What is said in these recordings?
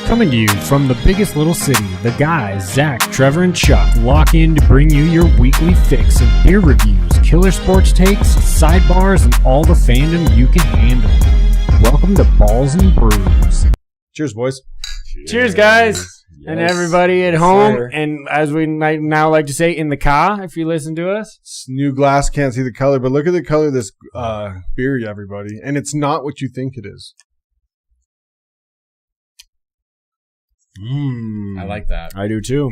Coming to you from the biggest little city, the guys, Zach, Trevor, and Chuck, lock in to bring you your weekly fix of beer reviews, killer sports takes, sidebars, and all the fandom you can handle. Welcome to Balls and Brews. Cheers, boys. Cheers, guys. Yes. And everybody at home, sir. And as we might now like to say, in the car, if you listen to us. It's new glass, can't see the color, but look at the color of this beer, everybody. And it's not what you think it is. I like that. I do too.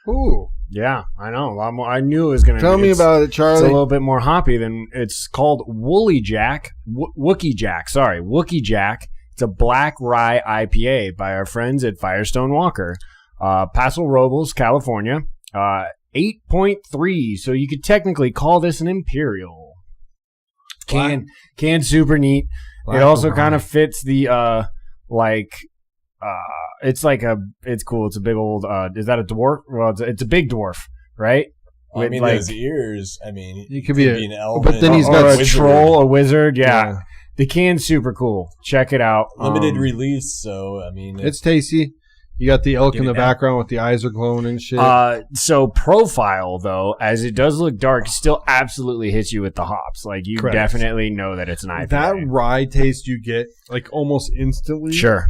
Ooh. Yeah, I know. A lot more. I knew it was going to be. Tell me about it, Charlie. It's a little bit more hoppy than it's called Wookie Jack. Wookie Jack. It's a black rye IPA by our friends at Firestone Walker. Paso Robles, California. 8.3. So you could technically call this an Imperial. Can super neat. Black it also kind of fits the it's cool. It's a big old, is that a dwarf? Well, it's a big dwarf, right? Well, I mean, those ears, he could be an elf. But then he's got a troll, a wizard. Yeah. The can's super cool. Check it out. Limited release, so, I mean. It's tasty. You got the elk in the background with the eyes are glowing and shit. So profile, though, as it does look dark, still absolutely hits you with the hops. Like, you definitely know that it's an IPA. That rye taste you get, like, almost instantly. Sure.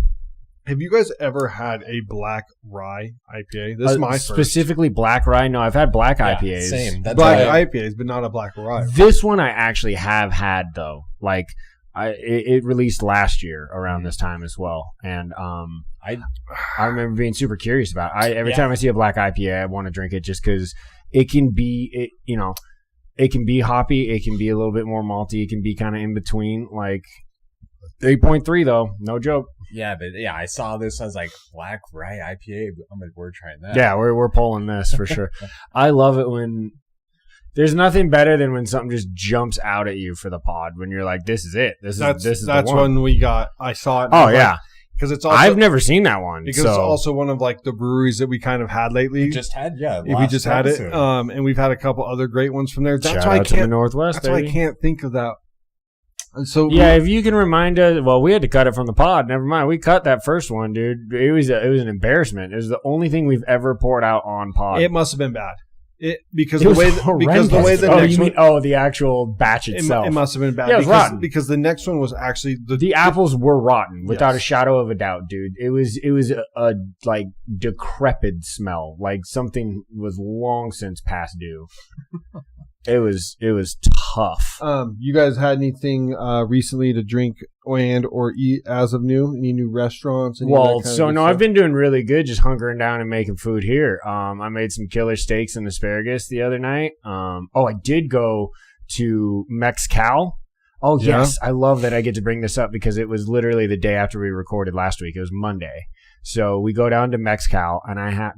Have you guys ever had a black rye IPA? This is my first. Specifically black rye? No, I've had black IPAs. Same. That's black IPAs, but not a black rye. This one I actually have had, though. Like, it released last year around this time as well. And I remember being super curious about it. Every time I see a black IPA, I want to drink it just because it can be, it can be hoppy. It can be a little bit more malty. It can be kind of in between. Like, 8.3 though, no joke. Yeah, but I saw this. I was like, black rye IPA. We're trying that. Yeah, we're pulling this for sure. I love it when there's nothing better than when something just jumps out at you for the pod. When you're like, this is it. This is that's the one. When we got. I saw it. Oh yeah, because it's also, I've never seen that one because it's also one of like the breweries that we kind of had lately. We just had it. And we've had a couple other great ones from there. That's why I can't. To the Northwest. That's why I can't think of that. So if you can remind us, well, we had to cut it from the pod. Never mind, we cut that first one, dude. It was an embarrassment. It was the only thing we've ever poured out on pod. It must have been bad. Because the way the actual batch itself. It must have been bad. Yeah, it was rotten. Because the next one was actually the apples were rotten without a shadow of a doubt, dude. It was a like decrepit smell, like something was long since past due. It was tough. You guys had anything recently to drink and or eat as of new? Any new restaurants? I've been doing really good, just hunkering down and making food here. I made some killer steaks and asparagus the other night. I did go to Mexcal. Oh yes, I love that I get to bring this up because it was literally the day after we recorded last week. It was Monday, so we go down to Mexcal and I had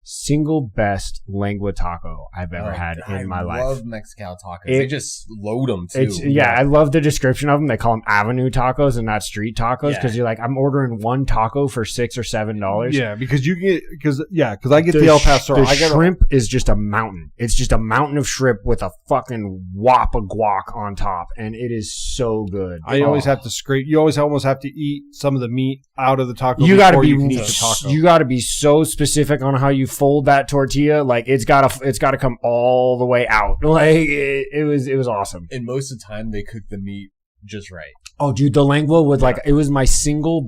single best lengua taco I've ever had in my life. I love Mexcal tacos. They just load them too. I love the description of them. They call them avenue tacos and not street tacos because you're like, I'm ordering one taco for $6 or $7. Yeah, because I get the El Paso. The shrimp is just a mountain. It's just a mountain of shrimp with a fucking whop of guac on top, and it is so good. I always have to scrape. You always almost have to eat some of the meat out of the taco. You got to be so specific on how you fold that tortilla. Like it's gotta come all the way out. Like it was awesome. And most of the time they cook the meat just right. Oh dude, the lengua was it was my single.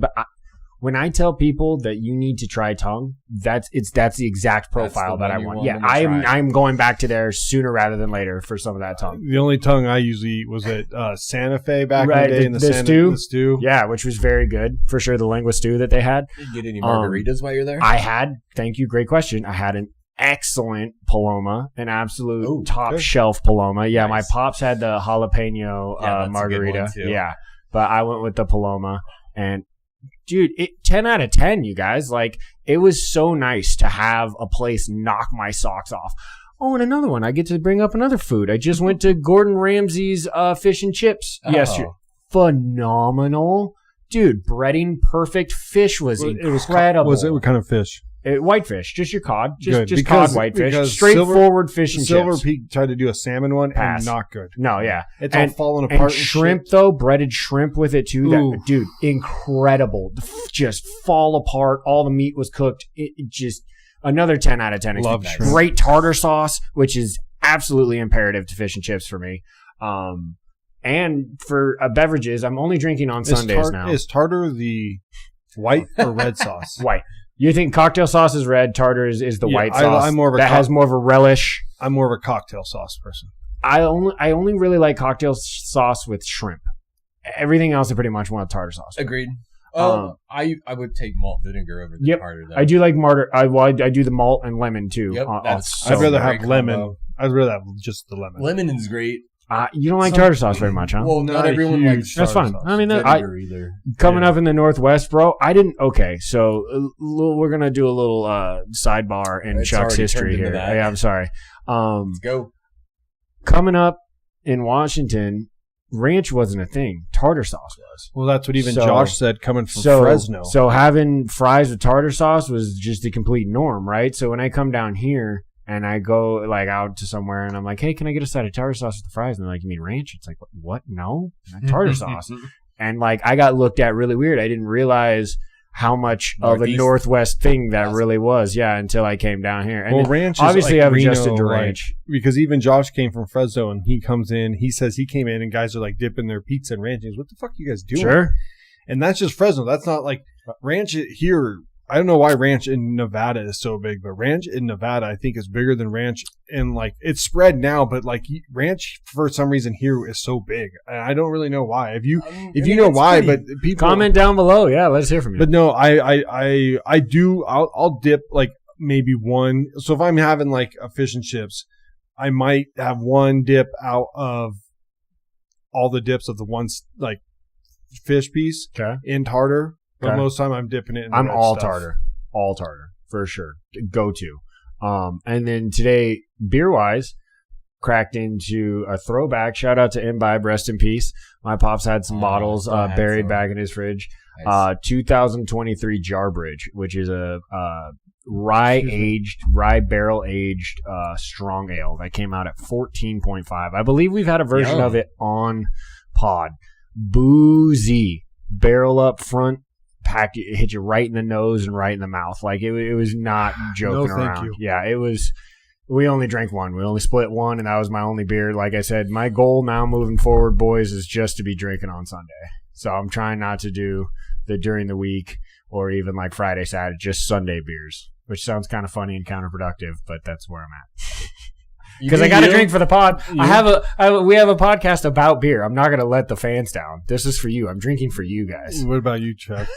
When I tell people that you need to try tongue, that's the exact profile that I want. Yeah, I'm going back to there sooner rather than later for some of that tongue. The only tongue I usually eat was at Santa Fe back in the day. The stew. Yeah, which was very good for sure. The lengua stew that they had. Did you get any margaritas while you're there? I had. Thank you. Great question. I had an excellent Paloma, an absolute top shelf Paloma. Yeah, nice. My pops had the jalapeno margarita. Yeah, but I went with the Paloma and. Dude, 10 out of 10, you guys. Like, it was so nice to have a place knock my socks off. Oh, and another one. I get to bring up another food. I just went to Gordon Ramsay's fish and chips yesterday. Phenomenal. Dude, breading perfect. Fish was incredible. What kind of fish? Whitefish, just your cod, just because, cod whitefish, straightforward fish and Silver chips. Peak tried to do a salmon one and not good. No, yeah, it's all falling apart. And shrimp though, breaded shrimp with it too. That, dude, incredible. Just fall apart. All the meat was cooked. It just another 10 out of 10. Love shrimp. Great tartar sauce, which is absolutely imperative to fish and chips for me. And for beverages, I'm only drinking on Sundays now. Is tartar the white or red sauce? White. You think cocktail sauce is red, tartar is the white sauce. I'm more of a has more of a relish. I'm more of a cocktail sauce person. I only really like cocktail sauce with shrimp. Everything else I pretty much want tartar sauce. Agreed. I would take malt vinegar over the tartar though. I do like I do the malt and lemon too. Yep, I'd rather have lemon. I'd rather have just the lemon. Lemon is great. You don't like tartar sauce very much, huh? Well, not everyone likes that's fine. Sauce. I mean, either. Coming up in the Northwest, bro, I didn't. Okay, so we're going to do a little sidebar in Chuck's history here. Yeah, I'm sorry. Let's go. Coming up in Washington, ranch wasn't a thing. Tartar sauce was. Well, that's what even Josh said coming from Fresno. So having fries with tartar sauce was just the complete norm, right? So when I come down here, and I go like out to somewhere and I'm like, hey, can I get a side of tartar sauce with the fries? And they're like, you mean ranch? It's like, what? No, not tartar sauce. And like, I got looked at really weird. I didn't realize how much of a Northwest thing that really was. Yeah. Until I came down here. And ranch obviously is like I've adjusted to ranch. Because even Josh came from Fresno and he comes in, he says he came in and guys are like dipping their pizza in ranch. He goes, what the fuck are you guys doing? Sure. And that's just Fresno. That's not like ranch here. I don't know why ranch in Nevada is so big, but ranch in Nevada, I think, is bigger than ranch in like it's spread now, but like ranch for some reason here is so big. And I don't really know why. If you know why, but people comment down below. Yeah, let's hear from you. But no, I do. I'll dip like maybe one. So if I'm having like a fish and chips, I might have one dip out of all the dips of the one like fish piece in tartar. But most of the time I'm dipping it in I'm all stuff. All tartar, for sure. Go to. And then today, beer-wise, cracked into a throwback. Shout out to Imbibe, rest in peace. My pops had some bottles buried back in his fridge. Nice. 2023 Jarbridge, which is a rye barrel-aged strong ale that came out at 14.5. I believe we've had a version of it on pod. Boozy. Barrel up front. Packed, it hit you right in the nose and right in the mouth. Like it was not joking around. You. Yeah, it was. We only drank one. We only split one, and that was my only beer. Like I said, my goal now moving forward, boys, is just to be drinking on Sunday. So I'm trying not to do the during the week or even like Friday, Saturday, just Sunday beers, which sounds kind of funny and counterproductive, but that's where I'm at. Because I got to drink for the pod. We have a podcast about beer. I'm not going to let the fans down. This is for you. I'm drinking for you guys. What about you, Chuck?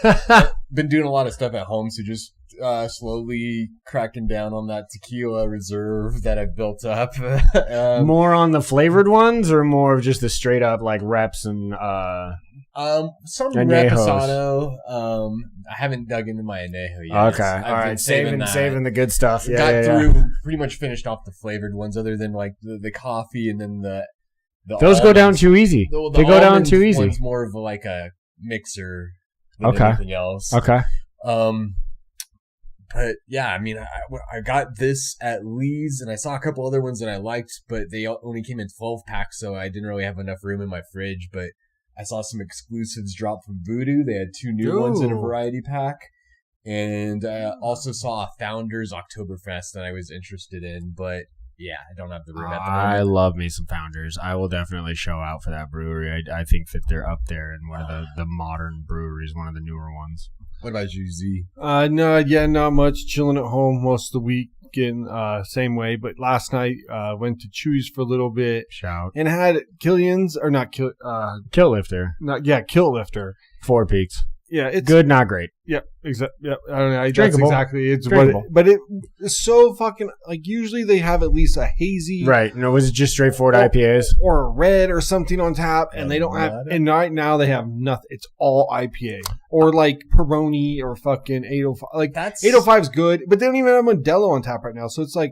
Been doing a lot of stuff at home, so just slowly cracking down on that tequila reserve that I've built up. More on the flavored ones, or more of just the straight up like reps and some reposado. I haven't dug into my añejo yet. Okay, all right, saving the good stuff. Pretty much finished off the flavored ones, other than like the coffee and then the those go down too easy. They go down too easy. One's more of like a mixer than anything else. Okay. But yeah, I mean, I got this at Lee's, and I saw a couple other ones that I liked, but they only came in 12 packs, so I didn't really have enough room in my fridge. But I saw some exclusives drop from Voodoo. They had 2 new ones in a variety pack. And I also saw a Founders Oktoberfest that I was interested in, but yeah, I don't have the room at the moment. I love me some Founders. I will definitely show out for that brewery. I think that they're up there in one of the modern breweries, one of the newer ones. What about you, Z? Not much. Chilling at home most of the week. Getting same way, but last night went to Chewy's for a little bit. Shout. And had Kill Lifter. Kill Lifter. 4 Peaks. Yeah, it's good, not great. Yep, exactly. Yep, I don't know. Drinkable. That's exactly it's drinkable. But it's so fucking like usually they have at least a hazy, right? No, was it just straightforward IPAs or a red or something on tap? And they don't have. And right now they have nothing. It's all IPA or like Peroni or fucking 805. Like that's 805 is good, but they don't even have Modelo on tap right now. So it's like,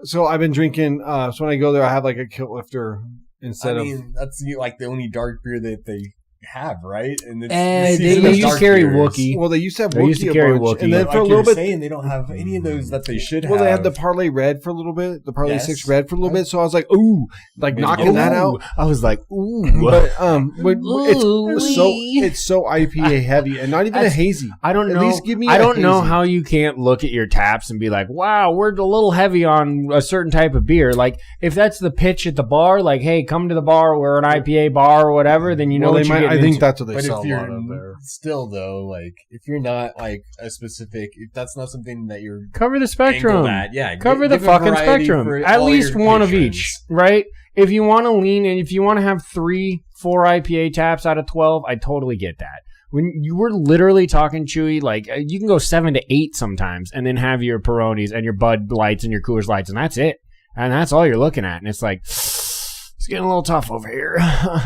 so I've been drinking. So when I go there, I have like a Kill Lifter instead of. That's like the only dark beer that they have, right? And they used to carry Wookiee. Well, they used to have Wookiee a bunch, and then for a little bit, saying they don't have any of those that they should have. Well, they had the Parlay Red for a little bit, the Parlay 6 Red for a little bit. So I was like, ooh, like knocking that out. I was like, ooh, but it's so IPA heavy and not even a hazy. I don't know. At least give me. I don't know how you can't look at your taps and be like, wow, we're a little heavy on a certain type of beer. Like if that's the pitch at the bar, like, hey, come to the bar, we're an IPA bar or whatever, then you know what you're getting I think that's what they sell a lot of there. Still, though, like, if you're not, like, a specific... If that's not something that you're... Cover the spectrum. Yeah. Cover the fucking spectrum. At least one of each, right? If you want to lean and if you want to have 3-4 IPA taps out of 12, I totally get that. When you were literally talking, Chewy, like, you can go 7 to 8 sometimes and then have your Peronis and your Bud Lights and your Coors Lights, and that's it. And that's all you're looking at. And it's like, it's getting a little tough over here.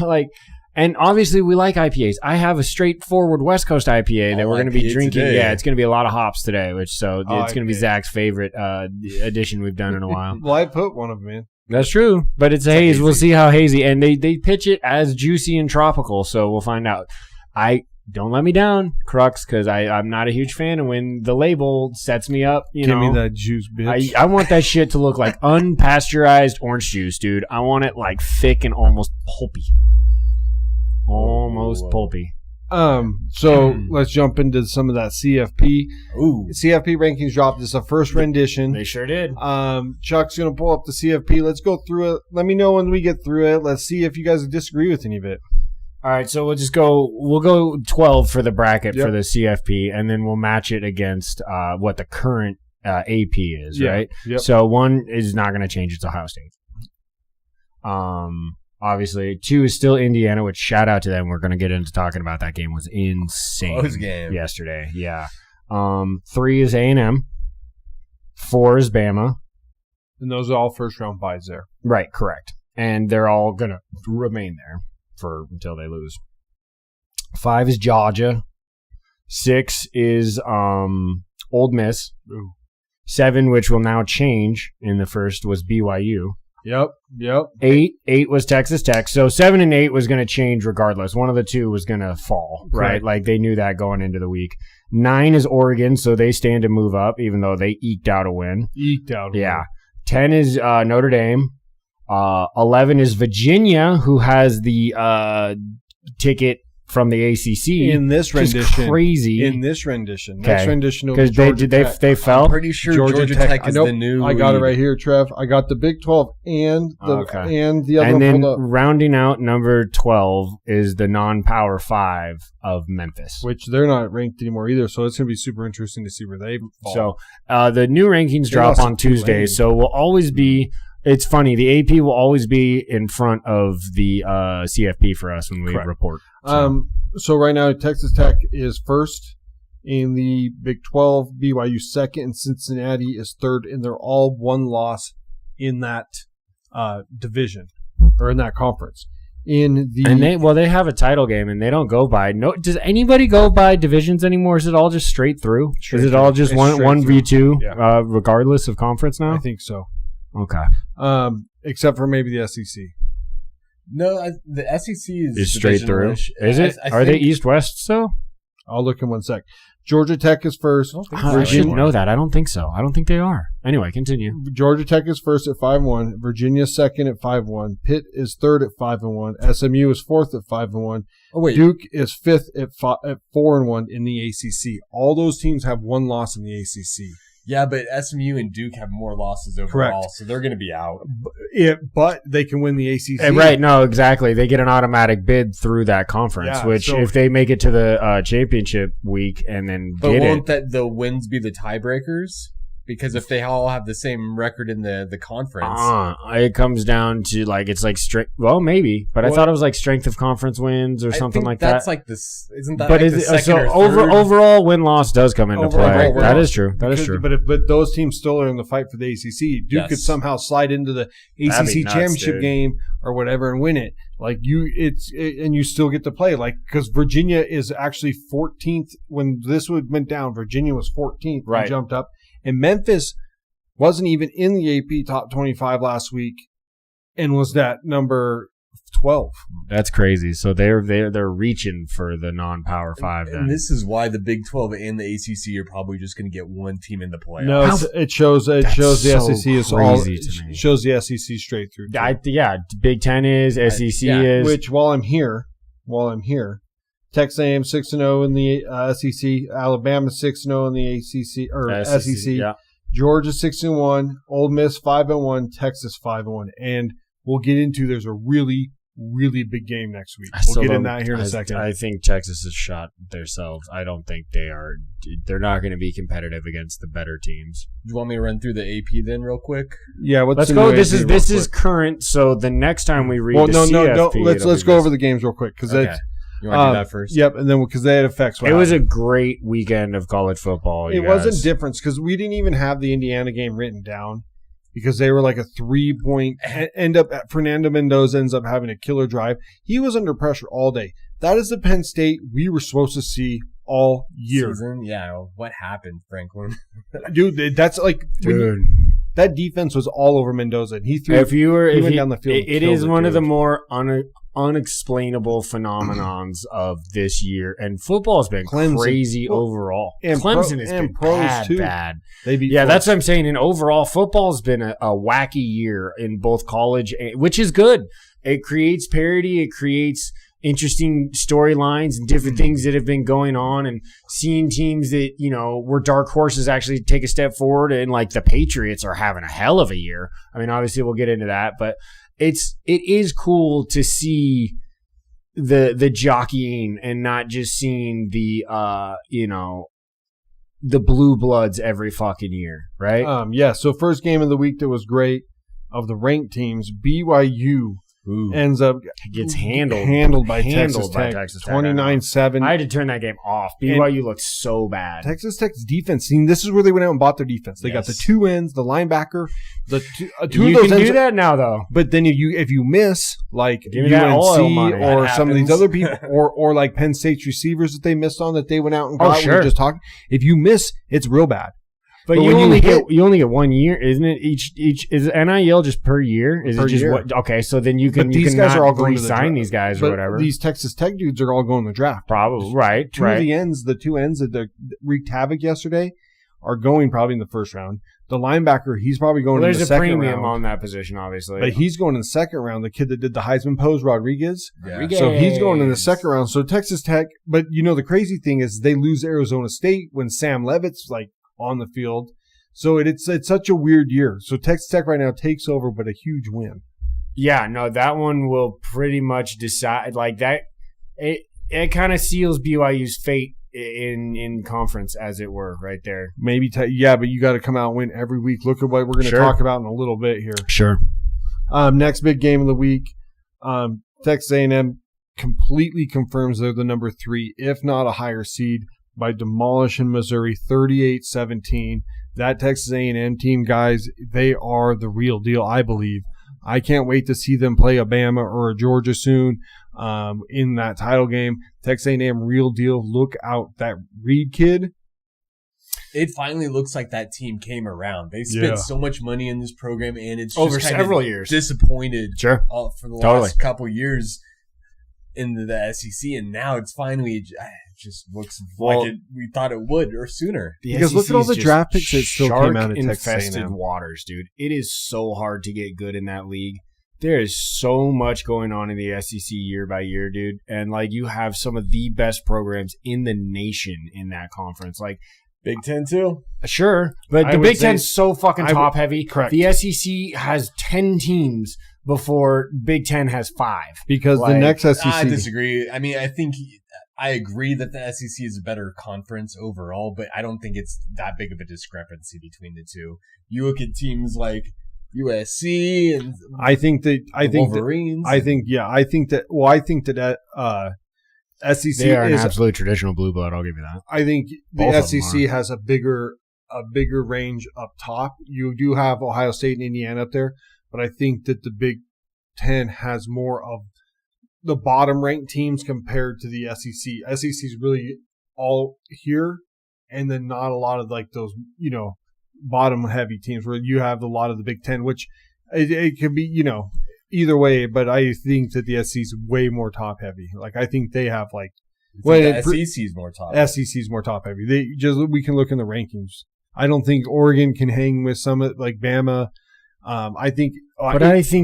Like... And obviously, we like IPAs. I have a straightforward West Coast IPA that we're going to be drinking. Today. Yeah, it's going to be a lot of hops today, it's going to be Zach's favorite addition we've done in a while. Well, I put one of them in. That's true, but it's a haze. Hazy. We'll see how hazy. And they pitch it as juicy and tropical, so we'll find out. Don't let me down, Crux, because I'm not a huge fan. And when the label sets me up, Give me that juice, bitch. I want that shit to look like unpasteurized orange juice, dude. I want it like thick and almost pulpy. Almost pulpy. So let's jump into some of that CFP. Ooh. CFP rankings dropped. This is the first rendition. They sure did. Chuck's going to pull up the CFP. Let's go through it. Let me know when we get through it. Let's see if you guys disagree with any of it. All right, so we'll go 12 for the bracket for the CFP, and then we'll match it against what the current AP is, right? Yep. So 1 is not going to change. It's Ohio State. Obviously, 2 is still Indiana, which shout out to them. We're going to get into talking about that game. It was insane. Close game. Yesterday. Yeah. 3 is A&M. 4 is Bama. And those are all first-round buys there. Right, correct. And they're all going to remain there until they lose. 5 is Georgia. 6 is Old Miss. Ooh. 7, which will now change in the first, was BYU. Yep. 8 was Texas Tech. So 7 and 8 was going to change regardless. One of the two was going to fall, right? Like they knew that going into the week. 9 is Oregon, so they stand to move up, even though they eked out a win. Yeah. 10 is Notre Dame. 11 is Virginia, who has the ticket from the ACC in this rendition. Crazy in this rendition. Okay. Next rendition because they fell. I'm pretty sure Georgia Tech is the new. I got it right here, Trev. I got the Big 12 and the other. And one then pulled up. Rounding out number 12 is the non-Power 5 of Memphis, which they're not ranked anymore either. So it's going to be super interesting to see where they fall. So the new rankings drop on Tuesday. So we'll always be. It's funny. The AP will always be in front of the CFP for us when we report. So right now, Texas Tech is first in the Big 12, BYU second, and Cincinnati is third, and they're all one loss in that division or in that conference. They have a title game, and they don't go by. No, does anybody go by divisions anymore? Is it all just straight through? Is it all just one V2, regardless of conference now? I think so. Okay. Except for maybe the SEC. No, the SEC is straight through. Is it? Are they East-West still? I'll look in one sec. Georgia Tech is first. I shouldn't know that. I don't think so. I don't think they are. Anyway, continue. Georgia Tech is first at 5-1. Virginia second at 5-1. Pitt is third at 5-1. SMU is fourth at 5-1. Oh wait, Duke is fifth at 4-1 in the ACC. All those teams have one loss in the ACC. Yeah, but SMU and Duke have more losses overall, so they're going to be out. But they can win the ACC. Right, no, exactly. They get an automatic bid through that conference, if they make it to the championship week and then won't the wins be the tiebreakers? Because if they all have the same record in the conference. It comes down to, it's like strength. Well, maybe. But I thought it was like strength of conference wins or something like that. That's like this. Isn't that the second or third? Overall win-loss does come into play. That is true. That is true. But those teams still are in the fight for the ACC. Duke could somehow slide into the ACC championship game or whatever and win it. And you still get to play. Because Virginia is actually 14th. When this went down, Virginia was 14th and jumped up. And Memphis wasn't even in the AP top 25 last week and was that number 12. That's crazy. So they're reaching for the non-Power 5. And this is why the Big 12 and the ACC are probably just going to get one team in the playoffs. No, it shows the SEC is all. It shows the SEC straight through. Big 10 is, SEC is. Which while I'm here, Texas A&M 6-0 in the SEC, Alabama 6-0 in the ACC or SEC. Yeah. Georgia 6-1, Ole Miss 5-1, Texas 5-1, and we'll get into. There's a really, really big game next week. We'll get in that here in a second. I think Texas has shot themselves. I don't think they are. They're not going to be competitive against the better teams. Do you want me to run through the AP then, real quick? Yeah, let's go. This is current. So the next time we read, CFP, let's go over the games real quick because okay. You want to do that first? Yep, and then because they had effects. It was a great weekend of college football. It wasn't different because we didn't even have the Indiana game written down because they were like a 3-point. Fernando Mendoza ends up having a killer drive. He was under pressure all day. That is the Penn State we were supposed to see all year. Yeah, what happened, Franklin? Dude, that's like that defense was all over Mendoza, and he went down the field. It is one of the more unexplainable phenomenons of this year, and football's been crazy overall. And Clemson has been bad. That's what I'm saying. And overall, football's been a wacky year in both college, which is good. It creates parity. It creates interesting storylines and different things that have been going on, and seeing teams that, were dark horses actually take a step forward, and like the Patriots are having a hell of a year. I mean, obviously we'll get into that, but it is cool to see the jockeying and not just seeing the the blue bloods every fucking year, right? So first game of the week that was great of the ranked teams, BYU ends up gets handled by Texas Tech 29-7. I had to turn that game off. BYU looked so bad. Texas Tech's defense. This is where they went out and bought their defense. They got the two ends, the linebacker, the two of those. You can do that now, though. But then if you miss, like UNC or some of these other people, or like Penn State's receivers that they missed on that they went out and got. Sure. We were just talking. If you miss, it's real bad. But you only get 1 year, isn't it? Each is NIL just per year? Is it just what? Okay, so then you can these guys are all going to sign these guys or whatever. These Texas Tech dudes are all going to the draft. Probably right. The two ends that wreaked havoc yesterday are going probably in the first round. The linebacker, he's probably going in the second round. There's a premium on that position, obviously. But he's going in the second round. The kid that did the Heisman pose, Rodriguez. Yeah. So he's going in the second round. So Texas Tech, but the crazy thing is they lose Arizona State when Sam Levitt's like on the field. So it's such a weird year. So Texas Tech right now takes over, but a huge win. Yeah, no, that one will pretty much decide like that. It kind of seals BYU's fate in conference, as it were, right there. Maybe, but you got to come out and win every week. Look at what we're going to talk about in a little bit here. Sure. Next big game of the week, Texas A&M completely confirms they're the number 3, if not a higher seed, by demolishing Missouri 38-17. That Texas A&M team, guys, they are the real deal, I believe. I can't wait to see them play a Bama or a Georgia soon in that title game. Texas A&M, real deal. Look out. That Reed kid. It finally looks like that team came around. They spent so much money in this program, and it's over just several years disappointed for the last couple years in the SEC, and now it's finally just looks like we thought it would or sooner. Because look at all the draft picks that still came out of Texas infested waters, dude. It is so hard to get good in that league. There is so much going on in the SEC year by year, dude. And like you have some of the best programs in the nation in that conference. Like Big Ten too? Sure. But the Big Ten's so fucking top heavy. Correct. The SEC has 10 teams before Big Ten has 5. Because the next SEC. I disagree. I mean, I agree that the SEC is a better conference overall, but I don't think it's that big of a discrepancy between the two. You look at teams like USC and Wolverines. I think that SEC they are an absolute traditional blue blood. I'll give you that. I think the SEC has a bigger range up top. You do have Ohio State and Indiana up there, but I think that the Big Ten has more of the bottom ranked teams compared to the SEC. SEC is really all here, and then not a lot of like those, bottom heavy teams where you have a lot of the Big Ten, which it could be, either way, but I think that the SEC is way more top heavy. Like I think they have like. The SEC is more top. SEC is more top heavy. We can look in the rankings. I don't think Oregon can hang with some like Bama. I think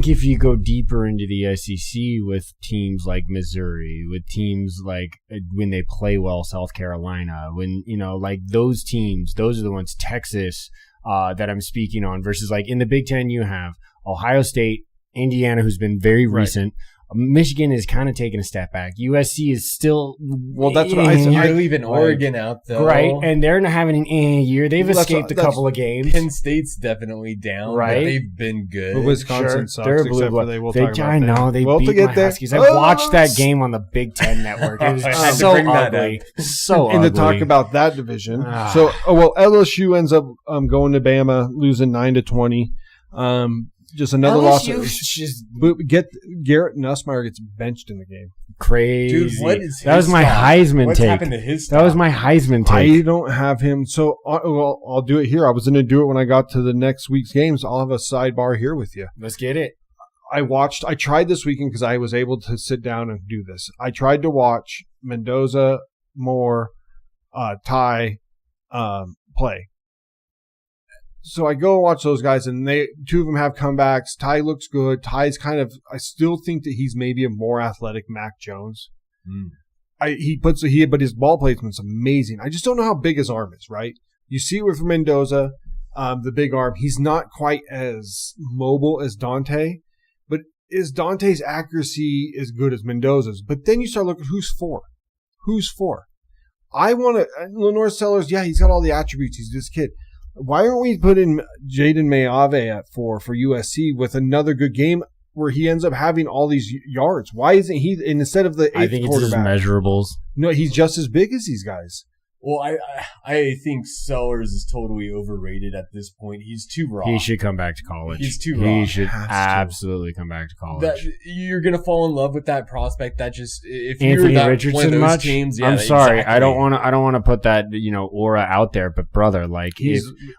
if you go deeper into the SEC with teams like Missouri, with teams like when they play well, South Carolina, when like those teams, those are the ones. Texas that I'm speaking on versus like in the Big Ten, you have Ohio State, Indiana, who's been very recent. Michigan is kind of taking a step back. USC is still that's what I said. You're leaving Oregon out though, right? And they're not having an year. They've escaped a couple of games. Penn State's definitely down, right? But they've been good. But Wisconsin sucks. They're blue blood. They beat my Huskies. I watched that game on the Big Ten Network. It was so ugly, so and ugly. to talk about that division, LSU ends up going to Bama, losing 9-20. Just another loss. Garrett Nussmeier gets benched in the game. Crazy. Dude, what is that was my Heisman What's take. Happened to his that was my Heisman take. I don't have him. So, I'll do it here. I was going to do it when I got to the next week's games. I'll have a sidebar here with you. Let's get it. I tried this weekend because I was able to sit down and do this. I tried to watch Mendoza, Moore, Ty play. So I go and watch those guys, and two of them have comebacks. Ty looks good. Ty's I still think that he's maybe a more athletic Mac Jones. But his ball placement's amazing. I just don't know how big his arm is, right? You see it with Mendoza, the big arm. He's not quite as mobile as Dante, but is Dante's accuracy as good as Mendoza's? But then you start looking, who's for? I want to, Lenore Sellers, he's got all the attributes. He's this kid. Why aren't we putting Jaden Mayave at 4 for USC with another good game where he ends up having all these yards? Why isn't he instead of the 8th quarterback? I think it's his measurables. No, he's just as big as these guys. Well, I think Sellers is totally overrated at this point. He's too raw. He should come back to college. He's too raw. He should absolutely come back to college. You're gonna fall in love with that prospect. That just if Anthony you're Richardson one of those much. teams, I'm sorry, exactly. I don't want to put that aura out there, but brother, like,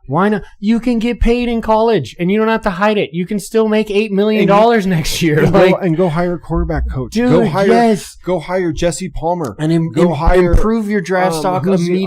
why not? You can get paid in college, and you don't have to hide it. You can still make $8 million next year, and go hire a quarterback coach. Dude, go hire Jesse Palmer, and improve your draft stock immediately.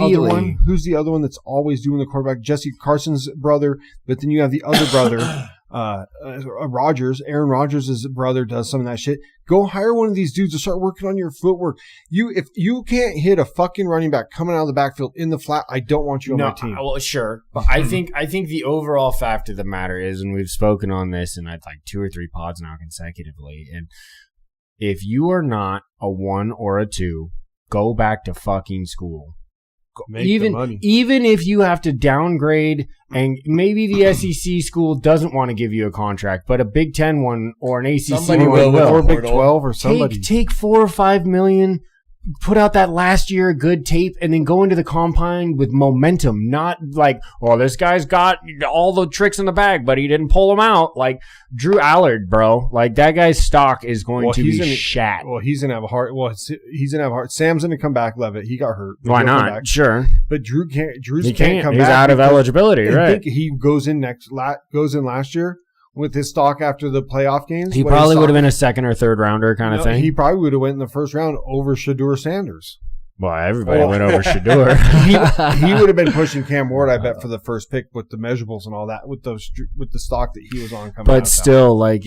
Who's the other one that's always doing the quarterback? Jesse Carson's brother, but then you have the other brother, Rodgers. Aaron Rodgers' brother does some of that shit. Go hire one of these dudes to start working on your footwork. If you can't hit a fucking running back coming out of the backfield in the flat, I don't want you on my team. Well, sure, but I think the overall fact of the matter is, and we've spoken on this in like 2 or 3 pods now consecutively, and if you are not a 1 or a 2, go back to fucking school. Even if you have to downgrade, and maybe the SEC school doesn't want to give you a contract, but a Big Ten one or an ACC one will, or Big 12 or somebody. Take $4 or $5 million, put out that last year good tape, and then go into the combine with momentum. Not like, this guy's got all the tricks in the bag, but he didn't pull them out. Like Drew Allard, bro. Like that guy's stock is going to be shat. Well, he's gonna have a heart. He's gonna have a heart. Sam's gonna come back. Levitt, he got hurt. Why not? Sure, but Drew can't. He can't come back. He's out of eligibility, right? I think he goes in last year. With his stock after the playoff games. He probably would have been a 2nd or 3rd rounder kind of thing. He probably would have went in the 1st round over Shadur Sanders. Well, everybody went over Shadur. he would have been pushing Cam Ward, I bet, for the first pick with the measurables and all that, with the stock that he was on coming out. But still, like,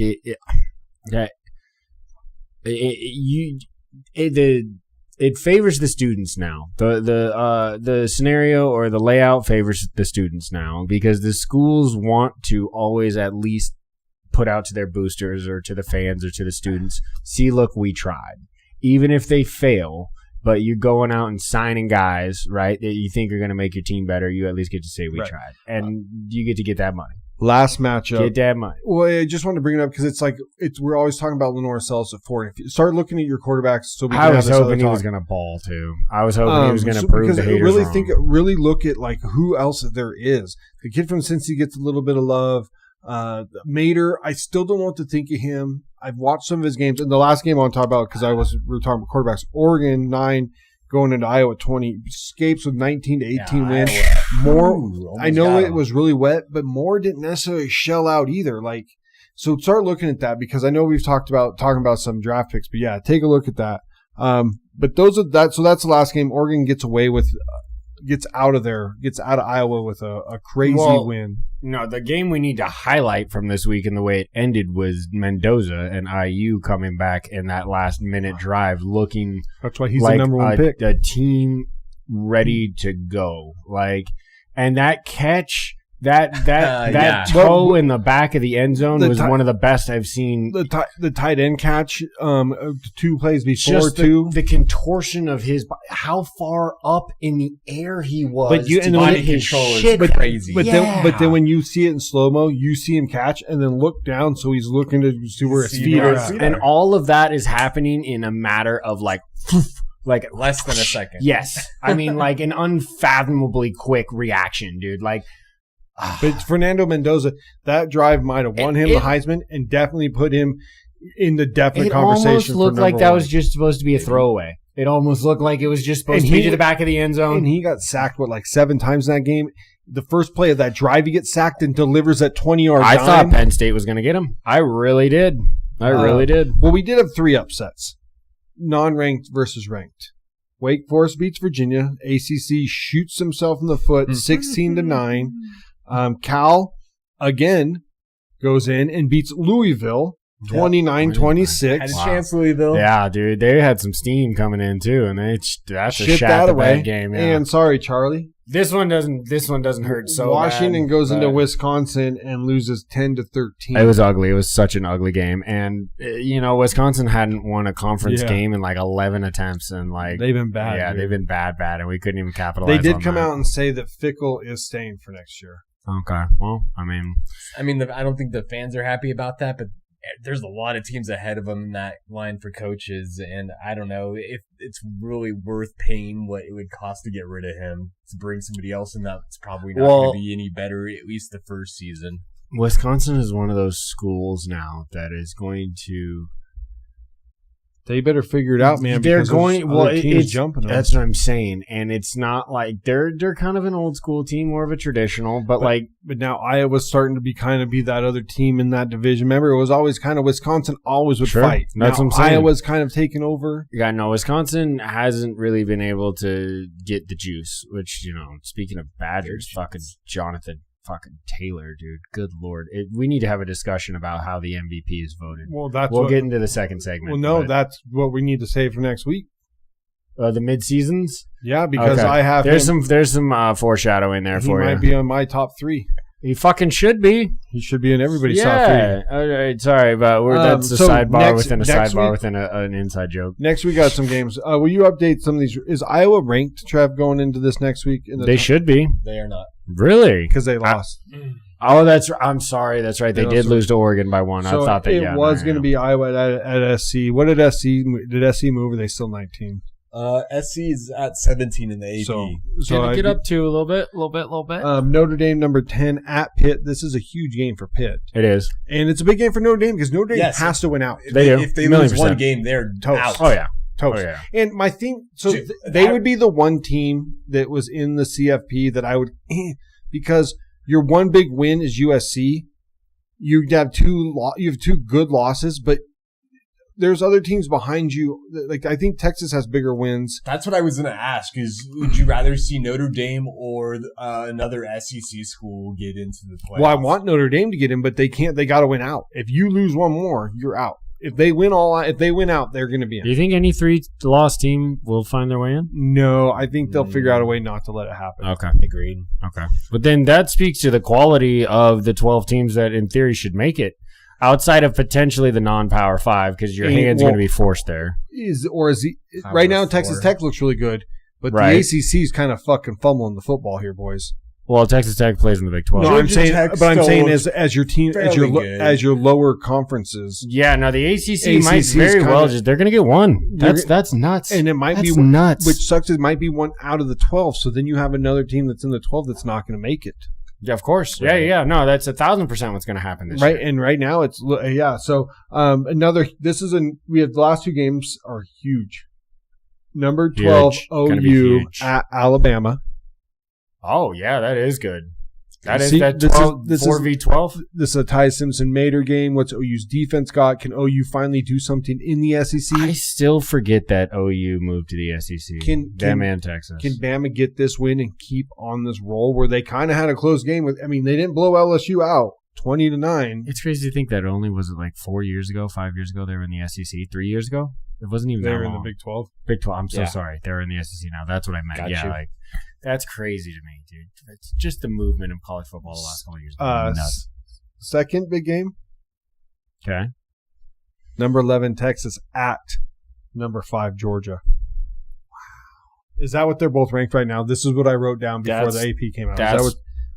it favors the students now. The scenario or the layout favors the students now because the schools want to always at least put out to their boosters or to the fans or to the students, see, look, we tried. Even if they fail, but you're going out and signing guys, right, that you think are going to make your team better, you at least get to say we tried. And you get to get that money. Last matchup. Get that money. Well, I just wanted to bring it up because we're always talking about Lenore Sells at 4. If you start looking at your quarterbacks, I was hoping he was going to ball too. I was hoping he was going to prove the haters wrong. Really look at like who else there is. The kid from Cincy gets a little bit of love. Mater, I still don't know what to think of him. I've watched some of his games. And the last game I want to talk about because we were talking about quarterbacks. Oregon 9. Going into Iowa 20, escapes with 19 to 18 wins. Moore, I know it was really wet, but Moore didn't necessarily shell out either. Like So start looking at that because I know we've talking about some draft picks, but yeah, take a look at that. But those are that. So that's the last game. Oregon gets out of Iowa with a crazy win. No, the game we need to highlight from this week and the way it ended was Mendoza and IU coming back in that last minute drive, looking. That's why he's the number one pick. A team ready to go, and that catch. That toe in the back of the end zone was one of the best I've seen. The tight end catch, 2 plays before the contortion of his, how far up in the air he was. But body control is crazy. But then when you see it in slow mo, you see him catch and then look down, so he's looking to see where his feet are at. And all of that is happening in a matter of like less than a second. Yes, I mean an unfathomably quick reaction, dude. But Fernando Mendoza, that drive might have won him the Heisman and definitely put him in the definite conversation. It almost looked like that was just supposed to be a throwaway. It almost looked like it was just supposed to be to the back of the end zone. And he got sacked, 7 times in that game? The first play of that drive, he gets sacked and delivers that 20-yard I thought Penn State was going to get him. I really did. Really did. Well, we did have 3 upsets. Non-ranked versus ranked. Wake Forest beats Virginia. ACC shoots himself in the foot, 16-9. Cal, again, goes in and beats Louisville, 29-26. Had a chance, Louisville. Yeah, dude. They had some steam coming in, too, and that's a shat the bed game. Yeah. And sorry, Charlie. This one doesn't hurt so Washington bad, goes into Wisconsin and loses 10-13. It was ugly. It was such an ugly game. And, Wisconsin hadn't won a conference game in 11 attempts. And they've been bad. Yeah, they've been bad. And we couldn't even capitalize on that. They did come out and say that Fickle is staying for next year. Okay. Well, I mean, I don't think the fans are happy about that, but there's a lot of teams ahead of them in that line for coaches, and I don't know if it's really worth paying what it would cost to get rid of him to bring somebody else in. That's probably not going to be any better, at least the first season. Wisconsin is one of those schools now that is going to. They better figure it out, man. They're going. Well, it's jumping. That's what I'm saying, and it's not like they're kind of an old school team, more of a traditional. But now Iowa's starting to be that other team in that division. Remember, it was always kind of Wisconsin always would fight. That's what I'm saying. Iowa's kind of taken over. Yeah, no, Wisconsin hasn't really been able to get the juice. Which speaking of Badgers, fucking Jonathan fucking Taylor, dude. Good Lord. We need to have a discussion about how the MVP is voted. Well, we'll get into the second segment. Well, no, that's what we need to save for next week. The mid-seasons? Yeah, because okay. I have there's some foreshadowing there for you. He might be on my top 3. He fucking should be. He should be in everybody's top 3. All right, sorry, but that's a sidebar within a sidebar within an inside joke. Next we got some games. Will you update some of these? Is Iowa ranked, Trev, going into this next week? They should be. They are not. Really? Because they lost. I'm sorry. That's right. They did lose to Oregon by 1. So I thought that it was going to be Iowa at SC. What did SC? Did SC move? Or are they still 19? SC is at 17 in the AP. So get up to a little bit. Notre Dame number 10 at Pitt. This is a huge game for Pitt. It is, and it's a big game for Notre Dame because Notre Dame has to win out. They do. If they lose one game, they're toast. Out. Oh yeah, toast. Oh, yeah. And my thing, they would be the one team that was in the CFP that I would, because your one big win is USC. You have 2 good losses, but there's other teams behind you. I think Texas has bigger wins. That's what I was going to ask is, would you rather see Notre Dame or another SEC school get into the playoffs? Well, I want Notre Dame to get in, but they can't. They got to win out. If you lose one more, you're out. If they win out, they're going to be in. Do you think any 3-loss team will find their way in? No, I think they'll figure out a way not to let it happen. Okay. Agreed. Okay. But then that speaks to the quality of the 12 teams that in theory should make it. Outside of potentially the non-Power 5, because your hand's going to be forced there. Right now, Texas Tech looks really good, but the ACC is kind of fucking fumbling the football here, boys. Well, Texas Tech plays in the Big 12. No, I'm saying as your team, as your lower conferences. Yeah, no, the ACC might very well they're going to get one. That's nuts. And it might be nuts. Which sucks. It might be one out of the 12. So then you have another team that's in the 12 that's not going to make it. Yeah, of course. Yeah. No, that's 1,000% what's going to happen this year. Right, and right now it's So we have the last 2 games are huge. Number 12 OU at Alabama. Oh yeah, that is good. That is that 4v12. This is a Ty Simpson-Mater game. What's OU's defense got? Can OU finally do something in the SEC? I still forget that OU moved to the SEC. Bama and Texas. Can Bama get this win and keep on this roll where they kind of had a close game with? I mean, they didn't blow LSU out 20-9. It's crazy to think that only was it like 5 years ago they were in the SEC. 3 years ago, it wasn't even. They that were long. in the Big 12. Big 12. I'm so sorry. They were in the SEC now. That's what I meant. Got you. Like that's crazy to me, dude. It's just the movement of college football the last couple of years. Nuts. Second big game. Okay. Number 11 Texas at number 5 Georgia. Wow. Is that what they're both ranked right now? This is what I wrote down before the AP came out.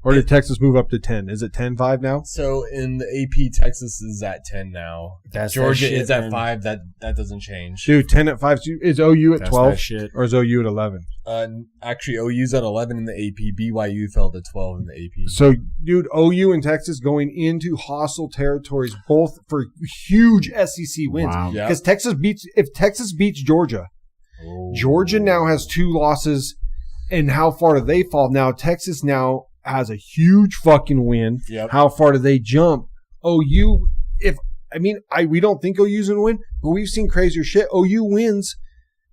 Or did Texas move up to 10? Is it 10-5 now? So in the AP, Texas is at 10 now. Georgia is at 5. That doesn't change. Dude, 10 at 5. Is OU at 12? Or is OU at 11? Actually, OU's at 11 in the AP. BYU fell to 12 in the AP. So, dude, OU and Texas going into hostile territories, both for huge SEC wins. Wow. Because if Texas beats Georgia, Georgia now has 2 losses. And how far do they fall? Now, Texas now has a huge fucking win. Yep. How far do they jump? OU, we don't think OU's going to win, but we've seen crazier shit. OU wins.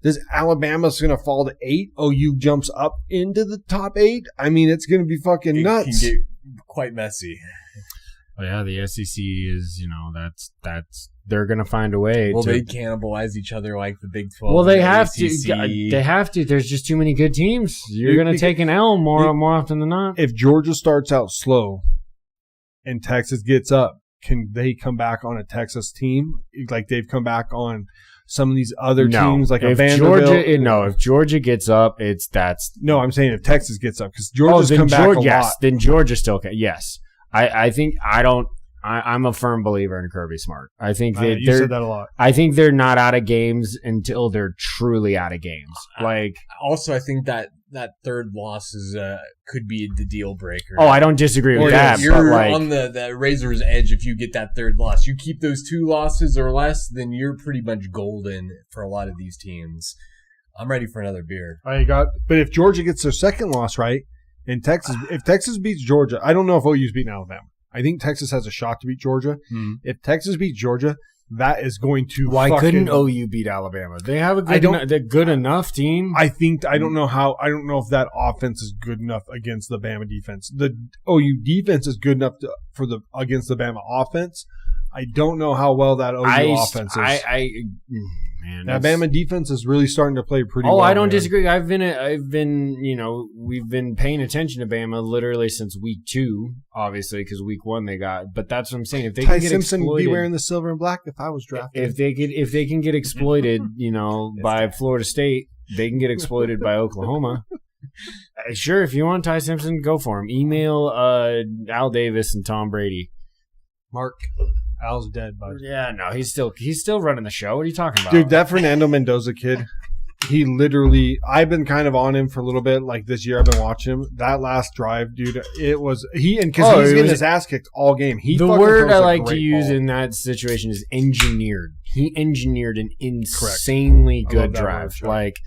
Does Alabama's going to fall to 8? OU jumps up into the top 8? I mean, it's going to be fucking nuts. It can get quite messy. Oh, yeah, the SEC is, that's they're going to find a way. They cannibalize each other like the Big 12? Well, they have to. They have to. There's just too many good teams. You're going to take an L more often than not. If Georgia starts out slow and Texas gets up, can they come back on a Texas team like they've come back on some of these other teams like a Vanderbilt? If Georgia gets up, No, I'm saying if Texas gets up because Georgia's come back a lot. Yes, then Georgia still can. Yes. I'm a firm believer in Kirby Smart. I think that you said that a lot. I think they're not out of games until they're truly out of games. I think that third loss could be the deal breaker. Oh, I don't disagree with that. You're on the razor's edge if you get that third loss. You keep those 2 losses or less, then you're pretty much golden for a lot of these teams. I'm ready for another beer. But if Georgia gets their second loss right, and if Texas beats Georgia, I don't know if OU's beating Alabama. I think Texas has a shot to beat Georgia. If Texas beats Georgia, that is going to. Why couldn't OU beat Alabama? They have a good enough team. I don't know if that offense is good enough against the Bama defense. The OU defense is good enough against the Bama offense. I don't know how well that OU offense is. That Bama defense is really starting to play pretty well. I don't disagree. We've been paying attention to Bama literally since week 2, obviously, because week 1 they got. But that's what I'm saying. If they Ty can get Simpson exploited, be wearing the silver and black if I was drafted. If they can get exploited, by Florida State, they can get exploited by Oklahoma. Sure, if you want Ty Simpson, go for him. Email Al Davis and Tom Brady. Mark. Al's dead, bud. Yeah, no, he's still running the show. What are you talking about? Dude, that Fernando Mendoza kid, he literally, I've been kind of on him for a little bit. Like this year, I've been watching him. That last drive, dude, it was, he's getting his ass kicked all game. The word I like to use in that situation is engineered. He engineered an insanely good drive. Like,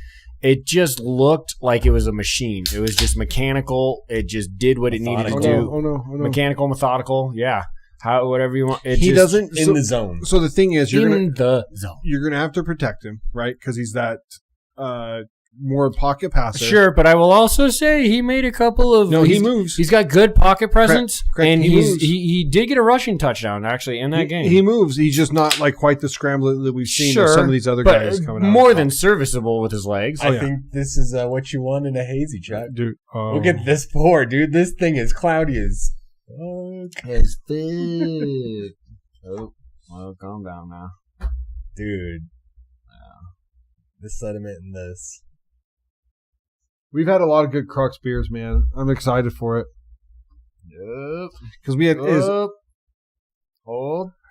it just looked like it was a machine. It was just mechanical. It just did what it needed to do. Oh no. Mechanical, methodical, yeah. Whatever you want. The zone. So the thing is, you're gonna have to protect him, right? Because he's that more pocket passer. Sure, but I will also say he made a couple of. No, he moves. He's got good pocket presence, correct. And he did get a rushing touchdown actually in that game. He moves. He's just not like quite the scrambler that we've seen with some of these other guys coming out. More than serviceable with his legs. I think this is what you want in a hazy truck, dude. Look at this pour, dude. This thing is cloudy as. As big. Oh, well, calm down now, dude. The sediment in this. We've had a lot of good Crux beers, man. I'm excited for it. Yep. Because we had Hold.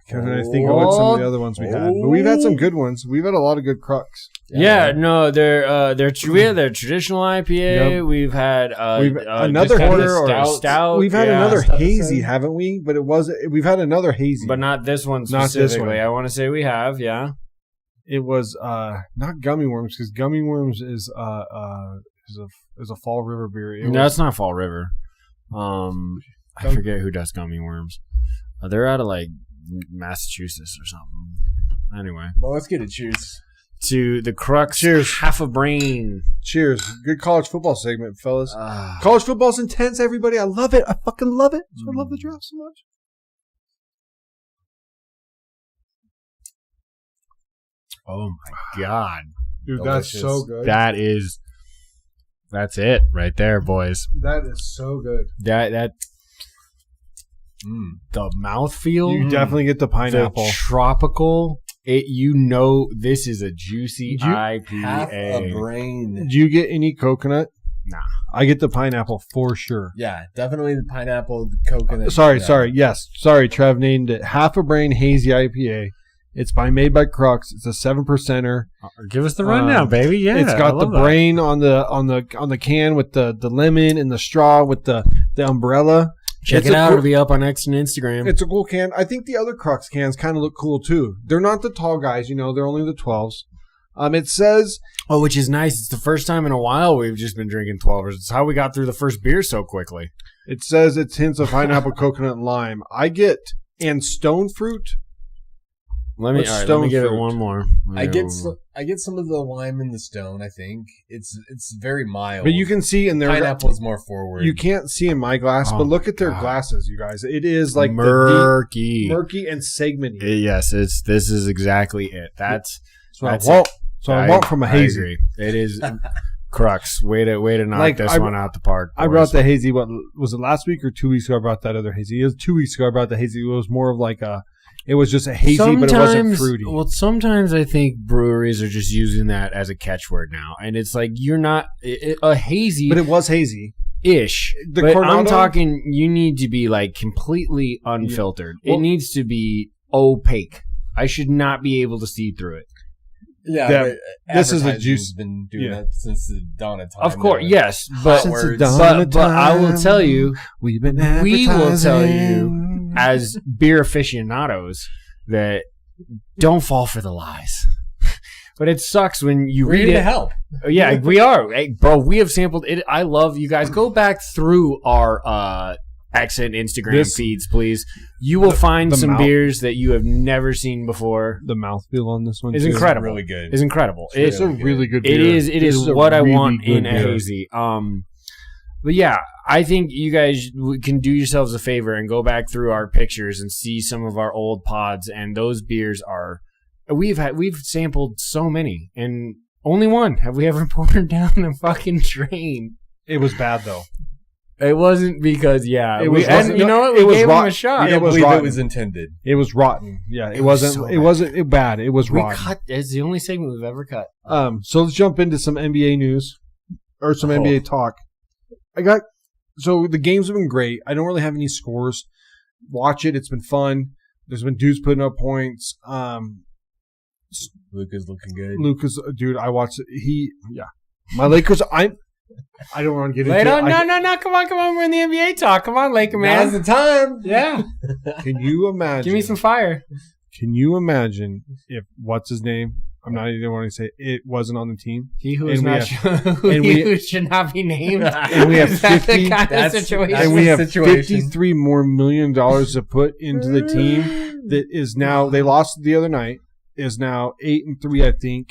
Because I think of what some of the other ones we had, but we've had some good ones. We've had a lot of good Crux. Yeah, no, we had their traditional IPA. Yep. We've had another porter or stout. We've had another hazy, haven't we? But we've had another hazy, but not this one specifically. Not this one. I want to say we have, yeah. It was not Gummy Worms because Gummy Worms is a Fall River beer. No, it's not Fall River. I forget who does gummy worms. They're out of like Massachusetts or something. Anyway. Well, let's get it. Cheers. To the crux. Cheers. Half a brain. Cheers. Good college football segment, fellas. College football's intense, everybody. I love it. I fucking love it. That's why I love the draft so much. Oh my God. Dude, Delicious. that's so good. That's it right there, boys. That is so good. The mouthfeel. You definitely get the pineapple. The tropical. This is a juicy IPA. Half a brain. Do you get any coconut? Nah. I get the pineapple for sure. Yeah, definitely the pineapple, the coconut. Sorry. Yes. Sorry, Trev named it Half a Brain Hazy IPA. It's made by Crux. It's a 7%er. Give us the rundown, baby. Yeah, it's got the brain on the can with the lemon and the straw with the umbrella. Check it out. It'll be up on X and Instagram. It's a cool can. I think the other Crux cans kind of look cool too. They're not the tall guys, they're only the 12s. It says, which is nice. It's the first time in a while we've just been drinking 12ers. It's how we got through the first beer so quickly. It says it's hints of pineapple, coconut, and lime. I get stone fruit. Let me give it one more. I get some of the lime in the stone. I think it's very mild, but you can see in their pineapple is more forward. You can't see in my glass, but look at their glasses, you guys. It is like murky and segmenty. Yes, this is exactly it. That's what I want from a hazy. I agree. It is Crux. Way to knock this one out the park. Boys. I brought the hazy. What was it, last week or 2 weeks ago? I brought that other hazy. It was 2 weeks ago. I brought the hazy. It was more of like it was just a hazy, but it wasn't fruity. Well, sometimes I think breweries are just using that as a catchword now. And it's like, you're not a hazy. But it was hazy-ish. But I'm talking, you need to be like completely unfiltered. Yeah. Well, it needs to be opaque. I should not be able to see through it. Yeah, this is a juice. Been doing that since the dawn of time. Of course, yes, but I will tell you, we will tell you as beer aficionados that don't fall for the lies. But it sucks when you read it. To help. Yeah, we are, bro. We have sampled it. I love you guys. Go back through our X and Instagram feeds, please. You will find some beers that you have never seen before. The mouthfeel on this one is incredible. Really good. It's incredible. It's a really good beer. It is what I want in a hazy. But yeah, I think you guys can do yourselves a favor and go back through our pictures and see some of our old pods, and those beers are we've sampled so many, and only one have we ever poured down the fucking drain. It was bad though. It wasn't because you know what? We gave him a shot. I believe it was intended. It was rotten. Yeah, it wasn't bad. It was rotten. It's the only segment we've ever cut. So let's jump into some NBA news or some NBA talk. So the games have been great. I don't really have any scores. Watch it. It's been fun. There's been dudes putting up points. Luka's looking good. Dude, I watched it. My Lakers, I don't want to get into it. No. Come on. We're in the NBA talk. Come on, Laker man. Now's the time. Yeah. Can you imagine? Give me some fire. Can you imagine if, what's his name? I'm not even wanting to say it wasn't on the team. He who is not who should not be named. And we have 50. And we have $53 more million to put into the team that is now. They lost the other night. Is now 8-3, I think,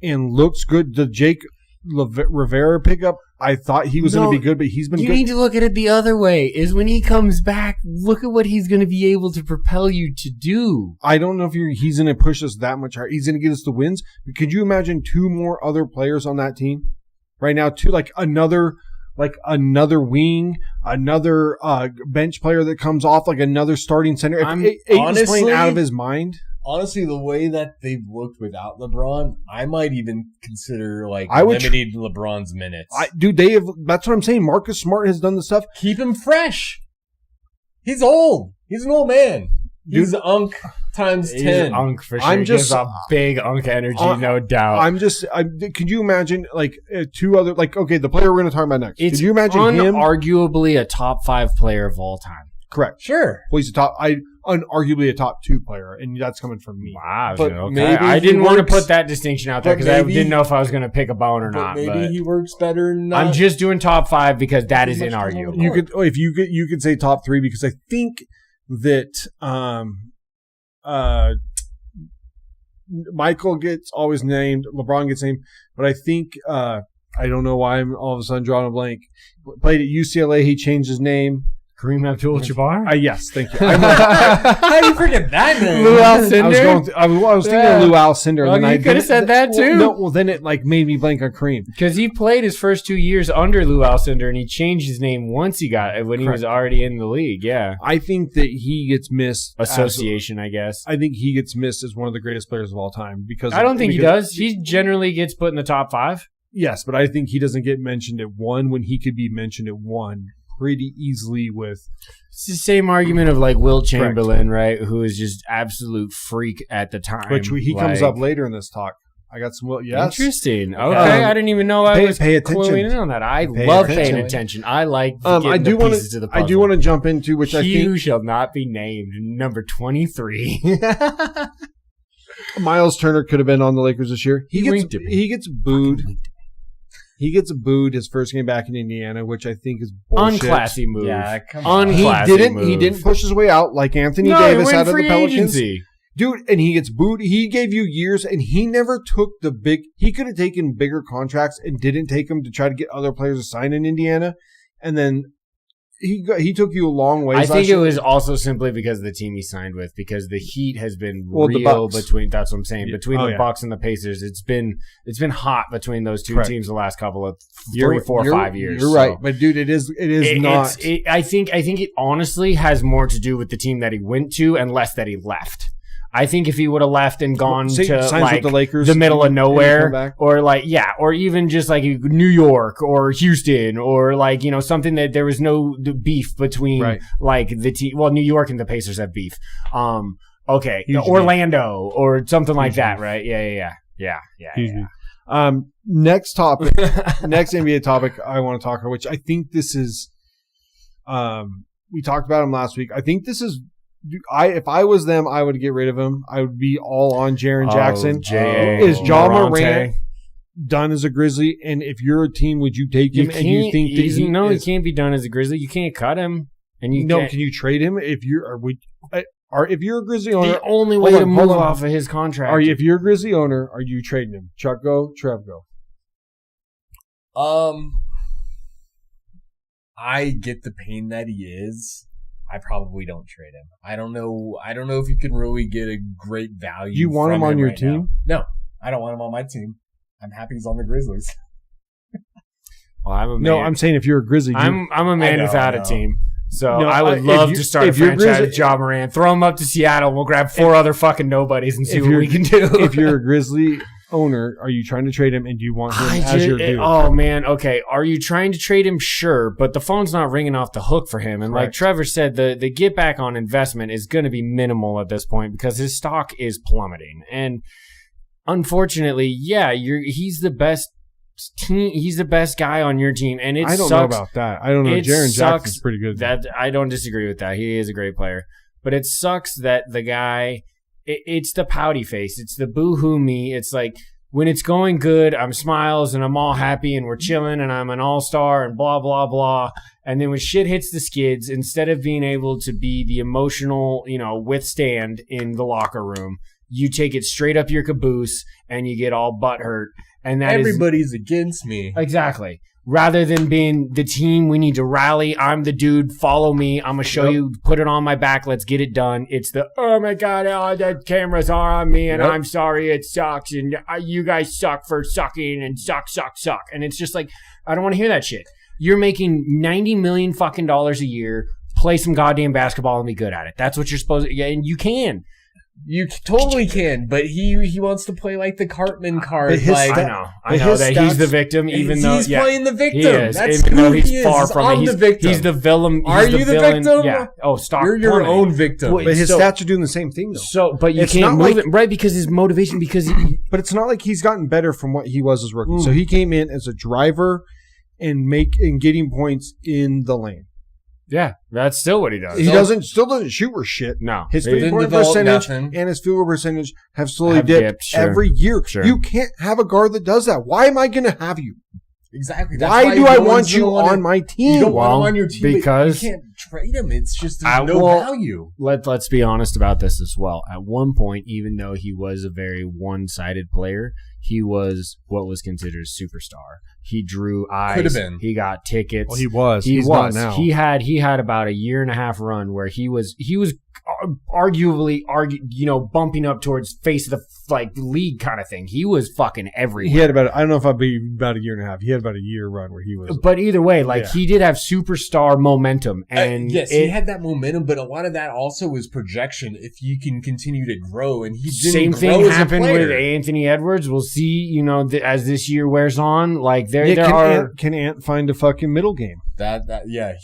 and looks good. The Jake Rivera pickup, I thought he was going to be good, but he's been good. You need to look at it the other way. Is when he comes back, look at what he's going to be able to propel you to do. I don't know if he's going to push us that much higher. He's going to get us the wins. But could you imagine two more other players on that team right now? Another wing, another bench player that comes off, like another starting center. If playing out of his mind. Honestly, the way that they've looked without LeBron, I might even consider limiting LeBron's minutes. That's what I'm saying. Marcus Smart has done the stuff. Keep him fresh. He's old. He's an old man. He's Unk times 10. He's Unk for sure. He's a big Unk energy, no doubt. Could you imagine two other the player we're going to talk about next? Could you imagine him? Arguably a top 5 player of all time. Correct. Sure. Well, he's a top. arguably a top 2 player, and that's coming from me. Wow. But okay. I didn't want to put that distinction out there because I didn't know if I was going to pick a bone or not. Maybe he works better. I'm just doing top 5 because that is inarguable. You could say top 3 because I think that Michael gets always named, LeBron gets named, but I think I don't know why I'm all of a sudden drawing a blank. Played at UCLA, he changed his name. Kareem Abdul-Jabbar? Yes, thank you. How do you forget that name? Lou Alcindor? I was thinking of Lou Alcindor. Well, you could have said that too. Then it made me blank on Kareem. Because he played his first 2 years under Lou Alcindor, and he changed his name once he was already in the league. Yeah, I think that he gets missed. Association, I guess. I think he gets missed as one of the greatest players of all time because I don't think he does. He generally gets put in the top 5. Yes, but I think he doesn't get mentioned at 1 when he could be mentioned at 1 pretty easily with. It's the same argument of Will Chamberlain, right? Who is just absolute freak at the time. Which he comes up later in this talk. I got some. Yes. Interesting. Okay, I didn't even know I was cluing in on that. I love paying attention. I like getting the pieces to the puzzle. I do want to jump into which I think you shall not be named number 23. Miles Turner could have been on the Lakers this year. He gets booed. He gets booed his first game back in Indiana, which I think is bullshit. Unclassy move. Yeah, come on. He didn't push his way out like Anthony Davis out of the Pelicans. Agency. Dude, and he gets booed. He gave you years, and he never took he could have taken bigger contracts and didn't take them to try to get other players to sign in Indiana. And then he took you a long way. I think it was also simply because of the team he signed with, because the heat has been real between. That's what I'm saying. Between the Bucks and the Pacers, it's been hot between those two teams the last couple of 3, 4, 5 years. You're right, but dude, it is not. I think it honestly has more to do with the team that he went to and less that he left. I think if he would have left and gone to the Lakers, the middle of nowhere, or even just New York or Houston, or something that there was no beef between the team. Well, New York and the Pacers have beef. Okay, Orlando or something like that, right? Yeah. Next topic, next NBA topic I want to talk about, which I think this is. We talked about him last week. I think this is. If I was them, I would get rid of him. I would be all on Jaren Jackson. Is Ja Morant done as a Grizzly? And if you're a team, would you take him? And you think that he can't be done as a Grizzly. You can't cut him. And can you trade him if you're if you're a Grizzly owner? The only way to move off of his contract. If you're a Grizzly owner, are you trading him? Chuck, go. Trev, go. I get the pain that he is. I probably don't trade him. I don't know if you can really get a great value. You want him on your team? No, I don't want him on my team. I'm happy he's on the Grizzlies. Well, I'm a man. No, I'm saying if you're a Grizzly, I'm a man without a team. So I would love to start a franchise with Ja Morant. Throw him up to Seattle. We'll grab 4 other fucking nobodies and see what we can do. If you're a Grizzly owner, are you trying to trade him, and do you want him as your dude? Oh man, okay. Are you trying to trade him? Sure, but the phone's not ringing off the hook for him. And like Trevor said, the get back on investment is going to be minimal at this point because his stock is plummeting. And unfortunately, he's the best team. He's the best guy on your team, and I don't know about that. I don't know. Jaren Jackson's pretty good. I don't disagree with that. He is a great player, but it sucks that the guy. It's the pouty face. It's the boo-hoo me. It's like when it's going good, I'm smiles and I'm all happy and we're chilling and I'm an all-star and blah, blah, blah. And then when shit hits the skids, instead of being able to be the emotional, withstand in the locker room, you take it straight up your caboose and you get all butthurt. And everybody's against me. Exactly. Rather than being the team, we need to rally. I'm the dude. Follow me. I'm going to show you. Put it on my back. Let's get it done. It's the, oh, my God, the cameras are on me, and I'm sorry. It sucks, and you guys suck for sucking, and suck. And it's just like, I don't want to hear that shit. You're making $90 million fucking dollars a year. Play some goddamn basketball and be good at it. That's what you're supposed to. Yeah, and you can. You totally can, but he wants to play like the Cartman card. I know that he's the victim, even though he's playing the victim. He is, That's even who though he's he far is. from I'm it. the victim. He's the villain. Are you the victim? Yeah. Oh, stock. You're your own victim. But his stats are doing the same thing, though. But you can't move it right because his motivation. But it's not like he's gotten better from what he was as rookie. So he came in as a driver and getting points in the lane. Yeah, that's still what he does. He still doesn't shoot worth shit. No. His 3-point percentage and his field goal percentage have slowly dipped every year. Sure. You can't have a guard that does that. Why am I going to have you? Exactly. Why do I want you on my team? You don't want him on your team because you can't trade him. It's just there's no value. Let's be honest about this as well. At one point, even though he was a very one-sided player, he was what was considered a superstar. He drew eyes. Could have been. He got tickets. Well, he was. He's not now. He had about a 1.5 year run where he was arguably bumping up towards face of the league kind of thing. He was fucking everywhere. He had I don't know if I'd be about a 1.5 years. He had about a year run where he was. But either way, he did have superstar momentum, and yes, he had that momentum. But a lot of that also was projection. If you can continue to grow, and he didn't same grow thing as happened a player. with Anthony Edwards. We'll see. As this year wears on, can Ant find a fucking middle game?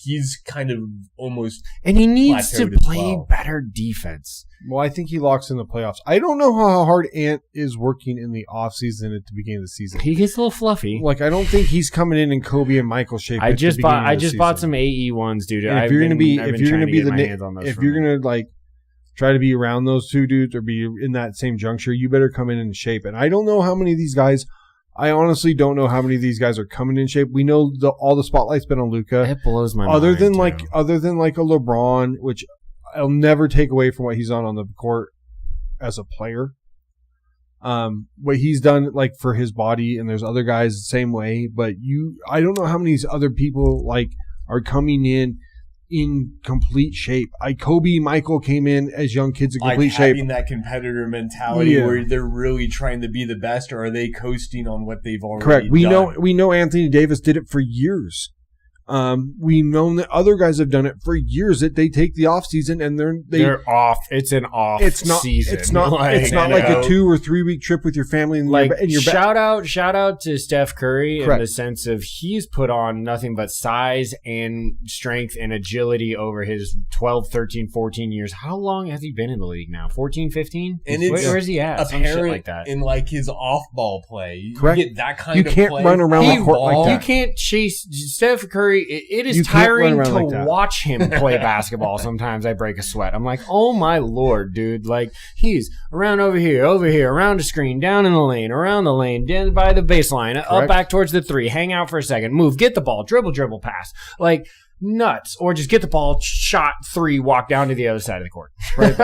He's kind of almost, and he needs to play better defense. Well, I think he locks in the playoffs. I don't know how hard Ant is working in the offseason at the beginning of the season. He gets a little fluffy. I don't think he's coming in Kobe and Michael shape. I just bought some AE ones, dude. If you're gonna try to be around those two dudes or be in that same juncture, you better come in shape. And I don't know how many of these guys. I honestly don't know how many of these guys are coming in shape. We know all the spotlight's been on Luka. It blows my mind. Other than a LeBron, which I'll never take away from what he's on the court as a player. What he's done for his body, and there's other guys the same way. But I don't know how many of these other people are coming in complete shape. Kobe, Michael came in as young kids in complete shape. Having that competitor mentality where they're really trying to be the best, or are they coasting on what they've already done? We know Anthony Davis did it for years. We know that other guys have done it for years. That they take the off season and they're off. It's an off. Season. It's not like a 2 or 3 week trip with your family. And shout out to Steph Curry in the sense of he's put on nothing but size and strength and agility over his 12, 13, 14 years. How long has he been in the league now? 14, 15? And where's he at? Apparent some shit like that. In his off ball play. Correct. You get that kind of play. You can't run around the court like that. You can't chase Steph Curry. It is tiring to watch him play basketball. Sometimes I break a sweat. I'm like, oh my Lord, dude. He's around over here, around the screen, down in the lane, around the lane, down by the baseline, up back towards the 3, hang out for a second, move, get the ball, dribble, pass. Nuts. Or just get the ball, shot 3, walk down to the other side of the court. Right.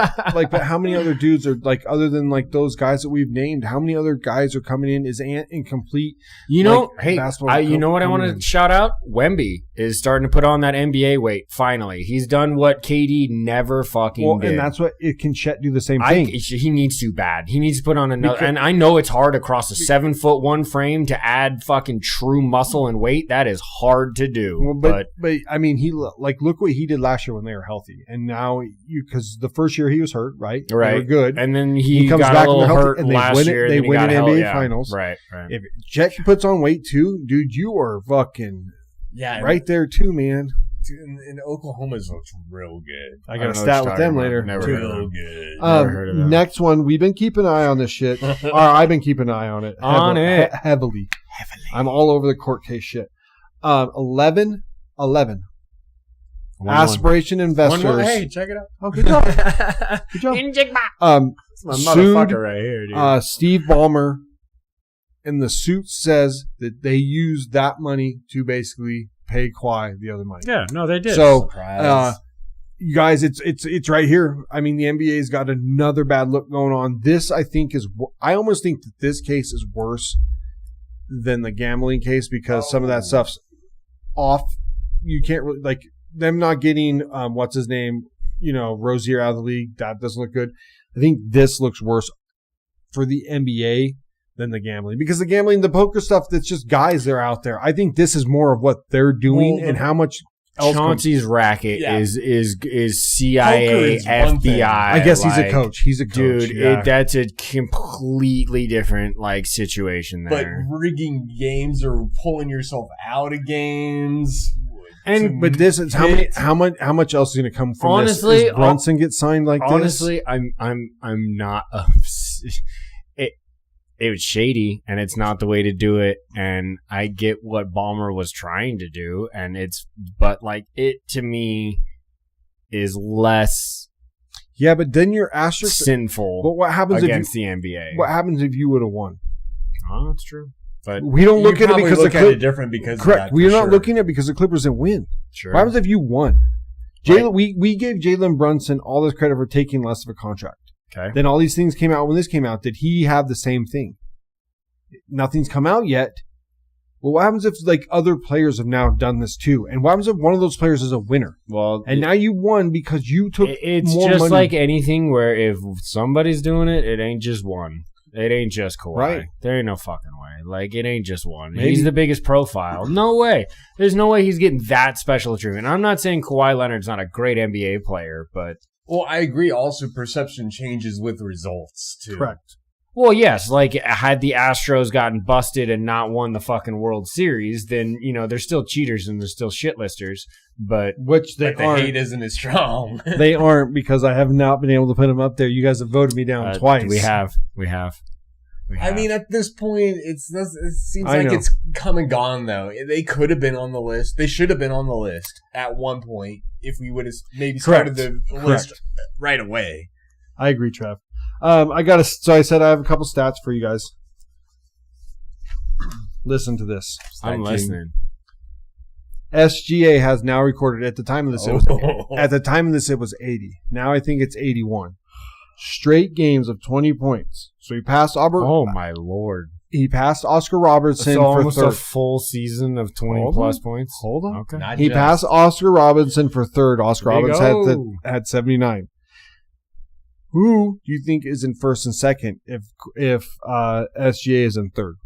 But how many other dudes are other than those guys that we've named, how many other guys are coming in? Is Ant incomplete? You know what I want to shout out? Wemby is starting to put on that NBA weight, finally. He's done what KD never fucking did. And that's what can Chet do the same thing. He needs to bad. He needs to put on another. And I know it's hard across a 7'1" frame to add fucking true muscle and weight. That is hard to do. But I mean, he look what he did last year when they were healthy, and now because the first year he was hurt, right? They were good, and then he comes back a little hurt and last year. They win an NBA Finals, right? If Chet puts on weight too, dude, you are fucking right there too, man. And Oklahoma's looks real good. I got a stat with them later. Never real good. Never heard of them. Next one, we've been keeping an eye on this shit. Or I've been keeping an eye on it. Heavily. I'm all over the court case shit. 11. Aspiration investors. Hey, check it out. Oh, good job. Good job. It's my motherfucker right here, dude. Steve Ballmer in the suit says that they used that money to basically pay Kawhi the other money. Yeah, no, they did. So, you guys, it's right here. I mean, the NBA's got another bad look going on. This, I think, I almost think that this case is worse than the gambling case because some of that stuff's off. You can't really them not getting what's his name, Rozier out of the league. That doesn't look good. I think this looks worse for the NBA than the gambling because the poker stuff, that's just guys that are out there. I think this is more of what they're doing and how much else. Chauncey's racket is CIA, FBI. I guess he's a coach. He's a coach, dude. That's a completely different situation there. But rigging games or pulling yourself out of games. But this is how much else is going to come from honestly, this? Does Brunson get signed like honestly, this? I'm not. it was shady, and it's not the way to do it. And I get what Ballmer was trying to do, but like it to me is less. Yeah, but then you're asterisk sinful. But what happens against the NBA? What happens if you would have won? Oh, that's true. But we don't look at it because look at it different because correct. Of that, we're not looking at it because the Clippers didn't win. Sure. What happens if you won? We gave Jalen Brunson all this credit for taking less of a contract. Okay. Then all these things came out when this came out. Did he have the same thing? Nothing's come out yet. Well, what happens if like other players have now done this too? And what happens if one of those players is a winner? Well, and now you won because you took it's more just money. like anything where if somebody's doing it, it ain't just one. It ain't just Kawhi. Right. There ain't no fucking way. Like, it ain't just one. Maybe. He's the biggest profile. No way. There's no way he's getting that special treatment. I'm not saying Kawhi Leonard's not a great NBA player, but... Well, I agree. Also, perception changes with results, too. Correct. Well, yes. Like, had the Astros gotten busted and not won the fucking World Series, then, they're still cheaters and they're still shitlisters. But the hate isn't as strong. They aren't because I have not been able to put them up there. You guys have voted me down twice. We have. I mean, at this point, it seems like it's come and gone, though. They could have been on the list. They should have been on the list at one point if we would have maybe started the list right away. I agree, Trev. So I said I have a couple stats for you guys. Listen to this. I'm listening. SGA has now recorded at the time of this. It was 80. Now I think it's 81. Straight games of 20 points. So he passed Auburn. Oh my lord! He passed Oscar Robertson for almost third. A full season of 20 plus points. Hold on. Okay. He passed Oscar Robinson for third. Oscar Robinson had 79. Who do you think is in first and second if SGA is in third?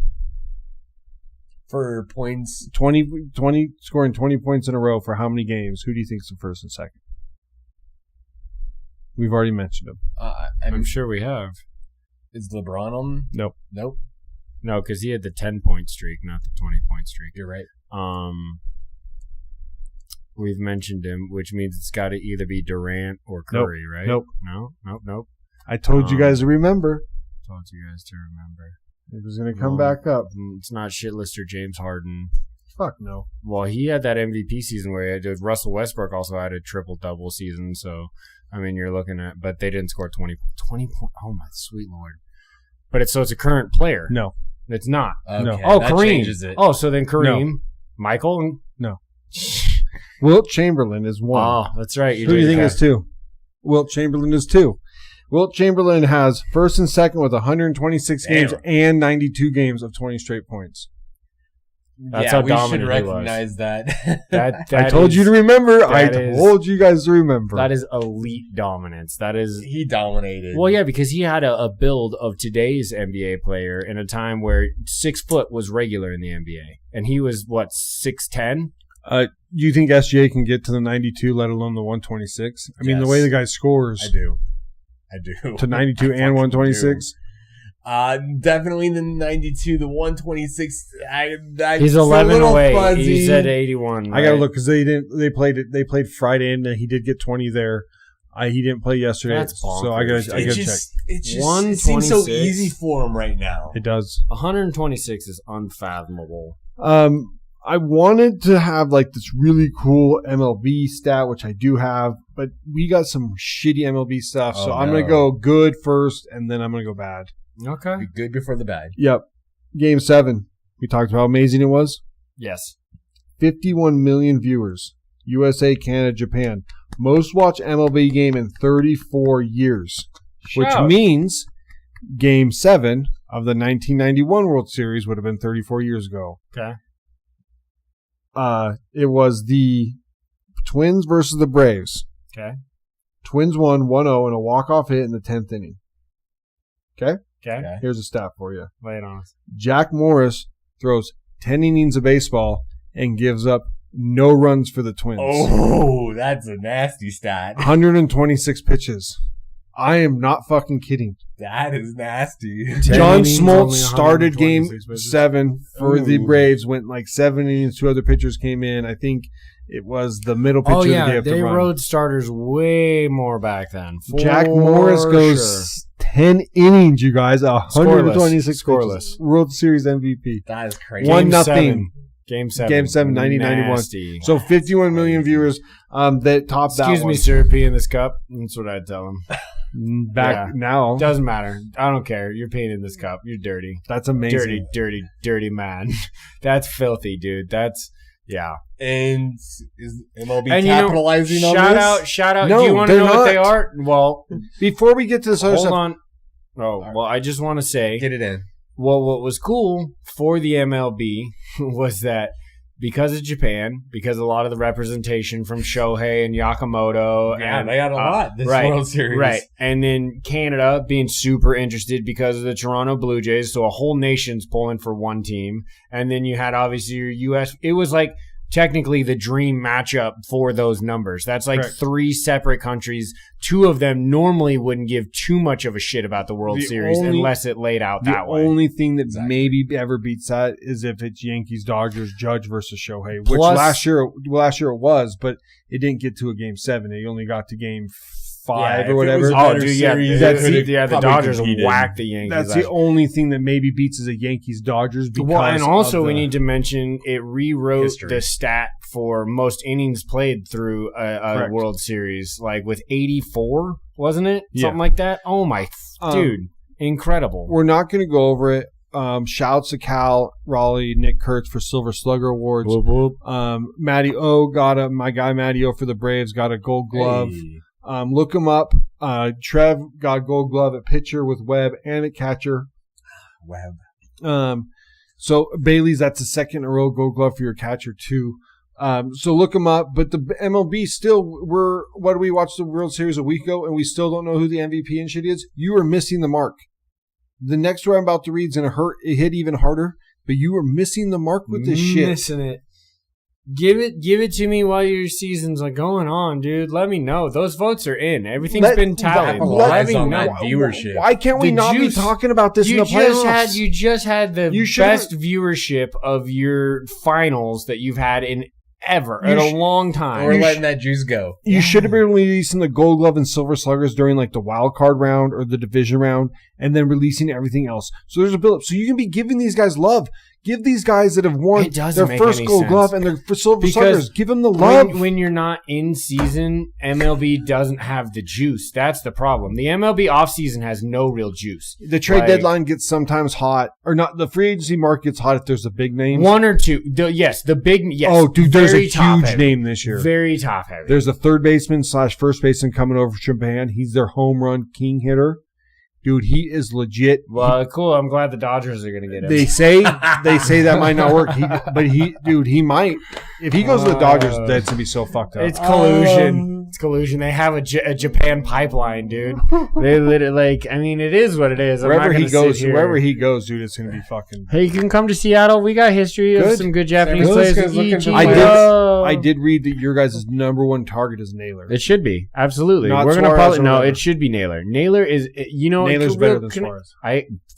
For points? 20 scoring 20 points in a row for how many games? Who do you think is in first and second? We've already mentioned him. I'm sure we have. Is LeBron on? Nope. No, because he had the 10-point streak, not the 20-point streak. You're right. We've mentioned him, which means it's got to either be Durant or Curry, right? Nope. Nope. I told you guys to remember. It was going to come back up. It's not shitlister James Harden. Fuck no. Well, he had that MVP season where he had Russell Westbrook also had a triple-double season, so... I mean, you're looking at, but they didn't score 20 points. Oh my sweet lord! But it's a current player. No, it's not. Okay, no. Oh, that Kareem. Changes it. Oh, so then Kareem, No. Michael. No. Wilt Chamberlain is one. Oh, that's right. Who do you think is two? Wilt Chamberlain is two. Wilt Chamberlain has first and second with 126 games and 92 games of 20 straight points. That's how dominant we should recognize that. I told you to remember. I told you guys to remember. That is elite dominance. He dominated. Well, yeah, because he had a build of today's NBA player in a time where 6 foot was regular in the NBA, and he was 6'10". You think SGA can get to the 92, let alone the 126? I mean, the way the guy scores. I do. To 92 and 126. Definitely the 92, the 126. He's 11 away. Fuzzy. He's at 81. Right? I gotta look because they played Friday and he did get 20 there. He didn't play yesterday, That's bonkers. so I gotta check. It seems so easy for him right now. It does. 126 is unfathomable. I wanted to have this really cool MLB stat, which I do have, but we got some shitty MLB stuff, so I'm gonna go good first, and then I'm gonna go bad. Okay. Be good before the bad. Yep. Game 7. We talked about how amazing it was. Yes. 51 million viewers. USA, Canada, Japan. Most watched MLB game in 34 years. Which means Game 7 of the 1991 World Series would have been 34 years ago. Okay. It was the Twins versus the Braves. Okay. Twins won 1-0 in a walk-off hit in the 10th inning. Okay? Okay. Here's a stat for you. Lay it on us. Jack Morris throws 10 innings of baseball and gives up no runs for the Twins. Oh, that's a nasty stat. 126 pitches. I am not fucking kidding. That is nasty. John Smoltz started game 7 for the Braves, went 7 innings, 2 other pitchers came in. I think It was the middle pitcher that they have to run. They rode starters way more back then. Jack Morris goes 10 innings, you guys. 126 scoreless. World Series MVP. That is crazy. 1-0. Game 7, 90-91. So 51 million viewers that topped that one. Excuse me, sir, pee in this cup. That's what I'd tell them. Now. Doesn't matter. I don't care. You're peeing in this cup. You're dirty. That's amazing. Dirty man. That's filthy, dude. That's, yeah. And is MLB capitalizing on this? Shout out. No, do you want to know what they are? Well, before we get to this other stuff. Hold on. Oh, well, I just want to say. Get it in. Well, what was cool for the MLB was that because of Japan, because a lot of the representation from Shohei and Yakamoto. Yeah, and, they got a lot this World Series. Right. And then Canada being super interested because of the Toronto Blue Jays. So a whole nation's pulling for one team. And then you had obviously your U.S. It was like technically the dream matchup for those numbers. That's like Correct. 3 separate countries. 2 of them normally wouldn't give too much of a shit about the World Series unless it laid out that way. The only thing that maybe ever beats that is if it's Yankees, Dodgers, Judge versus Shohei, which last year it was, but it didn't get to a Game 7. It only got to Game 5 or whatever. The Dodgers whacked the Yankees. That's the only thing that maybe beats is a Yankees Dodgers. And also we need to mention it rewrote the stat for most innings played through a World Series, like with 84, wasn't it? Something like that. Oh my dude, incredible. We're not going to go over it. Shouts to Cal, Raleigh, Nick Kurtz for Silver Slugger Awards. Whoop, whoop. Matty O my guy Matty O for the Braves got a Gold Glove. Hey. Look him up. Trev got a Gold Glove at pitcher with Webb and at catcher. Webb. So Bailey's, that's the second in a row Gold Glove for your catcher too. So look him up. But the MLB still, what did we watch the World Series a week ago and we still don't know who the MVP and shit is? You are missing the mark. The next story I'm about to read is going to hit even harder, but you are missing the mark with this shit. Missing it. Give it to me while your season's going on, dude. Let me know. Those votes are in. Everything's been tallied. Let me know. Viewership. Why can't we be talking about this in the playoffs? You just had the best viewership of your finals that you've had in a long time. We're letting that juice go. You should have been releasing the Gold Glove and Silver Sluggers during like the wild card round or the division round and then releasing everything else. So there's a build-up. So you can be giving these guys love. Give these guys that have won their first Gold Glove and their Silver Sluggers. Give them the love. When you're not in season, MLB doesn't have the juice. That's the problem. The MLB offseason has no real juice. The trade deadline gets sometimes hot. Or not. The free agency market gets hot if there's a big name. 1 or 2. Yes. Oh, dude, there's a huge name this year. Very top heavy. There's a third baseman / first baseman coming over from Japan. He's their home run king hitter. Dude, he is legit. Well, cool. I'm glad the Dodgers are going to get him. They say that might not work. He might. If he goes to the Dodgers, that's going to be so fucked up. It's collusion. It's collusion. They have a Japan pipeline, dude. They literally, it is what it is. Wherever he goes, dude, it's going to be fucking. Hey, you can come to Seattle. We got history of some good Japanese players. I did read that your guys' number one target is Naylor. It should be. Absolutely. We're going to probably, it should be Naylor. Naylor is, Naylor's better than Suarez.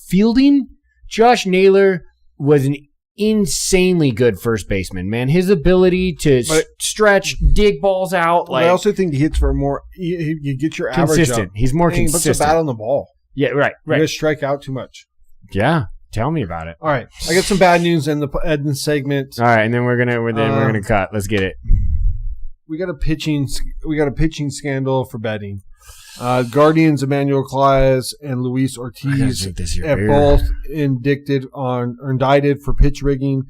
Fielding, Josh Naylor was an insanely good first baseman, man. His ability to stretch, dig balls out. I also think he hits for more. You get your average up. He's more consistent. He puts a bat on the ball. Yeah, right. You guys strike out too much. Yeah, tell me about it. All right, I got some bad news in the segment. All right, and then we're gonna cut. Let's get it. We got a pitching scandal for betting. Guardians Emmanuel Claes and Luis Ortiz have both indicted for pitch rigging.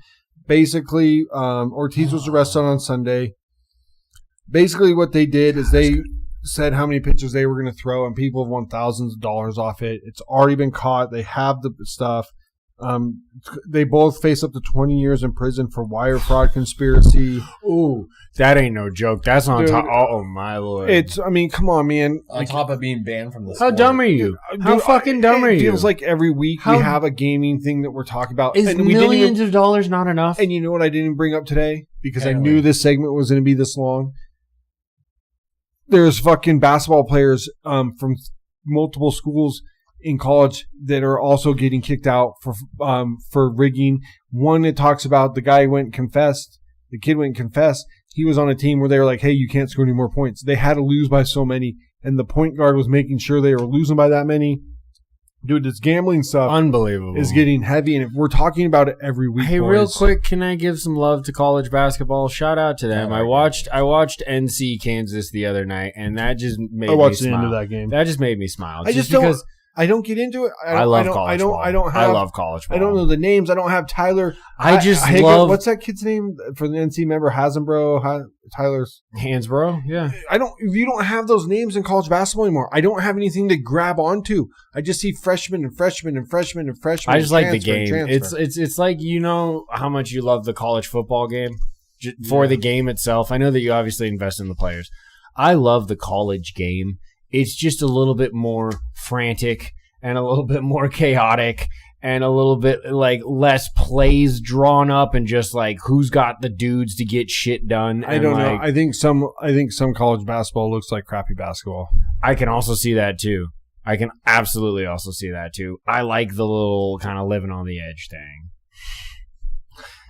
Basically, Ortiz was arrested on Sunday. Basically, what they did is they said how many pitches they were going to throw, and people have won thousands of dollars off it. It's already been caught. They have the stuff. They both face up to 20 years in prison for wire fraud conspiracy. Ooh, that ain't no joke. That's on top. Oh my lord! Come on, man. On top of being banned from the sport. How dumb are you? How fucking dumb are you? It feels like every week we have a gaming thing that we're talking about. Is millions of dollars not enough? And you know what I didn't bring up today? Because I knew this segment was going to be this long. There's fucking basketball players from multiple schools in college that are also getting kicked out for rigging. One, it talks about the guy who went and confessed The kid went and confessed. He was on a team where they were like, hey, you can't score any more points. They had to lose by so many, and the point guard was making sure they were losing by that many. Dude, this gambling stuff is getting heavy, and if we're talking about it every week. Hey, boys. Real quick, can I give some love to college basketball? Shout out to them. I watched NC Kansas the other night, and that just made me smile. I watched the end of that game. That just made me smile. I don't get into it. I love college ball. I love college ball. I don't know the names. I don't have Tyler. What's that kid's name for the NC member? Tyler's Hansbrough. Yeah. You don't have those names in college basketball anymore. I don't have anything to grab onto. I just see freshmen and freshmen and freshmen and freshmen. I just like the game. It's like, you know how much you love the college football game for the game itself. I know that you obviously invest in the players. I love the college game. It's just a little bit more frantic and a little bit more chaotic and a little bit like less plays drawn up and just like who's got the dudes to get shit done. I don't know. I think some college basketball looks like crappy basketball. I can also see that too. I can absolutely also see that too. I like the little kind of living on the edge thing.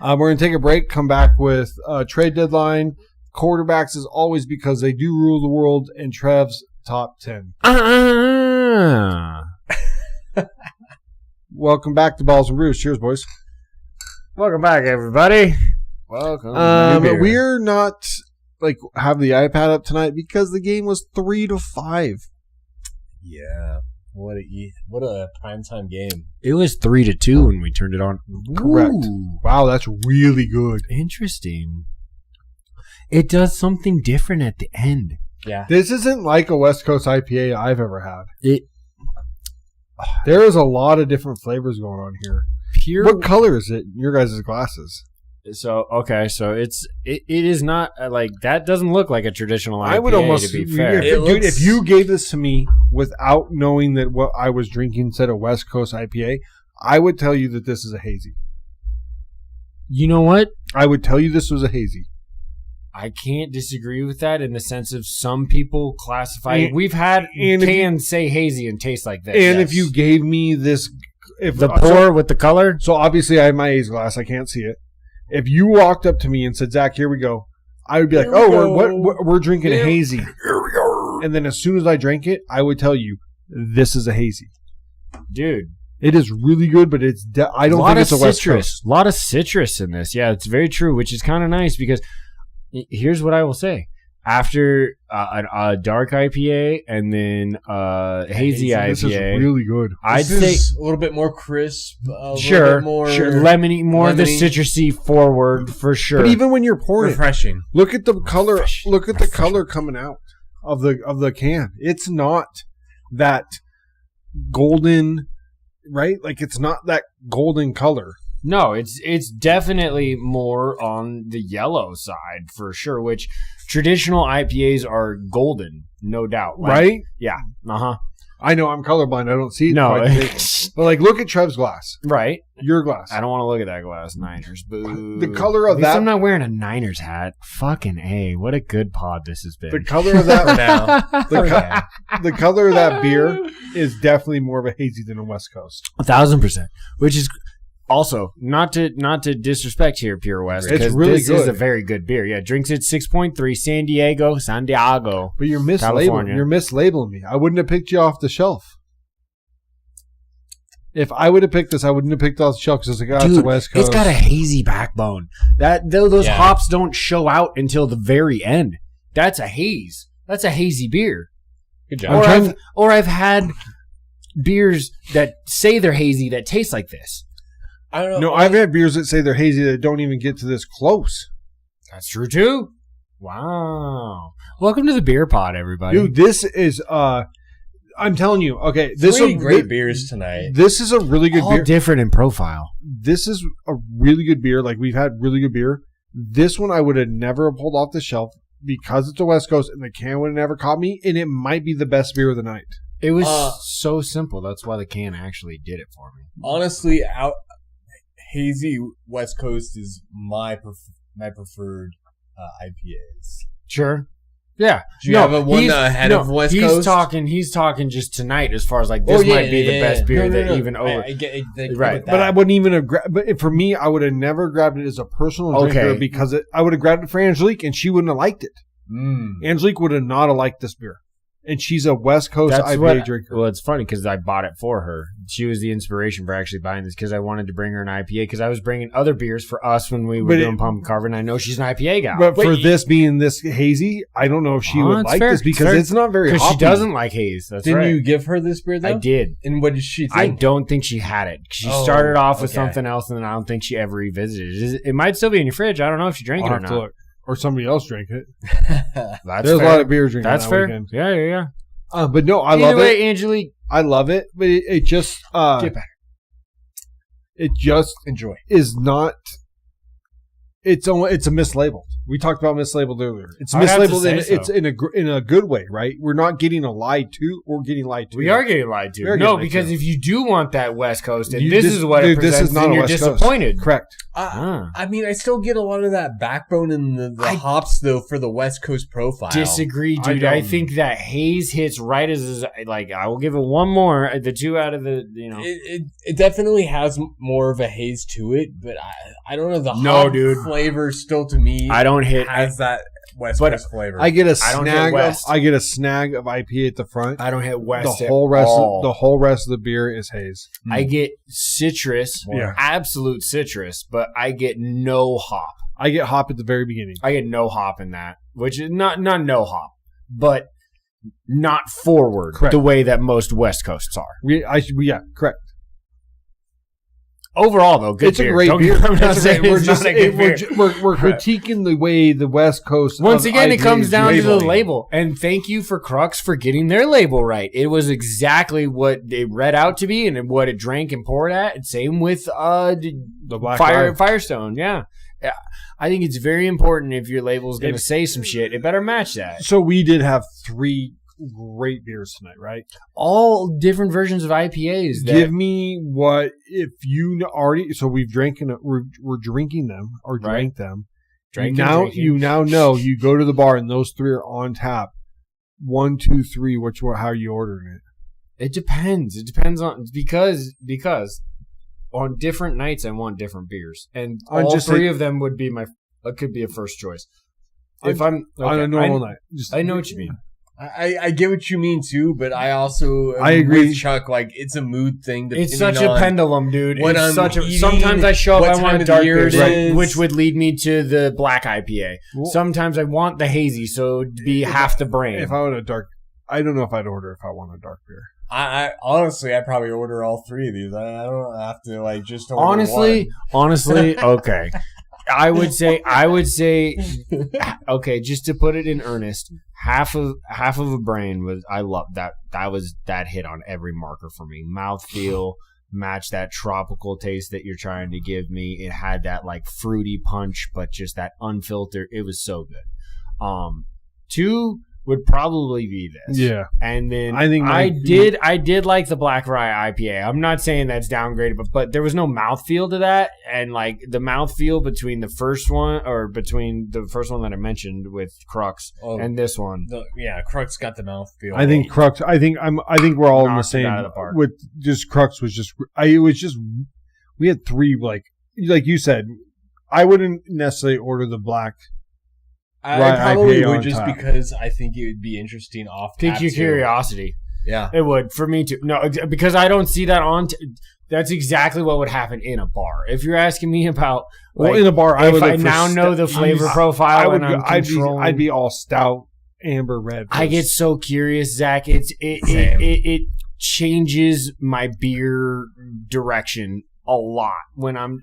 We're going to take a break, come back with trade deadline, quarterbacks as always because they do rule the world, and Trev's top 10. Welcome back to Balls and Brews. Cheers, boys. Welcome back, everybody. Welcome. We're not have the iPad up tonight because the game was 3-5. Yeah. What a primetime game. It was 3-2 when we turned it on. Correct. Ooh. Wow, that's really good. Interesting. It does something different at the end. Yeah. This isn't like a West Coast IPA I've ever had. There is a lot of different flavors going on here. What color is it in your guys' glasses? So it is not like that. Doesn't look like a traditional IPA. I would almost, to be fair, if you gave this to me without knowing that what I was drinking said a West Coast IPA, I would tell you that this is a hazy. You know what? I would tell you this was a hazy. I can't disagree with that in the sense of some people classify. We've had cans say hazy and taste like this. And if you gave me this, with the color, so obviously I have my A's glass, I can't see it. If you walked up to me and said, "Zach, here we go," I would be like, we're drinking a hazy." Here we go. And then as soon as I drank it, I would tell you, "This is a hazy, dude." It is really good, but I don't think it's a West Coast. A lot of citrus in this. Yeah, it's very true, which is kind of nice because. Here's what I will say. After a dark IPA and then hazy IPA. This is really good. I'd say a little bit more crisp. Sure. Lemony, more of the citrusy forward for sure. But even when you're pouring refreshing. Look at the color. Look at the color coming out of the can. It's not that golden, right? Like it's not that golden color. No, it's definitely more on the yellow side for sure, which traditional IPAs are golden, no doubt. Right? Yeah. Uh-huh. I know I'm colorblind. I don't see it. No. But look at Trev's glass. Right. Your glass. I don't want to look at that glass. Niners. Boo. The color of that. I'm not wearing a Niners hat. Fucking A. What a good pod this has been. The color of that the color of that beer is definitely more of a hazy than a West Coast. 1,000%. Which is also not to disrespect here, Pure West. It's really this good. is a very good beer. Yeah, drinks at 6.3. San Diego. But you're mislabeling me. I wouldn't have picked you off the shelf. If I would have picked this, I wouldn't have picked off the shelf because it's a West Coast. It's got a hazy backbone. Those hops don't show out until the very end. That's a haze. That's a hazy beer. Good job. I've had beers that say they're hazy that taste like this. I don't know. No, I've had beers that say they're hazy that don't even get to this close. That's true too. Wow. Welcome to the beer pod, everybody. Dude, this is I'm telling you, okay, great beers tonight. This is a really good beer. All different in profile. This is a really good beer. Like we've had really good beer. This one I would have never pulled off the shelf because it's a West Coast and the can would have never caught me, and it might be the best beer of the night. It was so simple. That's why the can actually did it for me. Honestly, hazy West Coast is my preferred IPAs. Sure. Yeah. Do you have a one ahead of West Coast? He's talking just tonight as far as like this might be the best beer even over. Right. But I wouldn't even have but for me, I would have never grabbed it as a personal drinker because I would have grabbed it for Angelique and she wouldn't have liked it. Angelique would have not have liked this beer. And she's a West Coast IPA drinker. Well, it's funny because I bought it for her. She was the inspiration for actually buying this because I wanted to bring her an IPA because I was bringing other beers for us when we were doing Pumpkin Carver, and I know she's an IPA gal. But for this being this hazy, I don't know if she would like this because it's not very hoppy. Because she doesn't like haze. That's Didn't you give her this beer, though? I did. And what did she think? I don't think she had it. She started off with something else, and then I don't think she ever revisited it. It might still be in your fridge. I don't know if she drank it or not. Look. Or somebody else drank it. There's a lot of beer drinking That's that fair. Weekend. Yeah. But no, I love it. Angelique. I love it, but it just get back. It just is not. It's a mislabeled. We talked about mislabeled earlier. It's mislabeled. It's in a good way, right? We're not getting lied to. We're getting lied to. We are getting lied to. No, because if you do want that West Coast, and this is what it presents, this is not then you're West disappointed. Coast. Correct. I mean, I still get a lot of that backbone in the hops, though, for the West Coast profile. Disagree, dude. I think that haze hits right as like I will give it one more. The 2 out of the It definitely has more of a haze to it, but I don't know the hop flavor still to me. I don't hit has that West Coast flavor. I get a snag. I get a snag of IPA at the front. I don't hit West. The whole rest of the beer is haze. I get citrus, absolute citrus, but I get no hop. I get hop at the very beginning. I get no hop in that, which is not no hop, but not forward the way that most West Coasts are. Correct. Overall, though, good beer. A great beer. I'm not saying we're critiquing the way the West Coast. Once again, it comes down to the label. And thank you for Crux for getting their label right. It was exactly what it read out to be and what it drank and poured at. And same with the Black Firestone. Yeah. I think it's very important if your label is going to say some shit, it better match that. So we did have 3 great beers tonight, right? All different versions of IPAs. Give me what if you already. So we're drinking them or drank them. You now know. You go to the bar and those 3 are on tap. 1, 2, 3. How are you ordering it? It depends. It depends on because on different nights I want different beers, and all 3 of them would be could be a first choice. If I'm on a normal night, I know what you mean. I get what you mean too, but I also agree with Chuck. Like it's a mood thing. It's such a pendulum, dude. Sometimes I show up, I want a dark beer, which would lead me to the black IPA. Sometimes I want the hazy, so it'd be half the brain. If I want a dark, I don't know if I'd order if I want a dark beer. I honestly, I'd probably order all 3 of these. I don't have to just order honestly, okay. I would say, okay, just to put it in earnest, half of a brain was, I love that. That hit on every marker for me. Mouthfeel, match that tropical taste that you're trying to give me. It had that fruity punch, but just that unfiltered. It was so good. 2 would probably be this. Yeah. And then I did like the Black Rye IPA. I'm not saying that's downgraded, but there was no mouthfeel to that. And the mouthfeel between the first one that I mentioned with Crux and this one. Crux got the mouthfeel. I think Crux, I think we're all in the same. With just Crux was just, we had 3, like you said, I wouldn't necessarily order the black. I probably would just because I think it would be interesting off tap. Pique your curiosity. Yeah. It would. For me too. No, because I don't see that on... That's exactly what would happen in a bar. If you're asking me about... in a bar, I now know the flavor profile I'd be all stout, amber, red. I get so curious, Zach. It changes my beer direction a lot when I'm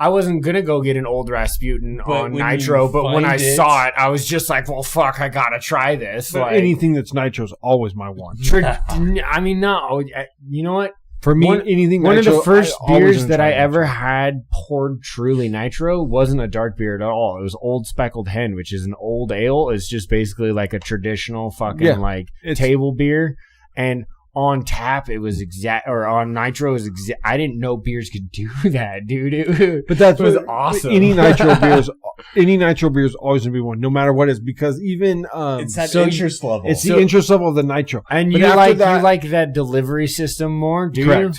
I wasn't going to go get an old Rasputin on Nitro, but when I saw it, I was just like, well, fuck, I got to try this. But anything that's Nitro is always my one. I mean, no. You know what? For me, anything one Nitro, of the first beers that I ever had poured truly Nitro wasn't a dark beer at all. It was Old Speckled Hen, which is an old ale. It's just basically like a traditional fucking table beer. And on tap, it was on Nitro is I didn't know beers could do that, dude. But that was awesome. Any Nitro beers, any nitro beer is always going to be one, no matter what it is, because even it's that interest level. It's the interest level of the nitro, and you like that delivery system more, do you?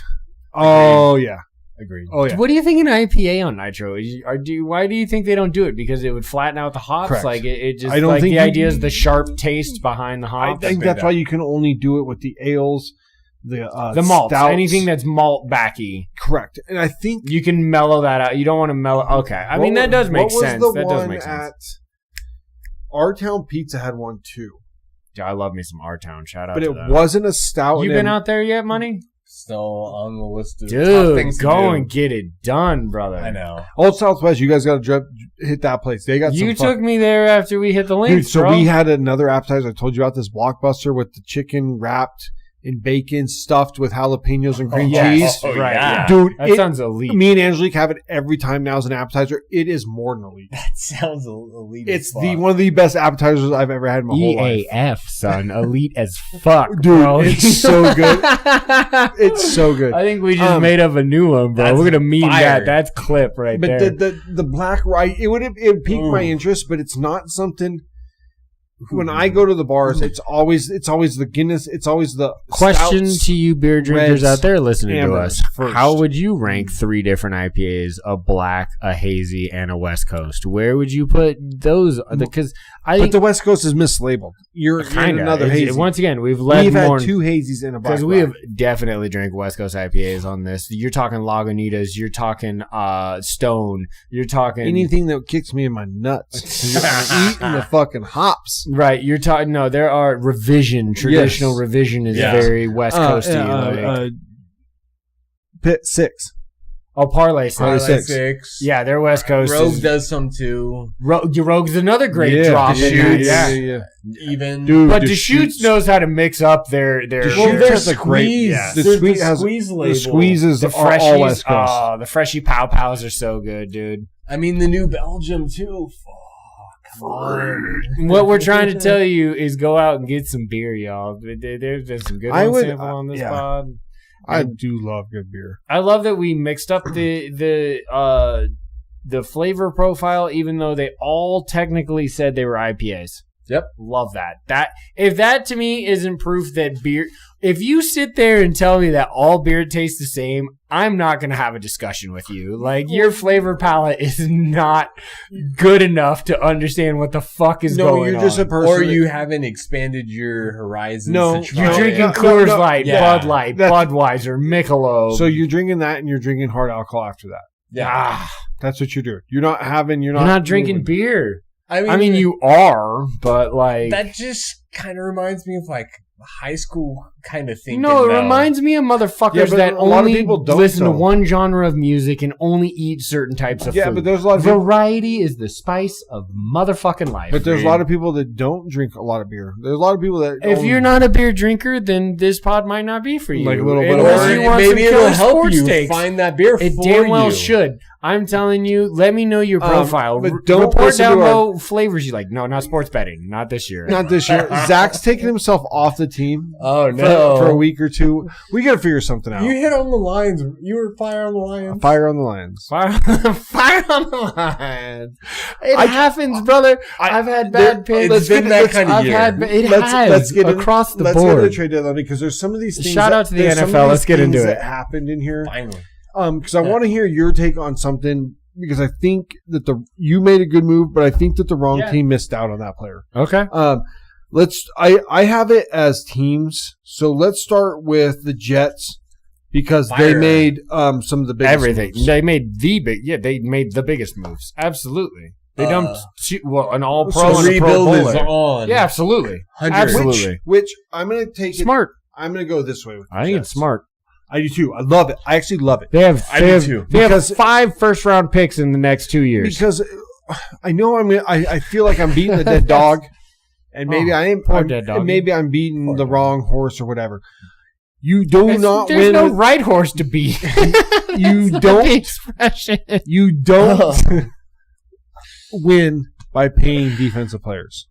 Oh yeah. Agreed. Oh yeah. What do you think an IPA on nitro? Why do you think they don't do it? Because it would flatten out the hops. Correct. Like it just. I don't think the idea is the sharp taste behind the hops. I think that's why you can only do it with the ales, the malts, stouts. Anything that's malt backy. Correct, and I think you can mellow that out. You don't want to mellow. Okay, I mean that does make sense. That does make sense. Our Town Pizza had one too. Yeah, I love me some Our Town. Shout out. But to it that. wasn't a stout. You been out there yet, Money? Still on the list of top things to go do. and get it done, brother. I know. Old Southwest, you guys got to hit that place. They got. You took me there after we hit the link, so we had another appetizer. I told you about this Blockbuster with the chicken wrapped in bacon, stuffed with jalapenos and cream cheese. Oh, right, yeah. Dude, that sounds elite. Me and Angelique have it every time now as an appetizer. It is more than elite. That sounds elite. It's one of the best appetizers I've ever had in my whole life. EAF, son, elite as fuck, dude. Bro. It's so good. It's so good. I think we just made up a new one, bro. We're gonna meme that. That's clip right there. But the black rice, it would pique my interest, but it's not something. When I go to the bars, it's always the Guinness. It's always the question stouts, to you beer drinkers out there listening to us. First. How would you rank 3 different IPAs, a black, a hazy, and a West Coast? Where would you put those? Because I think the West Coast is mislabeled. You're another hazy. Once again, we've had 2 hazies in a black. Because we have definitely drank West Coast IPAs on this. You're talking Lagunitas. You're talking Stone. You're talking anything that kicks me in my nuts. You're eating the fucking hops. Right, you're talking. No, there are revision. Traditional revision is very West Coasty. Pit 6. Oh, Parlay 6. Parlay 6. Yeah, they're West Coast. Rogue does some too. Rogue's another great drop in that. Yeah. Even. Dude, but Deschutes knows how to mix up their Deschutes has a great. The squeeze label. The squeezes are all West Coast. Oh, the Freshie Pow Pows are so good, dude. I mean, the New Belgium too. What we're trying to tell you is go out and get some beer, y'all. There's been some good ones sample on this pod. I do love good beer. I love that we mixed up the flavor profile, even though they all technically said they were IPAs. Yep, love that. If that to me isn't proof that beer. If you sit there and tell me that all beer tastes the same, I'm not going to have a discussion with you. Like, your flavor palette is not good enough to understand what the fuck is going on. No, you're just a person. Or you haven't expanded your horizons. No, you're drinking Coors Light, Bud Light, Budweiser, Michelob. So you're drinking that and you're drinking hard alcohol after that. Yeah. That's what you're doing. You're not drinking beer. I mean, you are, but like. That just kind of reminds me of like high school kind of thing. No, it reminds me of motherfuckers that only listen to one genre of music and only eat certain types of food. Yeah, but there's a lot of variety is the spice of motherfucking life. But there's a lot of people that don't drink a lot of beer. There's a lot of people that. If you're not a beer drinker, then this pod might not be for you. Like a little bit, or you want maybe it'll help you find that beer. It damn well should. I'm telling you, let me know your profile. But don't report down low flavors you like. No, not sports betting. Not this year. Not this year. Zach's taking himself off the team. Oh no! For a week or two, we got to figure something out. You hit on the Lions. You were fire on the Lions. Fire on the Lions. Fire on the Lions. It happens, brother. I've had bad picks. It's been that kind of year. Let's get across the board. Let's get to the trade deadline because there's some of these things. Shout out to the NFL. Let's get into it. That happened in here. Finally. Because I want to hear your take on something. Because I think that you made a good move, but I think that the wrong team missed out on that player. Okay. I have it as teams. So let's start with the Jets because they made some of the biggest moves. They made the biggest moves. Absolutely. They dumped an all-pro and a pro bowler. Is on. Yeah, absolutely. 100. Absolutely. Which I'm going to take smart. I'm going to go this way with I think it's smart. I do too. I love it. I actually love it. They have 5 first-round picks in the next 2 years. Because I know I feel like I'm beating the dead dog, and maybe I am. Dead dog. Maybe I'm beating the wrong horse or whatever. You do not win. There's no right horse to beat. You don't. You don't win by paying defensive players.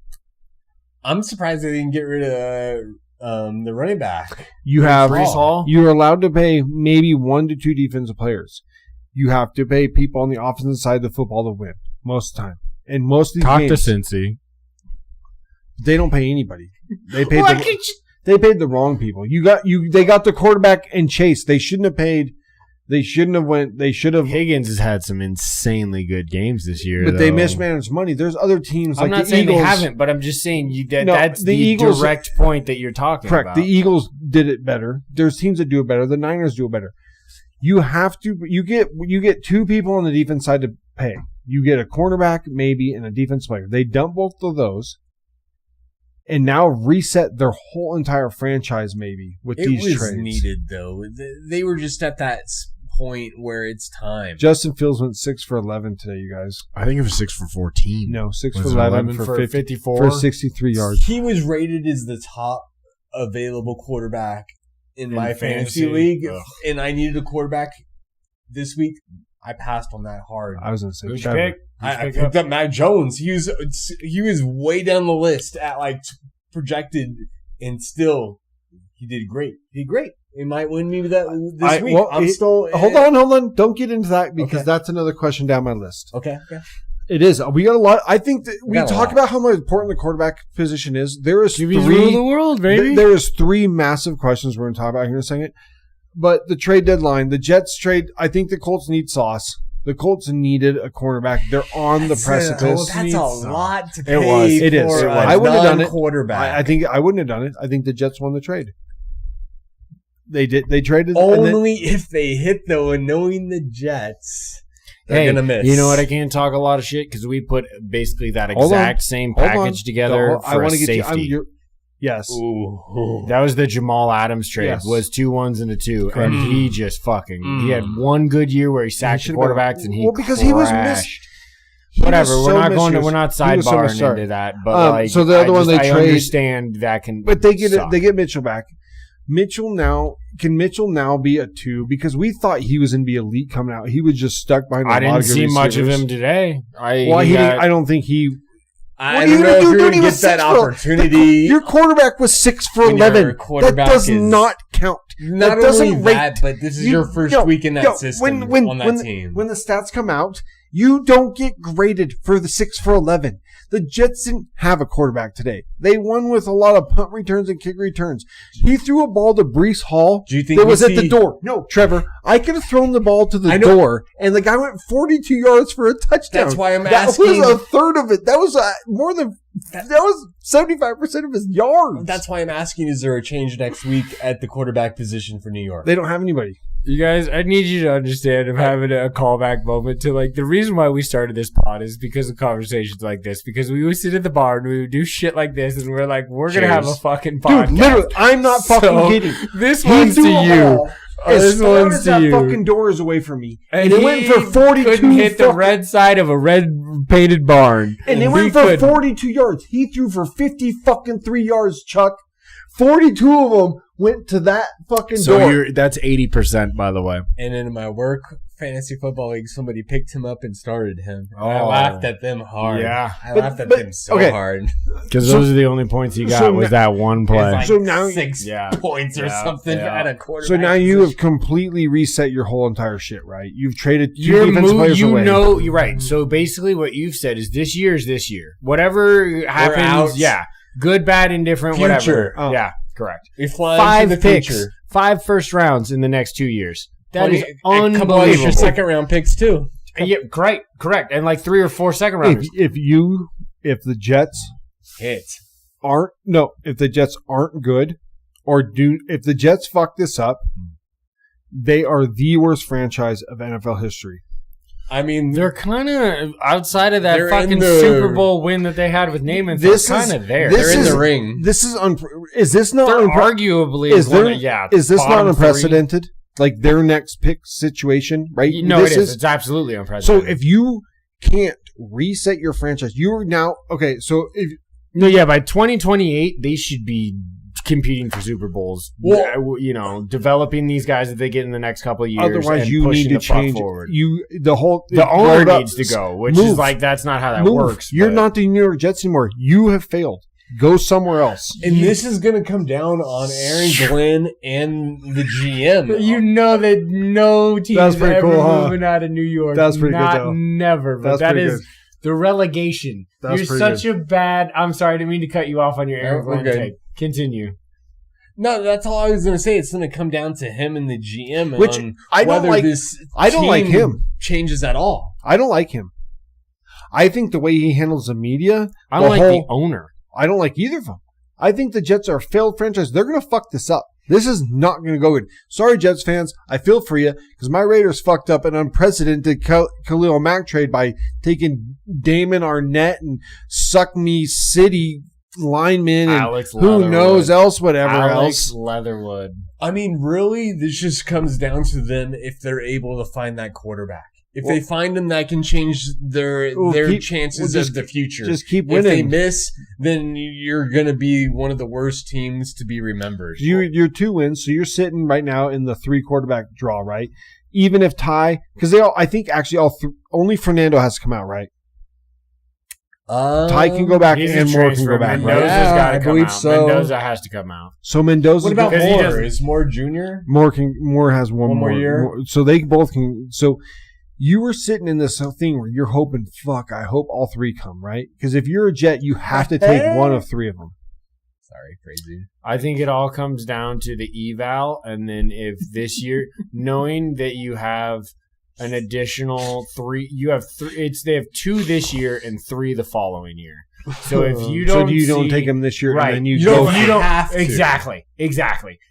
I'm surprised they didn't get rid of. The running back. You're allowed to pay maybe 1 to 2 defensive players. You have to pay people on the offensive side of the football to win most of the time. And most of these Talk games, to Cincy. They don't pay anybody. They paid they paid the wrong people. They got the quarterback and Chase. They shouldn't have paid. They shouldn't have went. They should have. Higgins has had some insanely good games this year, but they mismanaged money. There's other teams I'm like not the saying Eagles. they haven't, but I'm just saying that's the Eagles, direct point that you're talking correct. about. The Eagles did it better. There's teams that do it better. The Niners do it better. You have to. You get two people on the defense side to pay. You get a cornerback maybe and a defense player. They dump both of those. And now reset their whole entire franchise maybe with these trades. It was needed, though. They were just at that point where it's time. Justin Fields went 6 for 11 today, you guys. I think it was 6 for 14. No, 6 for 11 for 54 for 63 yards. He was rated as the top available quarterback in my fantasy league, and I needed a quarterback this week. I passed on that hard. I was going to say, who'd you pick? I picked up Mac Jones. He was way down the list at like projected, and still he did great. He did great. It might win me this week. Well, I'm still. Hold on. Don't get into that because that's another question down my list. Okay. It is. We got a lot. I think that we talk about how important the quarterback position is. There is QB's rule of the world, baby. There is 3 massive questions we're going to talk about here in a second. But the trade deadline, the Jets trade, I think the Colts need sauce. The Colts needed a cornerback. They're on the precipice. That's a lot to pay It is. for I wouldn't have done it. Quarterback. I think I wouldn't have done it. I think the Jets won the trade. They did. They traded only if they hit though, and knowing the Jets, they're gonna miss. You know what? I can't talk a lot of shit because we put basically that exact same package together for a safety. Yes. Ooh. That was the Jamal Adams trade. Yes. Was 2 1s and a 2. Correct. And he just fucking he had one good year where he sacked the quarterbacks and he because he was whatever. We're not sidebarring into that. But so the other one they trade, understand that can but they get Mitchell back. Can Mitchell now be a 2? Because we thought he was going to be elite coming out. He was just stuck behind. I didn't see much of him today. I don't think he. I don't know if you're going to get that opportunity. Your quarterback was 6 for 11. That does not count. Not only that, but this is your first week in that system on that team. When the stats come out, you don't get graded for the 6 for 11. The Jets didn't have a quarterback today. They won with a lot of punt returns and kick returns. He threw a ball to Breece Hall that was at the door. No, Trevor, I could have thrown the ball to the door, and the guy went 42 yards for a touchdown. That's why I'm asking. That was a third of it. That was more than... That was 75% of his yards. That's why I'm asking, is there a change next week at the quarterback position for New York? They don't have anybody. You guys, I need you to understand I'm having a callback moment to the reason why we started this pod is because of conversations like this. Because we would sit at the bar and we would do shit like this and we're like, we're going to have a fucking podcast. Dude, literally, I'm not fucking kidding. This one's to you. As far as that fucking door is away from me. And it went for 42. Couldn't hit the red side of a red painted barn. And it went for 42 yards. He threw for 53 yards, Chuck. 42 of them went to that fucking door. So that's 80%, by the way. And in my work fantasy football league, somebody picked him up and started him. I laughed at them hard. Yeah. I laughed at them so hard. Because those are the only points he got was that one play. Like so now 6 points or something at a quarterback. So now you have completely reset your whole entire shit, right? You've traded 2 defensive players away. You're right. So basically what you've said is this year is this year. Whatever happens, good, bad, indifferent, whatever. Yeah, correct. You're flying 5 picks, 5 first rounds in the next 2 years. That is unbelievable. A couple extra second round picks too. Yeah, correct. And 3 or 4 second rounders. If the Jets if the Jets aren't good if the Jets fuck this up, they are the worst franchise of NFL history. I mean, they're kind of outside of that fucking Super Bowl win that they had with Namath. They're kind of there. They're in the ring. This is is this not arguably is this not unprecedented? 3? Like their next pick situation, right? No, it is. It's absolutely unprecedented. So if you can't reset your franchise, you're now okay. So by 2028 they should be competing for Super Bowls. Well, developing these guys that they get in the next couple of years. Otherwise, you need to change forward. The owner needs to go, which is that's not how that works. You're not the New York Jets anymore. You have failed. Go somewhere else. And this is going to come down on Aaron Glenn and the GM. You know that no team is ever moving out of New York. That's pretty good, though. Never. But that is The relegation. You're such a bad. I'm sorry, I didn't mean to cut you off on your airplane take. Continue. No, that's all I was going to say. It's going to come down to him and the GM, which I don't like. I don't like him. Changes at all. I don't like him. I think the way he handles the media. I don't like the owner. I don't like either of them. I think the Jets are a failed franchise. They're going to fuck this up. This is not going to go good. Sorry, Jets fans. I feel for you because my Raiders fucked up an unprecedented Khalil Mack trade by taking Damon Arnett and Suck Me City lineman and who knows else, whatever Alex else. Leatherwood. I mean, really, this just comes down to them if they're able to find that quarterback. If they find him, that can change their chances of the future. Just keep winning. If they miss, then you're going to be one of the worst teams to be remembered. You're 2 wins, so you're sitting right now in the 3 quarterback draw, right? Even if Ty, because I think actually only Fernando has to come out, right? Ty can go back and Moore can go back, right? I believe so. Mendoza has to come out. So Mendoza. What about Moore? Is Moore junior? Moore has one more year. So they both can. So you were sitting in this thing where you're hoping, I hope all 3 come, right? Because if you're a Jet, you have to take one of 3 of them. Sorry, crazy. I think it all comes down to the eval, and then if this year, knowing that you have an additional 3, you have 3. They have 2 this year and 3 the following year. So if you don't, take them this year, right? And then you don't have to. Exactly.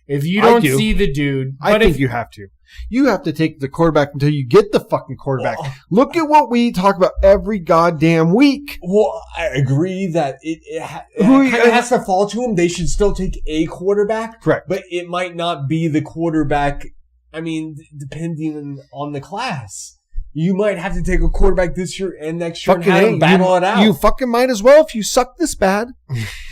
If you don't see the dude, I think you have to. You have to take the quarterback until you get the fucking quarterback. Look at what we talk about every goddamn week. Well, I agree that it kind of has to fall to him. They should still take a quarterback. Correct. But it might not be the quarterback. I mean, depending on the class. You might have to take a quarterback this year and next year and have them battle it out. You fucking might as well if you suck this bad.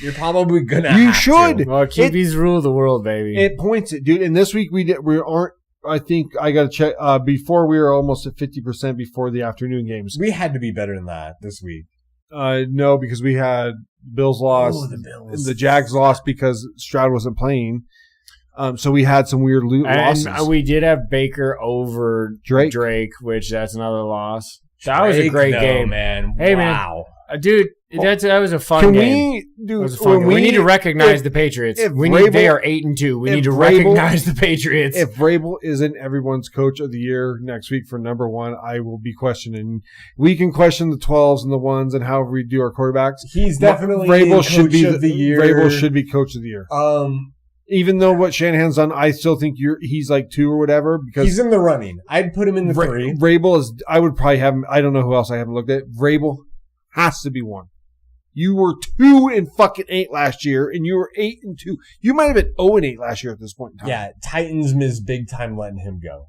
You're probably going to have to. You should. Well, QBs rule the world, baby. It points it, dude. And this week we aren't. I think I got to check. Before we were almost at 50% before the afternoon games. We had to be better than that this week. No, because we had Bills lost. Oh, the Bills. The Jags lost because Stroud wasn't playing. So we had some weird losses. And we did have Baker over Drake, which that's another loss. That was a great game, man. Hey, wow. Man. Dude, that was a fun game. We need to recognize the Patriots. They are 8-2. We need to recognize the Patriots. If Vrabel isn't everyone's coach of the year next week for number 1, I will be questioning. We can question the 12s and the 1s and how we do our quarterbacks. He's definitely Vrabel should be of the year. Vrabel should be coach of the year. Even though what Shanahan's done, I still think he's like 2 or whatever because he's in the running. I'd put him in the 3. Vrabel is. I would probably have him. I don't know who else I haven't looked at. Vrabel has to be 1. You were 2-8 last year, and you were 8-2. You might have been 0-8 last year at this point in time. Yeah, Titans missed big time letting him go.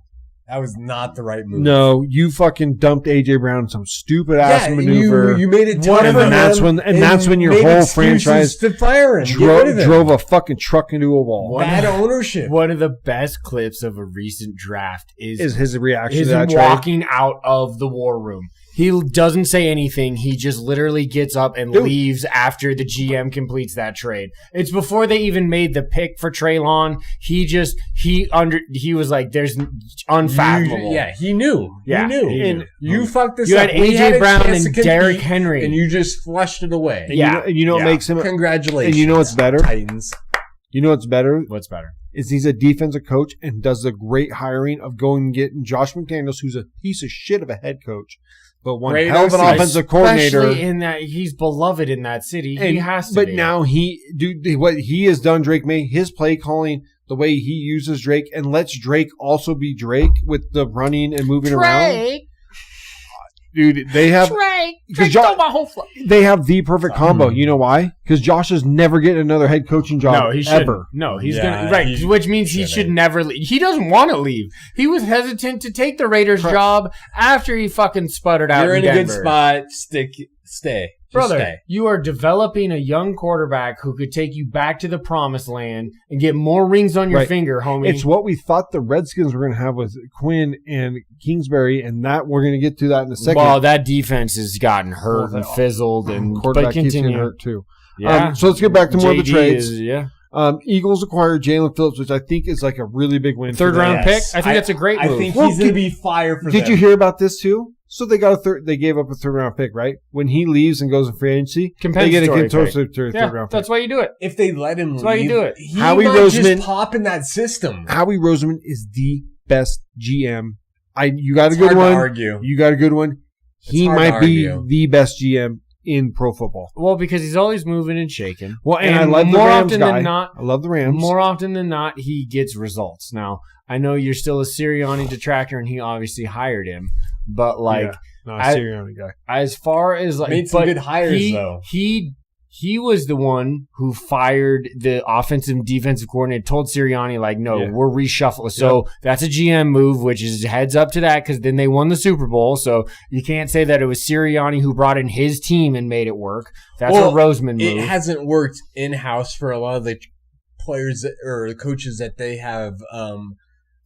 That was not the right move. No, you fucking dumped AJ Brown in some stupid ass maneuver. You made it tough for and that's when your whole franchise to fire him. Drove a fucking truck into a wall. Bad ownership. One of the best clips of a recent draft is his reaction to that trade. Walking out of the war room. He doesn't say anything. He just literally gets up and leaves after the GM completes that trade. It's before they even made the pick for Treylon. He was like, "There's unfathomable." He knew. Yeah, he knew. And you fucked this up. You had AJ Brown and Derrick Henry, and you just flushed it away. And you know what makes him. Congratulations. And you know what's better? Titans. You know what's better? What's better? Is he's a defensive coach and does the great hiring of going and getting Josh McDaniels, who's a piece of shit of a head coach. But one hell of an offensive coordinator. Especially in that he's beloved in that city. He has to be. But now what he has done, Drake May, his play calling, the way he uses Drake, and lets Drake also be Drake with the running and moving around. Dude, they have Drake stole my whole flow. They have the perfect combo. You know why? Because Josh is never getting another head coaching job. No, he shouldn't. Ever. No, he's gonna which means he should never leave. He doesn't want to leave. He was hesitant to take the Raiders job after he fucking sputtered out. You're in Denver. a good spot. Stay. Brother, you are developing a young quarterback who could take you back to the promised land and get more rings on your finger, homie. It's what we thought the Redskins were going to have with Quinn and Kingsbury, and that we're going to get to that in a second. Well, that defense has gotten hurt and fizzled, and quarterback keeps getting hurt too. Yeah. So let's get back to more of the trades. Yeah. Eagles acquired Jalen Phillips, which I think is like a really big win. Third round pick. I think that's a great move. I think he's going to be fired for Did you hear about this too? So they got they gave up a 3rd round pick, right? When he leaves and goes in free agency, they get a compensatory 3rd round pick. That's why you do it. If they let him leave, why you do it. He might just pop in that system. Howie Roseman is the best GM. You got a good one. Argue. You got a good one. He might be the best GM in pro football. Well, because he's always moving and shaking. Well, and I love the Rams guy. I love the Rams. More often than not, he gets results. Now, I know you're still a Sirianni detractor, and he obviously hired him. But Sirianni guy. As far as made some good hires though. He was the one who fired the offensive and defensive coordinator, told Sirianni, we're reshuffling. So that's a GM move, which is heads up to that because then they won the Super Bowl. So you can't say that it was Sirianni who brought in his team and made it work. That's a Roseman move. It hasn't worked in-house for a lot of the players or the coaches that they have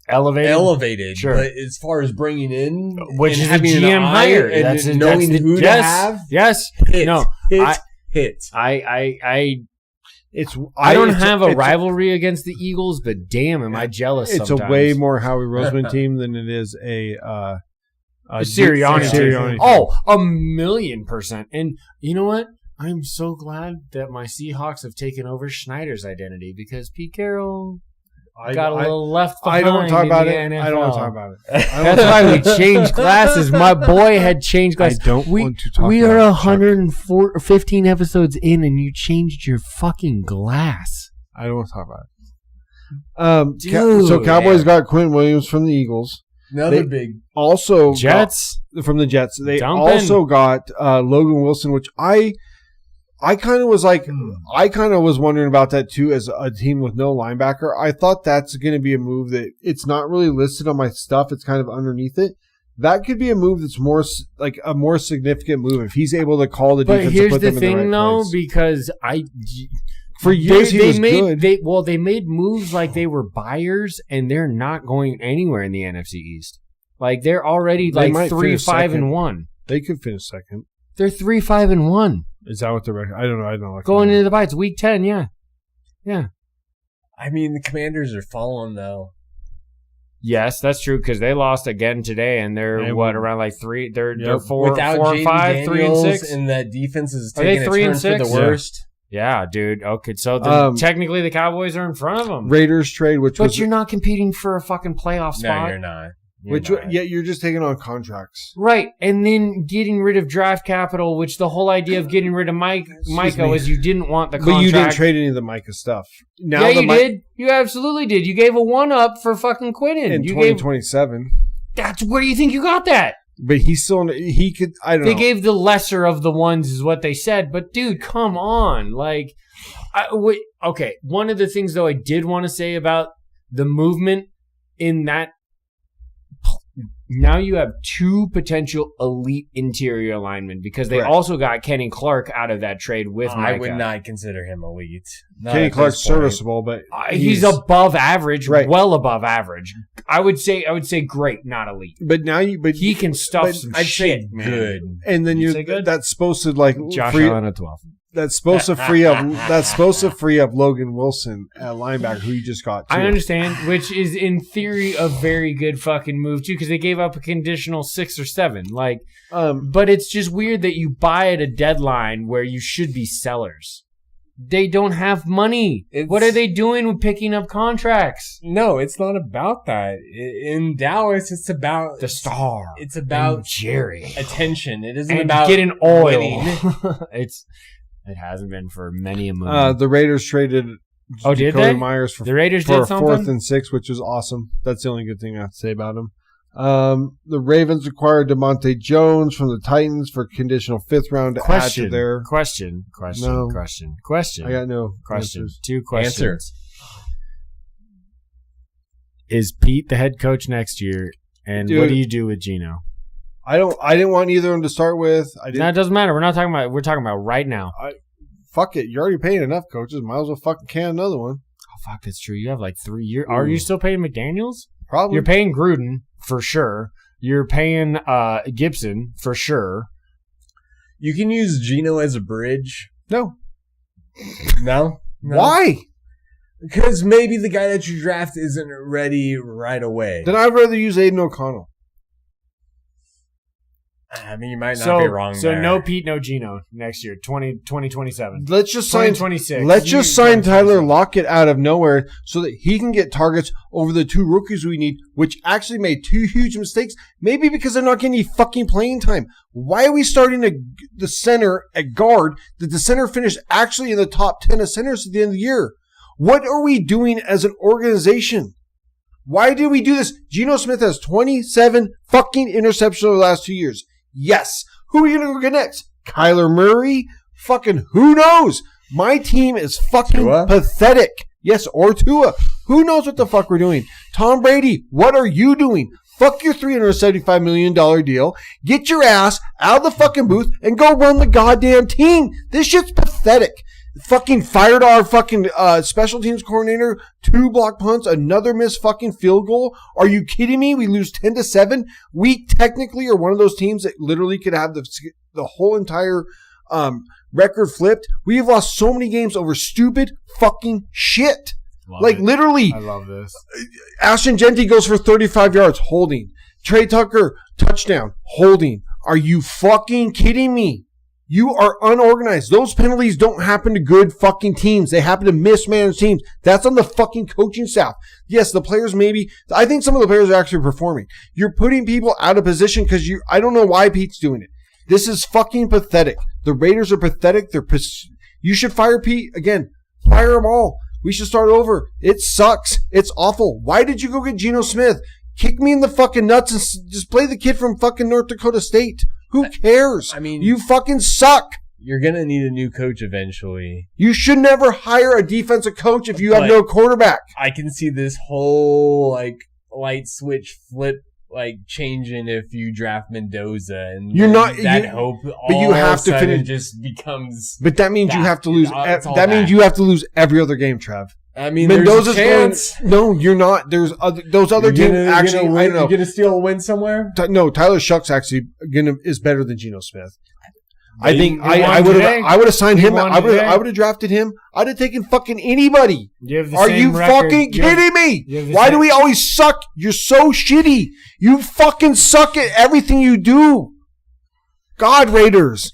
elevated. Sure. But as far as bringing in, which is a GM hire, and knowing who to have, I don't have a rivalry against the Eagles, but damn, am I jealous it's sometimes. A way more Howie Roseman team than it is a Sirianni team. Oh, 1,000,000%. And you know what? I'm so glad that my Seahawks have taken over Schneider's identity because Pete Carroll got a little left behind. I don't want to talk about it. NFL. I don't want to talk about it. That's why we changed glasses. My boy had changed glasses. I don't want to talk about it. We are 115 episodes in, and you changed your fucking glass. I don't want to talk about it. So Cowboys got Quinn Williams from the Eagles. Another big. Also Jets. From the Jets. They also got Logan Wilson, which I kind of was wondering about that too as a team with no linebacker. I thought that's going to be a move that it's not really listed on my stuff. It's kind of underneath it. That could be a move that's more like a more significant move if he's able to call the defense. But here's and put the them thing, in the right though, place. because for years he was good. They made moves like they were buyers, and they're not going anywhere in the NFC East. Like they're already 3-5-1. They could finish second. They're 3-5-1. Is that what the record? I don't know. Going into the bye, it's week 10. Yeah. I mean, the Commanders are falling though. Yes, that's true because they lost again today, and they're around 3? They're 4 Without 4 and 5, Daniels 3 and 6, and that defense is are they taking 3 a and turn 6 for the worst. Yeah, dude. Okay, so technically the Cowboys are in front of them. Raiders trade, but you're not competing for a fucking playoff spot. No, you're not. You're just taking on contracts. Right, and then getting rid of draft capital, which the whole idea of getting rid of Micah was you didn't want the contract. But you didn't trade any of the Micah stuff. Now you did. You absolutely did. You gave a 1-up for fucking Quinnen. In 2027. That's where you think you got that. But he's still, he could, I don't know. They gave the lesser of the ones is what they said. But dude, come on. Okay, one of the things though I did want to say about the movement in that, now you have 2 potential elite interior linemen because they also got Kenny Clark out of that trade with Micah. I would not consider him elite. Kenny Clark's serviceable, but he's above average, well above average. I would say great, not elite. But now he can stuff some shit, man. Good. And then that's supposed to Josh Allen at 12. That's supposed to free up Logan Wilson at linebacker, who you just got too. I understand, which is in theory a very good fucking move too, because they gave up a conditional 6 or 7. But it's just weird that you buy at a deadline where you should be sellers. They don't have money. What are they doing with picking up contracts? No, it's not about that. In Dallas, it's about the star. It's about and Jerry attention. It isn't and about getting oil. Winning. It hasn't been for many a month. The Raiders traded did they? Myers for the Raiders for did something? 4th and 6, which was awesome. That's the only good thing I have to say about him. The Ravens acquired DeMonte Jones from the Titans for conditional 5th round to add to their question. I got no question. Answers. 2 questions. Answer. Is Pete the head coach next year? And what do you do with Geno? I didn't want either of them to start with. No, it doesn't matter. We're talking about right now. Fuck it. You're already paying enough coaches. Might as well fucking can another one. Oh, fuck, that's true. You have 3 years. Are you still paying McDaniels? Probably. You're paying Gruden for sure. You're paying Gibson for sure. You can use Geno as a bridge. No. No? Why? Because maybe the guy that you draft isn't ready right away. Then I'd rather use Aiden O'Connell. I mean, you might not be wrong. So there. no Pete, no Gino next year, 2027. Let's just sign 2026. Let's just sign Tyler Lockett out of nowhere so that he can get targets over the 2 rookies we need, which actually made 2 huge mistakes. Maybe because they're not getting any fucking playing time. Why are we starting the center at guard that the center finished actually in the top 10 of centers at the end of the year? What are we doing as an organization? Why did we do this? Geno Smith has 27 fucking interceptions over the last 2 years. Yes. Who are we going to go get next? Kyler Murray? Fucking who knows? My team is fucking pathetic. Yes, or Tua. Who knows what the fuck we're doing? Tom Brady, what are you doing? Fuck your $375 million deal. Get your ass out of the fucking booth and go run the goddamn team. This shit's pathetic. Fucking fired our fucking special teams coordinator, 2 block punts, another missed fucking field goal. Are you kidding me? We lose 10-7. We technically are one of those teams that literally could have the whole entire record flipped. We have lost so many games over stupid fucking shit. Literally. I love this. Ashton Genty goes for 35 yards, holding. Trey Tucker, touchdown, holding. Are you fucking kidding me? You are unorganized. Those penalties don't happen to good fucking teams. They happen to mismanaged teams. That's on the fucking coaching staff. Yes, the players I think some of the players are actually performing. You're putting people out of position because I don't know why Pete's doing it. This is fucking pathetic. The Raiders are pathetic. You should fire Pete again. Fire them all. We should start over. It sucks. It's awful. Why did you go get Geno Smith? Kick me in the fucking nuts and just play the kid from fucking North Dakota State. Who cares? I mean, you fucking suck. You're going to need a new coach eventually. You should never hire a defensive coach if you have no quarterback. I can see this whole light switch flip changing if you draft Mendoza and hope. But you have to finish. Just becomes. But that means you have to lose. That means you have to lose every other game, Trev. I mean, Mendoza's there's a chance. No, you're not. There's those other teams actually. I don't know. You're gonna steal a win somewhere. No, Tyler Shuck's actually is better than Geno Smith. I think I would have signed him. I would have drafted him. I'd have taken fucking anybody. Are you fucking kidding me? Why do we always suck? You're so shitty. You fucking suck at everything you do. God, Raiders.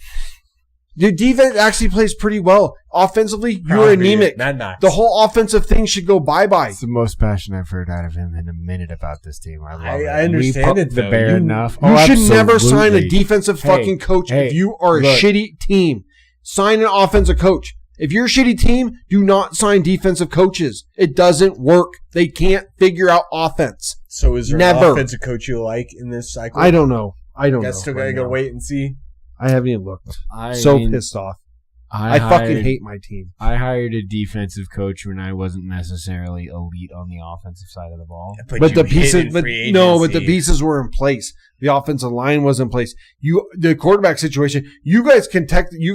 Your defense actually plays pretty well. Offensively, you're anemic. The whole offensive thing should go bye-bye. It's the most passion I've heard out of him in a minute about this team. I love it. I understand it, though. The bear enough. You should never sign a defensive fucking coach if you are a shitty team. Sign an offensive coach. If you're a shitty team, do not sign defensive coaches. It doesn't work. They can't figure out offense. So is there an offensive coach you like in this cycle? I don't know. I still got to go wait and see. I haven't even looked. Pissed off. I fucking hate my team. I hired a defensive coach when I wasn't necessarily elite on the offensive side of the ball. But the pieces were in place. The offensive line was in place. The quarterback situation. You guys could technically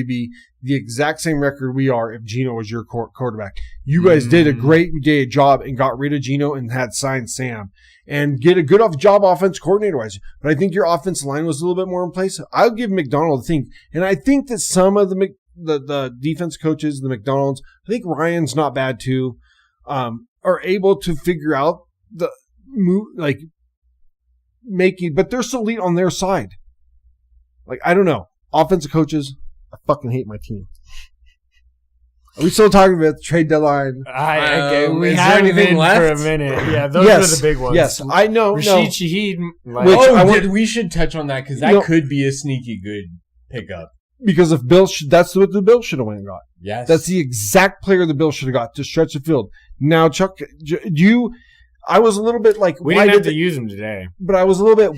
be the exact same record we are if Geno was your quarterback. You guys did a great job and got rid of Geno and had signed Sam. And get a good job offense coordinator-wise. But I think your offensive line was a little bit more in place. I'll give McDonald a thing. And I think that some of the defense coaches, the McDonalds, I think Ryan's not bad too, are able to figure out the move, but they're still elite on their side. I don't know. Offensive coaches, I fucking hate my team. Are we still talking about the trade deadline? We haven't been left for a minute. Yeah, those are the big ones. Yes, I know. Rashid Shaheed. We should touch on that because that could be a sneaky good pickup. Because if that's what the Bills should have went and got. Yes, that's the exact player the Bills should have got to stretch the field. Now, Chuck, I was a little bit we didn't have to use him today. But I was a little bit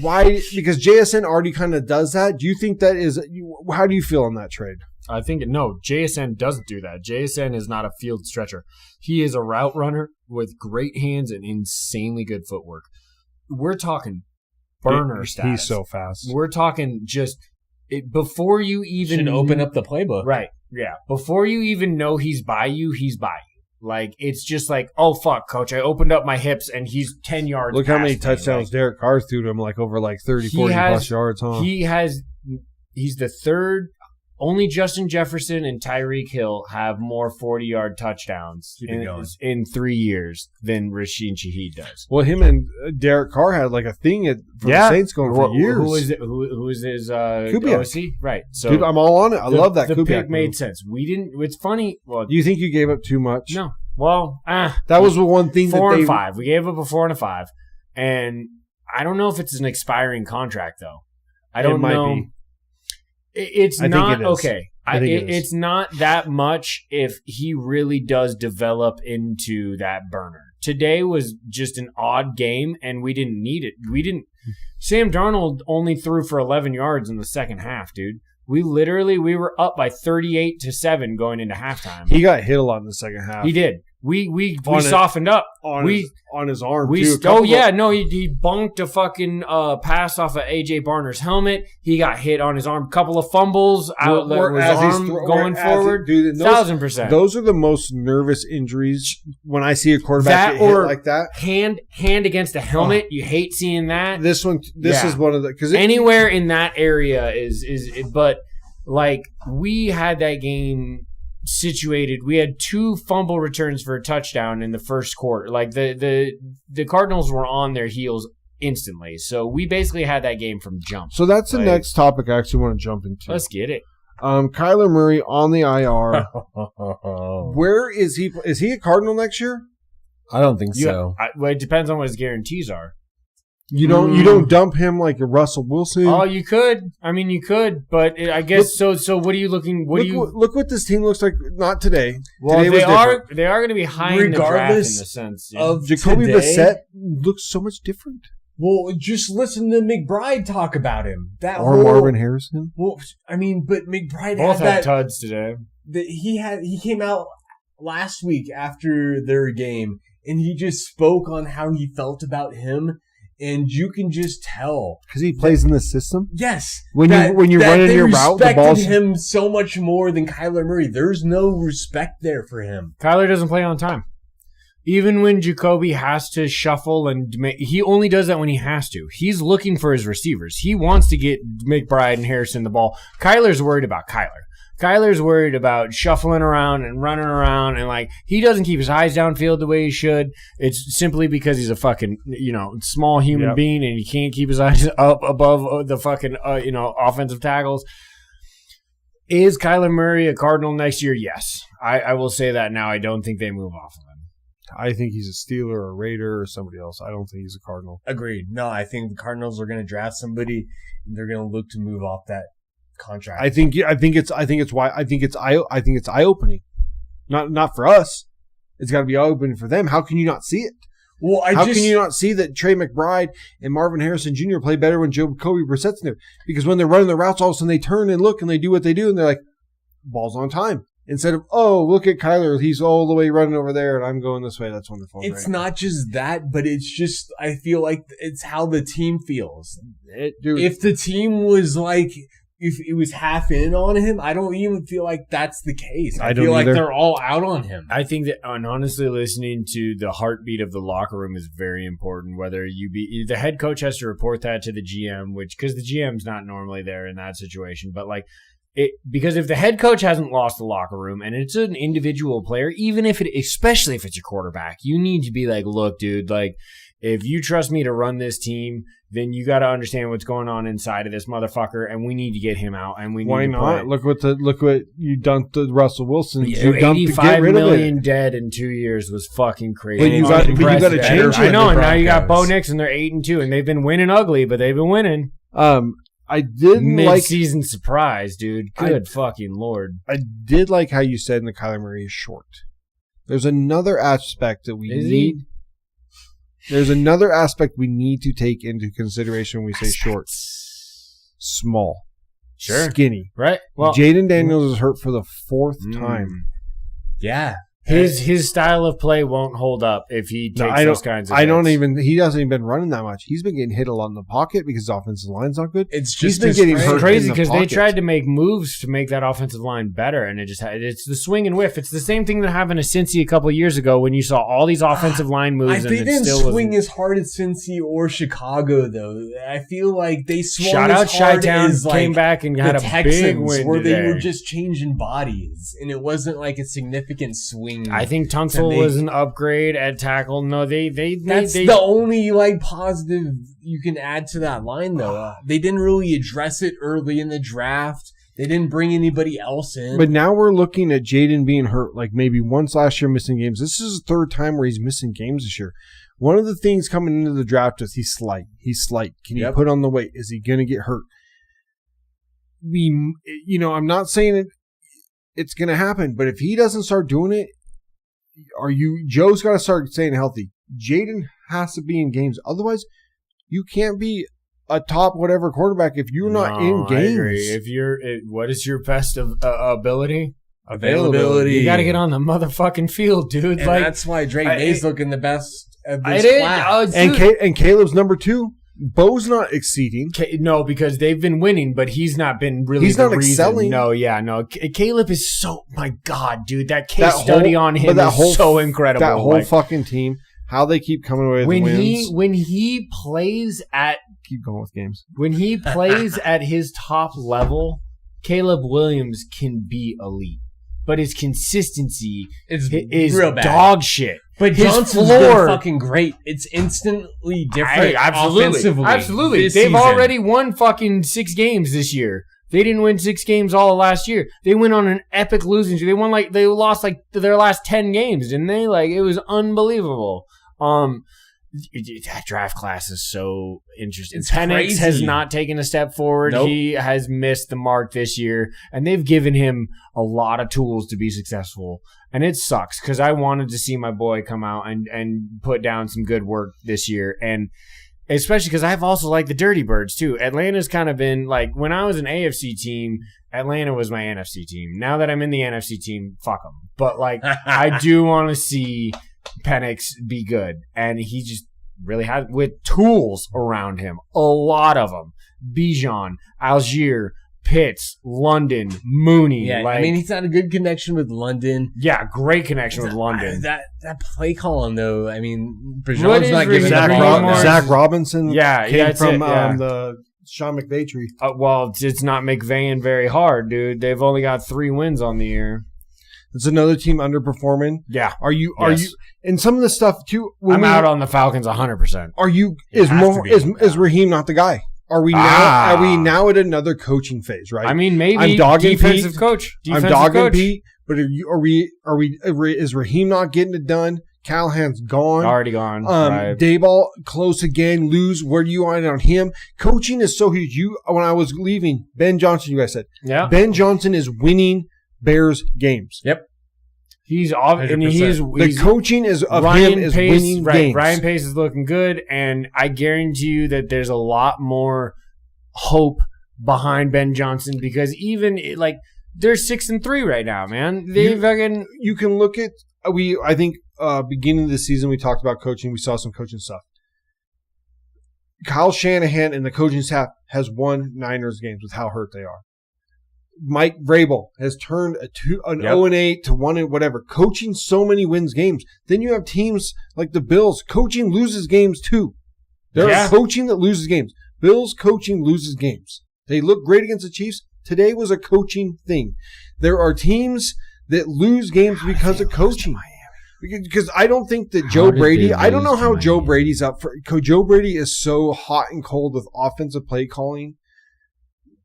because JSN already kind of does that. Do you think that is? How do you feel on that trade? I think JSN doesn't do that. JSN is not a field stretcher. He is a route runner with great hands and insanely good footwork. We're talking burner status. He's so fast. We're talking before you even open up the playbook. Right. Yeah. Before you even know he's by you, he's by you. It's just oh fuck, coach, I opened up my hips and he's 10 yards. Look how many touchdowns Derek Carr threw to him, over 30, 40 plus yards, huh? He's the third only Justin Jefferson and Tyreek Hill have more 40-yard touchdowns in 3 years than Rashid Shaheed does. Well, him and Derek Carr had like a thing for the Saints going for years. Who is his OC? Right. So dude, I'm all on it. I love that. The pick made sense. We didn't. It's funny. Well, do you think you gave up too much? No. Well, that was the one thing. 4 and 5. We gave up a 4 and a 5, and I don't know if it's an expiring contract though. I don't know. Be. It's not okay. It's not that much if he really does develop into that burner. Today was just an odd game, and we didn't need it. Sam Darnold only threw for 11 yards in the second half, dude. We were up by 38-7 going into halftime. He got hit a lot in the second half. He did. We softened up on his arm too. He bonked a fucking pass off of AJ Barner's helmet. He got hit on his arm. Couple of fumbles out his arm going forward. 1,000%. Those are the most nervous injuries when I see a quarterback get hit like that. Hand against a helmet. You hate seeing that. This is one of the because anywhere in that area is but like we had that game situated. We had 2 fumble returns for a touchdown in the first quarter. Like the Cardinals were on their heels instantly. So we basically had that game from jump. So that's the next topic I actually want to jump into. Let's get it. Kyler Murray on the IR. Where is he? Is he a Cardinal next year? I don't think so. It depends on what his guarantees are. You don't dump him like a Russell Wilson. Oh, you could. I mean, you could, but I guess so. So, what are you looking? Look what this team looks like. Not today. Well, today they are going to be high in the draft in the sense of Jacoby Brissett looks so much different. Well, just listen to McBride talk about him. Marvin Harrison. Well, I mean, but McBride both had tuds today. He came out last week after their game, and he just spoke on how he felt about him. And you can just tell because he plays in the system. Yes, when you're running your route, the ball's him so much more than Kyler Murray. There's no respect there for him. Kyler doesn't play on time. Even when Jacoby has to shuffle he only does that when he has to. He's looking for his receivers. He wants to get McBride and Harrison the ball. Kyler's worried about Kyler. Kyler's worried about shuffling around and running around, and like he doesn't keep his eyes downfield the way he should. It's simply because he's a fucking small human being, and he can't keep his eyes up above the fucking offensive tackles. Is Kyler Murray a Cardinal next year? Yes, I will say that now. I don't think they move off of him. I think he's a Steeler or a Raider or somebody else. I don't think he's a Cardinal. Agreed. No, I think the Cardinals are going to draft somebody, and they're going to look to move off that contract. I think it's eye-opening. Not for us. It's got to be eye-opening for them. How can you not see it? Well, How can you not see that Trey McBride and Marvin Harrison Jr. play better when Jacoby Brissett's in there? Because when they're running the routes, all of a sudden they turn and look and they do what they do, and they're like, ball's on time. Instead of, oh, look at Kyler. He's all the way running over there, and I'm going this way. That's wonderful. It's not just that, but it's just, I feel like it's how the team feels. If the team was like, if it was half in on him, I don't even feel like that's the case. I feel like they're all out on him. I think that, and honestly, listening to the heartbeat of the locker room is very important. Whether the head coach has to report that to the GM, because the GM's not normally there in that situation, but like, because if the head coach hasn't lost the locker room and it's an individual player, especially if it's your quarterback, you need to be like, look, dude, like if you trust me to run this team, then you got to understand what's going on inside of this motherfucker, and we need to get him out. And we need Why to not? Look what you dumped to Russell Wilson. You dumped $85 million dead in 2 years was fucking crazy. But you got to change it. I know, and now you got Bo Nix, and they're 8-2, and they've been winning ugly, but they've been winning. I did mid-season surprise, dude. Good fucking Lord. I did like how you said the Kyler Murray is short. There's another aspect that we need. There's another aspect we need to take into consideration when we say short. Small. Sure. Skinny. Right. Well, Jaden Daniels is hurt for the 4th time. Yeah. His style of play won't hold up if he takes those kinds of hits. He hasn't even been running that much. He's been getting hit a lot in the pocket because his offensive line's not good. It's just he's been getting hurt. Crazy because they tried to make moves to make that offensive line better, and it's the swing and whiff. It's the same thing that happened to Cincy a couple of years ago when you saw all these offensive line moves. They didn't swing as hard as Cincy or Chicago, though. I feel like they swung Shout as out hard Chi-Town as came back and had a Texans, big win where today. they were just changing bodies, and it wasn't like a significant swing. I think Tunsil was an upgrade at tackle. No, that's the only positive you can add to that line, though. They didn't really address it early in the draft. They didn't bring anybody else in. But now we're looking at Jaden being hurt, maybe once last year missing games. This is his third time where he's missing games this year. One of the things coming into the draft is he's slight. Can he put on the weight? Is he going to get hurt? I'm not saying it's going to happen, but if he doesn't start doing it, Joe's got to start staying healthy. Jaden has to be in games. Otherwise, you can't be a top whatever quarterback if you're not in games. I agree. What is your best ability? Availability. You got to get on the motherfucking field, dude. And that's why Drake May's looking the best of this class. And Caleb's number 2. Bo's not exceeding. No, because they've been winning, but he's not been really. He's not excelling. No. Caleb is so. My God, dude, that case study on him is so incredible. That whole fucking team, how they keep coming away with wins. When he plays at, keep going with games. When he plays at his top level, Caleb Williams can be elite, but his consistency is real bad. Dog shit. But Johnson's been fucking great. It's instantly different offensively. Absolutely. They've already won fucking 6 games this year. They didn't win 6 games all of last year. They went on an epic losing streak. They lost their last 10 games, didn't they? It was unbelievable. That draft class is so interesting. Penix has not taken a step forward. Nope. He has missed the mark this year, and they've given him a lot of tools to be successful. And it sucks because I wanted to see my boy come out and put down some good work this year. And especially because I've also liked the Dirty Birds too. Atlanta's kind of been when I was an AFC team, Atlanta was my NFC team. Now that I'm in the NFC team, fuck them. But I do want to see Penix be good, and he just really has with tools around him. A lot of them: Bijan, Algier, Pitts, London, Mooney. Yeah, he's had a good connection with London. Yeah, great connection with London. That play calling though. Bijan's not giving Zach Robinson. Came from the Sean McVay tree. Well, it's not McVaying very hard, dude. They've only got 3 wins on the year. It's another team underperforming. Yeah. Are you? And some of the stuff too. I'm out on the Falcons 100%. Are you? Is Raheem not the guy? Are we now at another coaching phase? Right. Maybe I'm dogging defensive Pete. coach. I'm dogging Pete. But is Raheem not getting it done? Callahan's gone. Already gone. Right. Dayball close again. Lose. Where do you on him? Coaching is so huge. When I was leaving, Ben Johnson, you guys said, Ben Johnson is winning Bears games. Yep. He's the coaching is of him is winning games. Ryan Pace is looking good, and I guarantee you that there's a lot more hope behind Ben Johnson because even they're 6-3 right now, man. You can look at I think beginning of the season we talked about coaching. We saw some coaching stuff. Kyle Shanahan and the coaching staff has won Niners games with how hurt they are. Mike Vrabel has turned an 0-8 to 1 whatever, coaching so many wins games. Then you have teams like the Bills. Coaching loses games too. There's coaching that loses games. Bills coaching loses games. They look great against the Chiefs. Today was a coaching thing. There are teams that lose games because of coaching. Because I don't think that Joe Brady, I don't know how Joe Brady's up for. Joe Brady is so hot and cold with offensive play calling.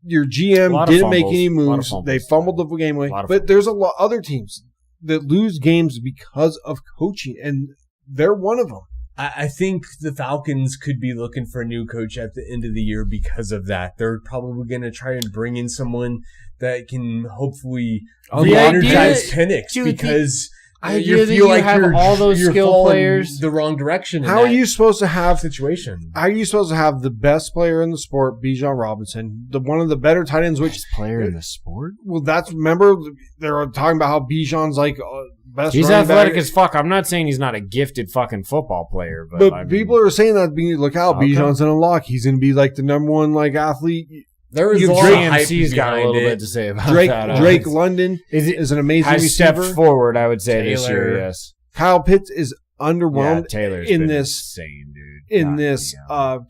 Your GM didn't make any moves. They fumbled the game away. But there's a lot other teams that lose games because of coaching, and they're one of them. I think the Falcons could be looking for a new coach at the end of the year because of that. They're probably going to try and bring in someone that can hopefully re-energize Penix because You feel like you have all those skill players the wrong direction. How are you supposed to have situation? How are you supposed to have the best player in the sport, Bijan Robinson, one of the better tight ends? Which player in the sport? Well, remember they're talking about how Bijan's like best. He's athletic as fuck. I'm not saying he's not a gifted fucking football player, but people are saying that. Look out, Bijan's in a lock. He's going to be like the number one like athlete. There was a lot of hype He's got a little bit to say about that. Drake London is an amazing receiver. Has stepped forward, I would say, this year, yes. Kyle Pitts is underwhelmed Taylor's in been this insane, dude. In this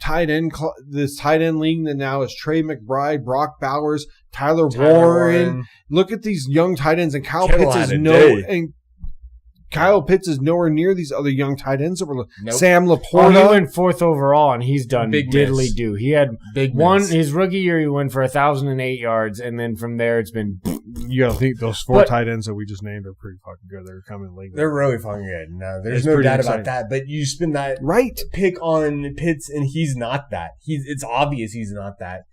tight end league that now is Trey McBride, Brock Bowers, Tyler Warren. Look at these young tight ends, and Kyle Pitts is nowhere near these other young tight ends that were Sam Laporta. He went 4th overall, and he's done diddly do. He had his rookie year. He went for 1,008 yards, and then from there it's been. You gotta think those 4 tight ends that we just named are pretty fucking good. They're coming late. They're really fucking good. No, there's no doubt about that. But you spin that pick on Pitts, and he's not that. It's obvious he's not that.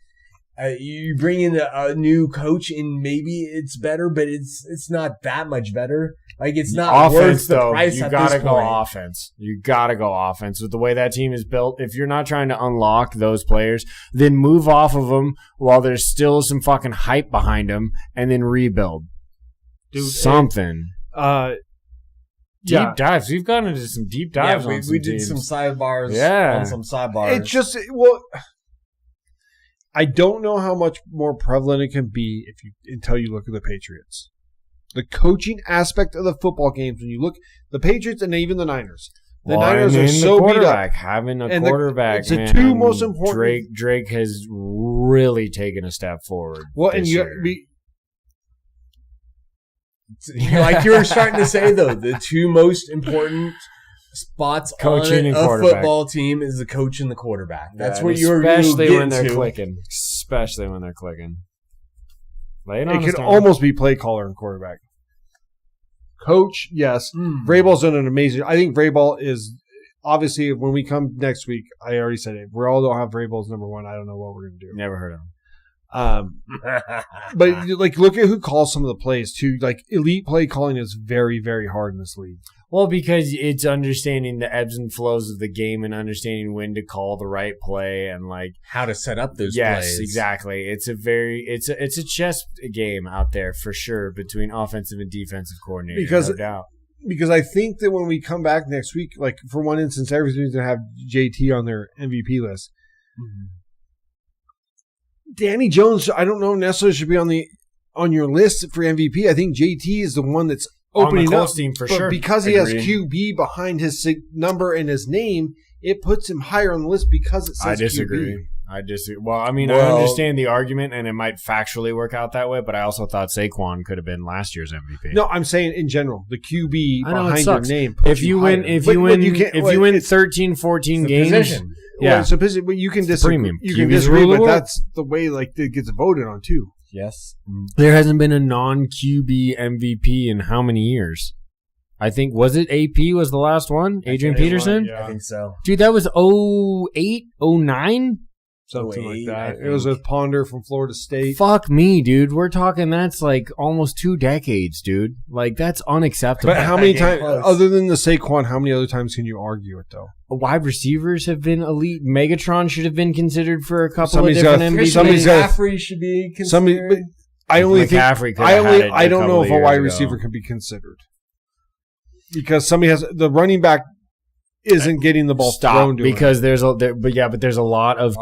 You bring in a new coach, and maybe it's better, but it's not that much better. Like, it's not worth the price at this point. You gotta go offense. With the way that team is built, if you're not trying to unlock those players, then move off of them while there's still some fucking hype behind them, and then rebuild. Do something. Deep dives. We've gone into some deep dives on some we did teams. some sidebars on some sidebars. It's just, I don't know how much more prevalent it can be until you look at the Patriots. The coaching aspect of the football games, when you look the Patriots and even the Niners. The Niners are so beat up. Having a quarterback, it's the two most important. Drake has really taken a step forward. Well, and like you were starting to say, though, the two most important spots coaching on a football team is the coach and the quarterback. That's what you're especially when they're clicking. Especially when they're clicking. It could almost be play caller and quarterback. Coach, yes. Vrabel's done an amazing. I think Vrabel is obviously when we come next week. I already said it. We all don't have Vrabel as number one. I don't know what we're going to do. Never heard of him. But look at who calls some of the plays too. Like elite play calling is very, very hard in this league. Well, because it's understanding the ebbs and flows of the game and understanding when to call the right play and like how to set up those plays. Yes, exactly. It's a chess game out there for sure between offensive and defensive coordinators, no doubt. Because I think that when we come back next week, like for one instance, everybody's going to have JT on their MVP list. Mm-hmm. Danny Jones, I don't know necessarily should be on your list for MVP. I think JT is the one that's opening on the up team for but sure. Because he has QB behind his number and his name, it puts him higher on the list because it says I disagree. QB. I disagree. Well, I mean, I understand the argument, and it might factually work out that way, but I also thought Saquon could have been last year's MVP. No, I'm saying in general, the QB behind your name. If you win 13, 14 games, position. Yeah, so but you can disagree. You can disagree, but that's the way it gets voted on too. Yes, there hasn't been a non-QB MVP in how many years? I think was it AP was the last one? Adrian Peterson? Yeah. I think so. Dude, that was 08, 09? Something like that. It was with Ponder from Florida State. Fuck me, dude. We're talking that's like almost 2 decades, dude. Like, that's unacceptable. But how many times, other than the Saquon, how many other times can you argue it, though? Wide receivers have been elite. Megatron should have been considered for a couple of different MVPs. McCaffrey should be considered. I don't know if a wide receiver can be considered. Because somebody has the running back isn't getting the ball thrown to because him. there's a lot of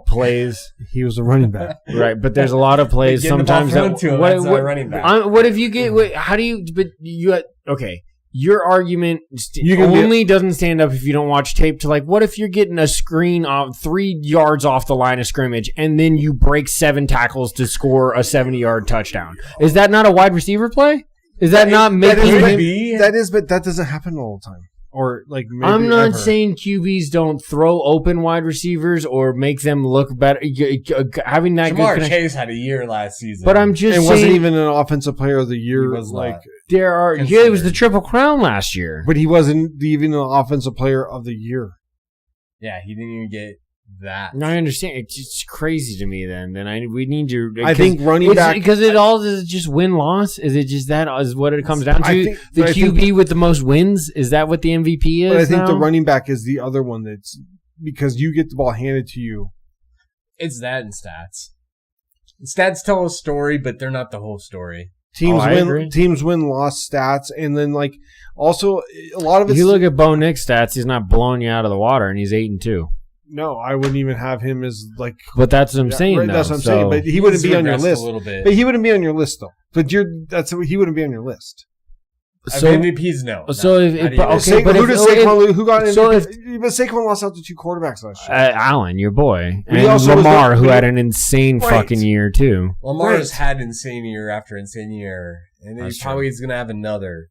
plays. He was a running back, right? But there's a lot of plays sometimes running back. What if you get? How do you? But you okay? Your argument doesn't stand up if you don't watch tape. To like, what if you're getting a screen 3 yards off the line of scrimmage and then you break 7 tackles to score a 70-yard touchdown? Is that not a wide receiver play? Is that not making him? That is, but that doesn't happen all the time. Or like maybe I'm not saying QBs don't throw open wide receivers or make them look better. Having that Jamar Chase had a year last season, but I'm just saying, wasn't even an offensive player of the year. He was like it was the Triple Crown last year, but he wasn't even an offensive player of the year. Yeah, he didn't even get that. No, I understand. It's just crazy to me. Then we need to. I think running back because it all is just win loss. Is it just that is what it comes down to? The QB with the most wins, is that what the MVP is? But I think the running back is the other one that's because you get the ball handed to you. It's that and stats. Stats tell a story, but they're not the whole story. Teams win loss stats, and then like also a lot of it. If you look at Bo Nick's stats, he's not blowing you out of the water, and he's 8-2. No, I wouldn't even have him as like. But that's what I'm saying. Right, that's what I'm saying. But he wouldn't be on your list. A little bit. But he wouldn't be on your list though. But he wouldn't be on your list. So MVPs, no. So who got MVP? But Saquon lost out to 2 quarterbacks last year. Allen, your boy, and Lamar, who had an insane fucking year too. Lamar's had insane year after insane year, and he probably is going to have another.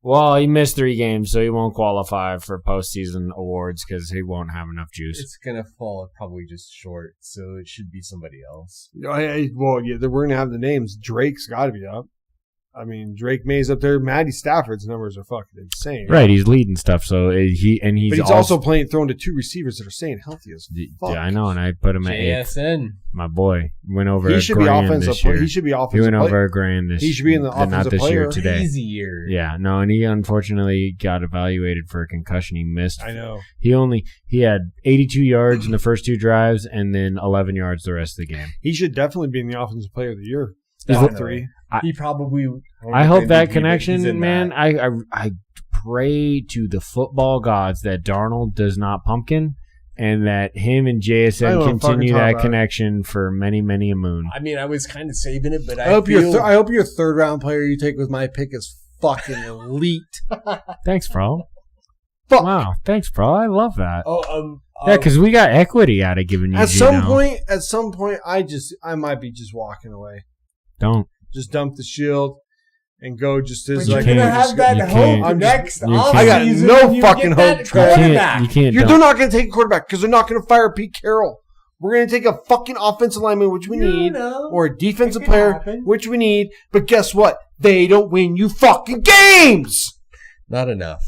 Well, he missed 3 games, so he won't qualify for postseason awards because he won't have enough juice. It's going to fall probably just short, so it should be somebody else. Well, yeah, we're going to have the names. Drake's got to be up. I mean, Drake May's up there. Matty Stafford's numbers are fucking insane. Right, he's leading stuff. So he's also throwing to 2 receivers that are staying healthy as fuck. Yeah, I know, and I put him at JSN. 8th. My boy went over. He should be offensive. He should be offensive. He went over $1,000 this. He should be in the offensive player. Year today. Crazy year. Yeah, no, and he unfortunately got evaluated for a concussion. He missed. I know. He had 82 yards in the first 2 drives, and then 11 yards the rest of the game. He should definitely be in the offensive player of the year. Top 3. He probably. I hope that connection, man. I pray to the football gods that Darnold does not pumpkin, and that him and JSN continue that connection for many, many a moon. I mean, I was kind of saving it, but I hope your 3rd round player you take with my pick is fucking elite. Thanks, bro. Wow, thanks, bro. I love that. Oh, yeah, because we got equity out of giving you. At some point, I might be just walking away. Don't. Just dump the shield and go just as like. You're gonna have that hope next offseason. I got no fucking hope. You can't. They're not going to take a quarterback because they're not going to fire Pete Carroll. We're going to take a fucking offensive lineman, which we need, or a defensive player, which we need. But guess what? They don't win you fucking games. Not enough.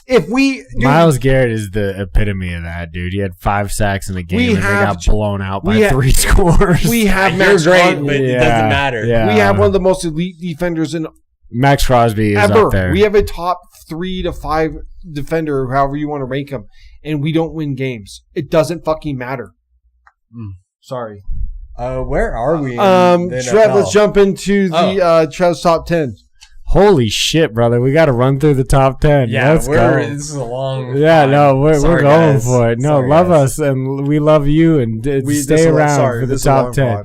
Myles Garrett is the epitome of that, dude. He had 5 sacks in the game, and they got blown out by 3 scores. We have Max Crosby, but it doesn't matter. Yeah. We have one of the most elite defenders in Max Crosby is ever. Up there. We have a top 3 to 5 defender, however you want to rank him, and we don't win games. It doesn't fucking matter. Sorry. Where are we? Trev, let's jump into the Trev's top 10. Holy shit, brother! We got to run through the top 10. Yeah, let's go. This is a long. Yeah, time. no, we're going guys. for it. No, love us and we love you and stay around for the top 10.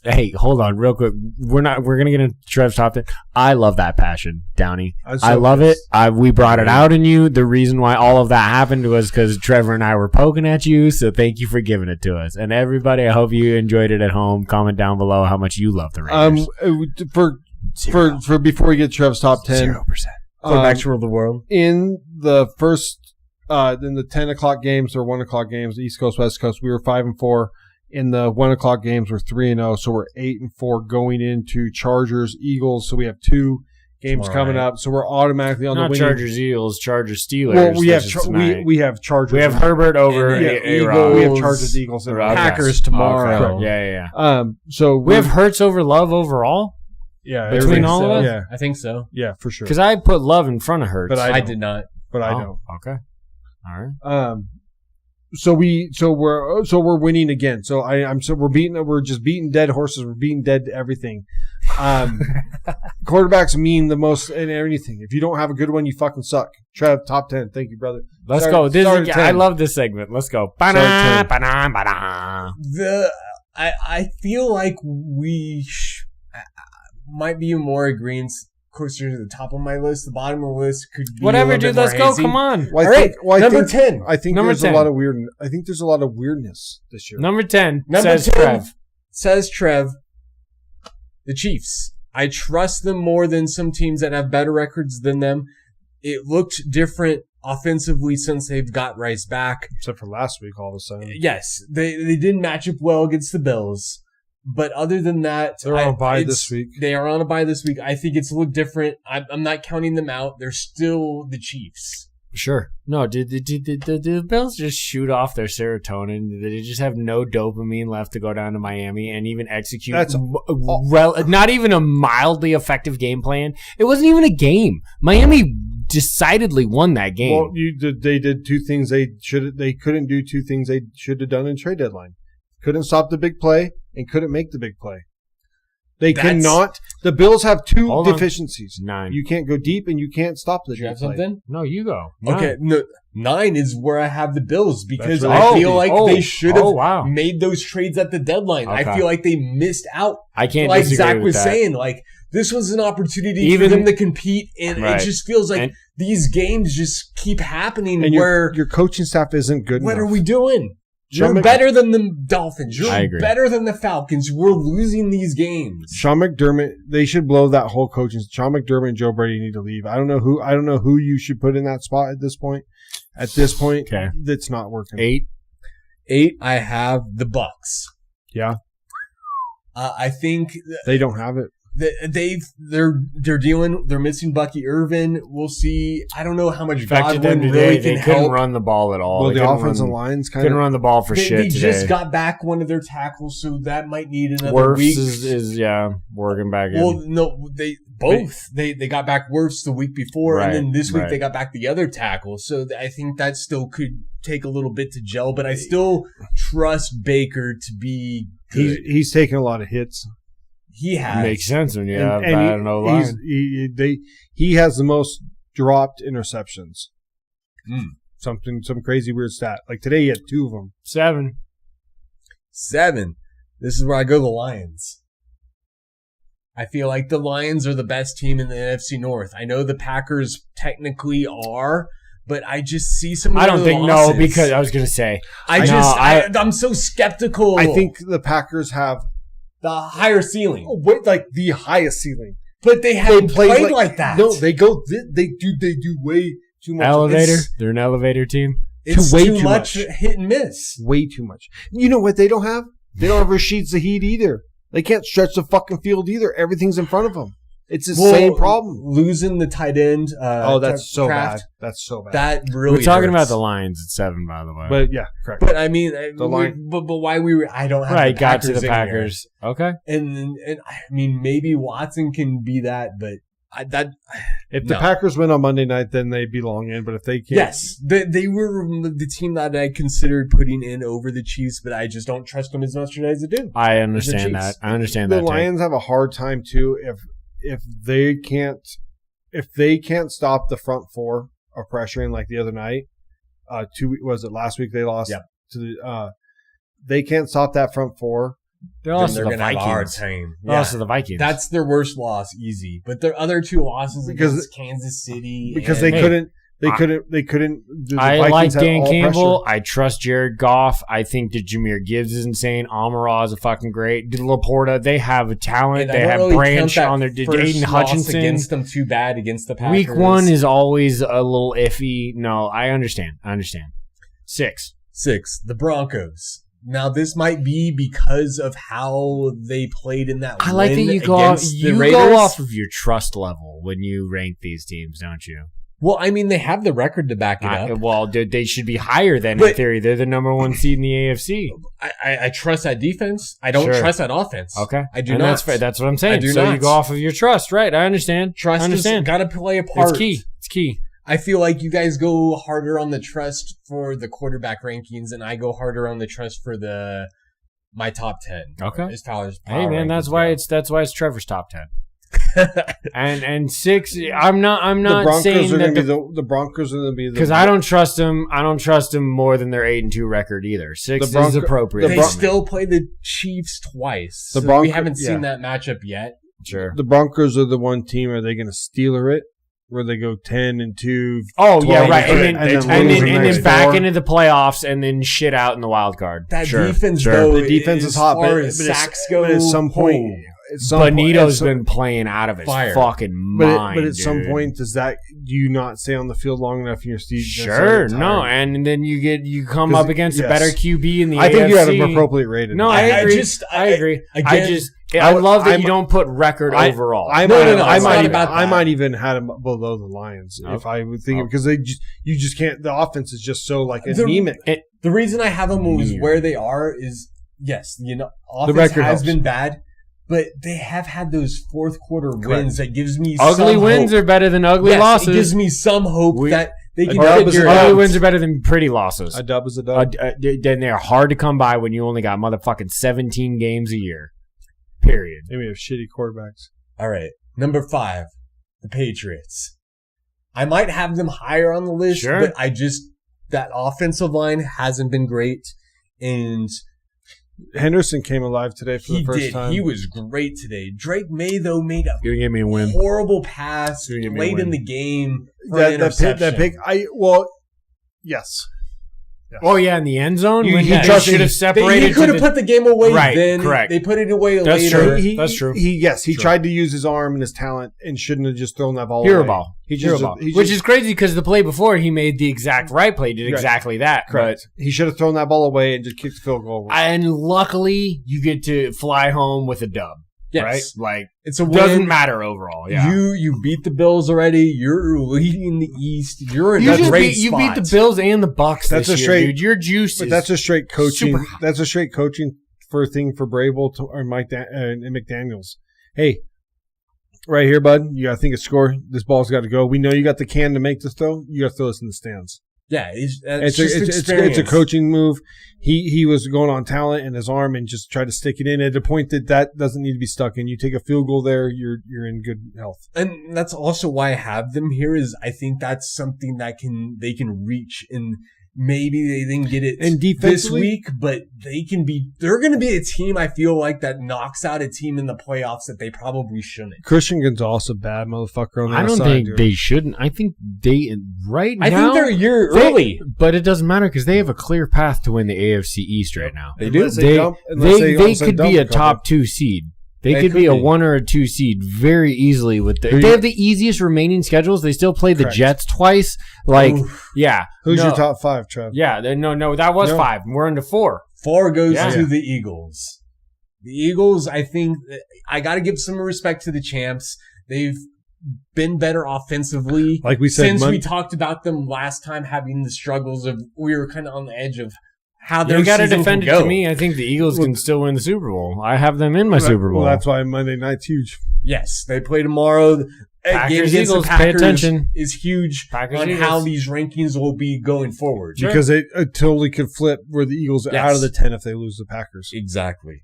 Hey, hold on, real quick. We're gonna get into Trev's top 10. I love that passion, Downey. I love it. We brought it out in you. The reason why all of that happened was because Trevor and I were poking at you. So thank you for giving it to us. And everybody, I hope you enjoyed it at home. Comment down below how much you love the Raiders. For before we get Trev's top 10, 0%. Quarterbacks rule the world. In the first, in the 10 o'clock games or 1 o'clock games, East Coast, West Coast, we were 5-4. In the 1 o'clock games, we're 3-0. So we're 8-4 going into Chargers, Eagles. So we have 2 games coming up. So we're automatically on the winning. Not Chargers, Eagles, Chargers, Steelers. Well, we have Chargers. We have Herbert over Eagles. We have Chargers, Eagles, and Packers tomorrow. Okay. Yeah. So we have Hurts over Love overall. Yeah, between all of us. Yeah, I think so. Yeah, for sure. Because I put Love in front of Hurts, but I did not. But I don't. Okay. All right. So we're winning again. So we're just beating dead horses. We're beating dead everything. Quarterbacks mean the most in anything. If you don't have a good one, you fucking suck. Trev, top 10. Thank you, brother. Let's go. I love this segment. Let's go. I feel like we might be more agreeing closer to the top of my list. The bottom of the list could be whatever, dude. Let's go. Come on. All right, number 10. I think there's a lot of weirdness this year. Number 10 says Trev. The Chiefs. I trust them more than some teams that have better records than them. It looked different offensively since they've got Rice back. Except for last week, all of a sudden. Yes, they didn't match up well against the Bills. But other than that, they're on a bye this week. They are on a bye this week. I think it's a little different. I'm not counting them out. They're still the Chiefs. Sure. No, did the Bills just shoot off their serotonin? Did they just have no dopamine left to go down to Miami and even execute not even a mildly effective game plan? It wasn't even a game. Miami decidedly won that game. Well, they did two things they couldn't do two things they should have done in trade deadline. Couldn't stop the big play and couldn't make the big play. They cannot. The Bills have two deficiencies. 9. You can't go deep and you can't stop the. Do you have something? No, you go. 9. Okay, no, 9 is where I have the Bills because right. I feel like they should have made those trades at the deadline. Okay. I feel like they missed out. I can't like disagree Zach with was that. saying. Like this was an opportunity for them to compete, and it just feels like these games just keep happening. And where your coaching staff isn't good enough. What are we doing? You're better than the Dolphins. You're better than the Falcons. We're losing these games. Sean McDermott, they should blow that whole coaching. Sean McDermott and Joe Brady need to leave. I don't know who you should put in that spot at this point. At this point, that's not working. 8. I have the Bucks. Yeah. I think they don't have it. They're missing Bucky Irvin. We'll see. I don't know how much Godwin really can help. They couldn't run the ball at all. Well, the offensive lines couldn't run the ball for shit today. They just got back one of their tackles, so that might need another week. Is working back in. Well, no, they got back Wirfs the week before, and then this week they got back the other tackle. So I think that still could take a little bit to gel, but I still trust Baker to be good. He's taking a lot of hits. He has. Makes sense when you have bad O-line. He has the most dropped interceptions. Some crazy weird stat. Like today he had 2 of them. 7. This is where I go the Lions. I feel like the Lions are the best team in the NFC North. I know the Packers technically are, but I just see some of the losses. No, because I was going to say. I'm so skeptical. I think the Packers have the higher ceiling. Like the highest ceiling. But they haven't played like that. No, they do way too much. Elevator? They're an elevator team? It's too much hit and miss. Way too much. You know what they don't have? They don't have Rashid Shaheed either. They can't stretch the fucking field either. Everything's in front of them. It's the same problem. Losing the tight end. That's so bad. That's so bad. That really We're talking hurts. about the Lions at 7, by the way. But yeah, correct. But I mean, but why I don't have the Packers got to the Packers. Here. Okay. And I mean, maybe Watson can be that, but if the Packers win on Monday night, then they belong in. But if they can't, yes, they were the team that I considered putting in over the Chiefs, but I just don't trust them as much as I do. I understand that. The Lions have a hard time too if they can't stop the front four of pressuring like the other night. Last week they lost to the. They can't stop that front four. They're also the Vikings. Have a hard time. Yeah. Also the Vikings. That's their worst loss, easy. But their other 2 losses against Kansas City because they couldn't. I like Dan Campbell. I trust Jared Goff. I think that Jahmyr Gibbs is insane. Amon-Ra is a fucking great. Laporta, they have a talent. They have Branch on their. Aiden Hutchinson against them too bad against the Packers. Week 1 is always a little iffy. No, I understand. 6. The Broncos. Now this might be because of how they played in that. I like that you go off of your trust level when you rank these teams, don't you? Well, I mean, they have the record to back it up. Well, they should be higher than, in theory. They're the number 1 seed in the AFC. I trust that defense. I don't trust that offense. Okay. I do not. That's fair. That's what I'm saying. You go off of your trust, right? I understand. Trust has got to play a part. It's key. I feel like you guys go harder on the trust for the quarterback rankings, and I go harder on the trust for my top 10. Okay. Hey man, that's why it's Trevor's top 10. and 6. I'm not saying that the Broncos are going to be because I don't trust them. I don't trust them more than their 8-2 record either. 6 is appropriate. They still play the Chiefs twice. We haven't seen that matchup yet. Sure. The Broncos are the one team. Are they going to Steeler it? Where they go 10-2. Oh yeah, right. And then back into the playoffs and then shit out in the wild card. That defense, though, the defense is hot, but sacks go, at some point, Benito's been playing out of his fucking mind. But at some point, do you not stay on the field long enough in your season? Sure, no, and then you come up against a better QB in the AFC. I think you had him appropriately rated. No, I agree. I agree. I love that you don't put record overall. I might even had him below the Lions if I would think because you just can't. The offense is just so anemic. The reason I have them is where they are is yes, offense has been bad, but they have had those fourth quarter wins that gives me ugly wins are better than ugly losses. It gives me some hope that they can. Ugly wins are better than pretty losses. A dub is a dub. Then they're hard to come by when you only got motherfucking 17 games a year. Period. And we have shitty quarterbacks. All right. Number 5, the Patriots. I might have them higher on the list, but that offensive line hasn't been great. And Henderson came alive today for the first time. He was great today. Drake May, though, made a horrible pass late in the game. That pick, yes. Yes. Oh, yeah, in the end zone? He should have separated. He could have put the game away then. Correct. They put it away later. That's true. He tried to use his arm and his talent and shouldn't have just thrown that ball Hero away. Ball. Which is crazy because the play before, he made the exact right play, did exactly that. Correct. But he should have thrown that ball away and just kicked the field goal. And luckily, you get to fly home with a dub. Yes. Right? It's a win. Doesn't matter overall. Yeah. You beat the Bills already. You're leading the East. You're in a great spot. You beat the Bills and the Bucks this year, dude. Your juice is that's a straight coaching. That's a straight coaching thing for Brable or Mike and McDaniels. Hey, right here, bud. You got to think of score. This ball's got to go. We know you got the can to make this throw. You got to throw this in the stands. Yeah, it's a coaching move. He was going on talent and his arm and just tried to stick it in at a point that doesn't need to be stuck in. You take a field goal there, you're in good health. And that's also why I have them here is I think that's something that they can reach and maybe they didn't get it this week, but they're going to be a team I feel like that knocks out a team in the playoffs that they probably shouldn't. Christian Gonzalez a bad motherfucker on the outside. I don't think they shouldn't. I think they now. I think they're a year early, but it doesn't matter because they have a clear path to win the AFC East right now. They do. They could be a top 2 seed. They could be a 1 or a 2 seed very easily with they have the easiest remaining schedules. They still play the Jets twice. Yeah. Who's your top 5, Trev? Yeah. No, that was 5. We're into 4. 4 goes to the Eagles. The Eagles, I think, I got to give some respect to the champs. They've been better offensively. Like we said, since we talked about them last time having the struggles of we were kind of on the edge of how their got to season defend can it go. to me. I think the Eagles can still win the Super Bowl. I have them in my Super Bowl. Well, that's why Monday night's huge. Yes, they play tomorrow. Packers, Eagles, pay attention. Is huge on how these rankings will be going forward. Sure. Because it totally could flip where the Eagles are out of the 10 if they lose the Packers. Exactly.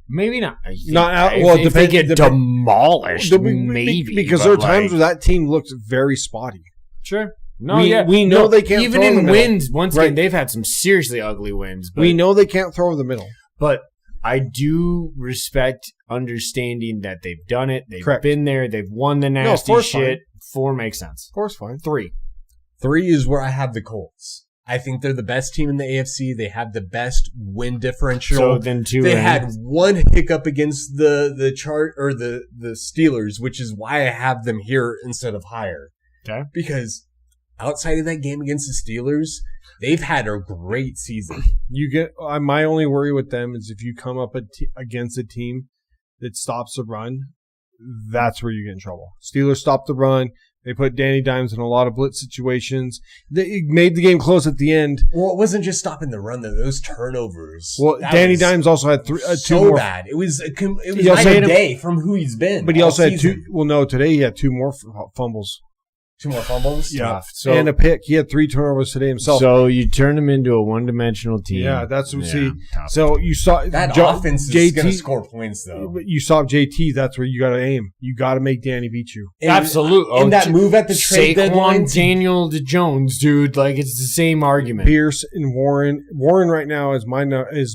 Maybe not. Not out. Well, if they get demolished, maybe. Because there are times where that team looks very spotty. Sure. We know they can't even throw in in the wins. Once again, they've had some seriously ugly wins. But, we know they can't throw in the middle. But I do respect understanding that they've done it. They've been there. They've won the nasty shit. 4 makes sense. 4's fine. 3 is where I have the Colts. I think they're the best team in the AFC. They have the best win differential. So then 2. They had one hiccup against the chart or the Steelers, which is why I have them here instead of higher. Okay. Because outside of that game against the Steelers, they've had a great season. My only worry with them is if you come up against a team that stops the run, that's where you get in trouble. Steelers stopped the run. They put Danny Dimes in a lot of blitz situations. They made the game close at the end. Well, it wasn't just stopping the run, though. Those turnovers. Well, Danny Dimes also had 2 more. Bad. It was night and day from who he's been. But he also had 2. Well, no, today he had 2 more fumbles. 2 more fumbles? Yeah. And a pick. He had 3 turnovers today himself. So you turned him into a one-dimensional team. Yeah, that's what see. So you saw that offense is going to score points, though. You saw JT. That's where you got to aim. You got to make Danny beat you. Absolutely. And that move at the trade deadline, Daniel to Jones, dude. Like it's the same argument. Pierce and Warren. Warren right now is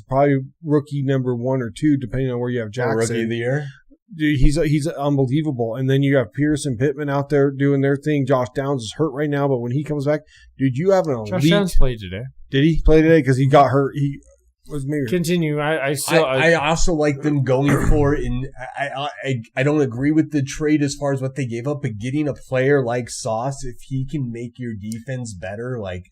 probably rookie number 1 or 2, depending on where you have Jackson. Rookie of the year. Dude, he's unbelievable. And then you have Pierce and Pittman out there doing their thing. Josh Downs is hurt right now, but when he comes back, dude, you have an elite. Josh Downs played today. Did he play today? Because he got hurt. Continue. I also like them going for it, and I don't agree with the trade as far as what they gave up, but getting a player like Sauce, if he can make your defense better, like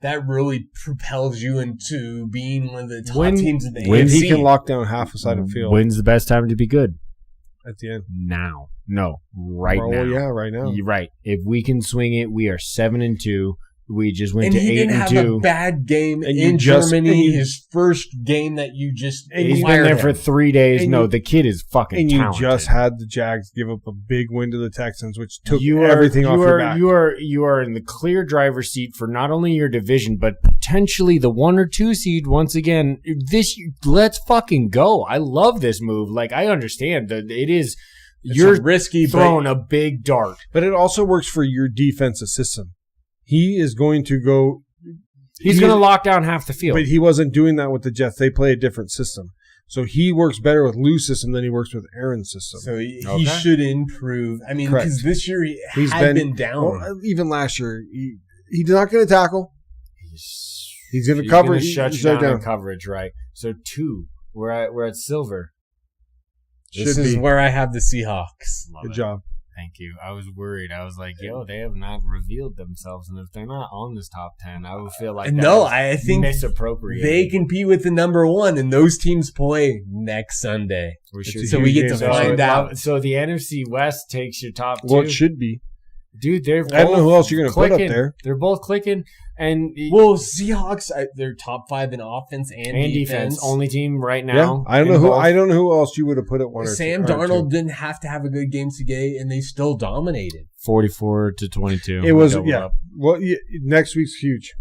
that really propels you into being one of the top teams in the AFC. If he can lock down half a side of the field. When's the best time to be good? At the end. Now. No, right now. Well, yeah, right now. You're right. If we can swing it, we are 7-2. We just went to 8-2. And he didn't have a bad game in Germany. His first game that you just he's been there for 3 days. The kid is fucking talented. And you just had the Jags give up a big win to the Texans, which took everything off your back. You are in the clear driver's seat for not only your division, but potentially the 1 or 2 seed once again. Let's fucking go. I love this move. Like, I understand that it is. You're risky, throwing a big dart. But it also works for your defensive system. He is going to go. He's going to lock down half the field. But he wasn't doing that with the Jets. They play a different system. So he works better with Lou's system than he works with Aaron's system. So he should improve. I mean, because this year he's been down. Well, even last year, he's not going to tackle. He's going to cover. He's going to shut down coverage, right? So 2. We're at silver. This is where I have the Seahawks. Good job. Thank you. I was worried. I was like, they have not revealed themselves. And if they're not on this top 10, I would feel like I think misappropriated. They compete with the number 1, and those teams play next Sunday. So we get to find out. So the NFC West takes your top 2. Well, it should be. Dude, I don't know who else you're going to put up there. They're both clicking. And Seahawks, they're top 5 in offense and defense. Only team right now. Yeah, I don't know who else you would have put at 1 or 2. Sam Darnold didn't have to have a good game today, and they still dominated. 44-22. It was Well, next week's huge.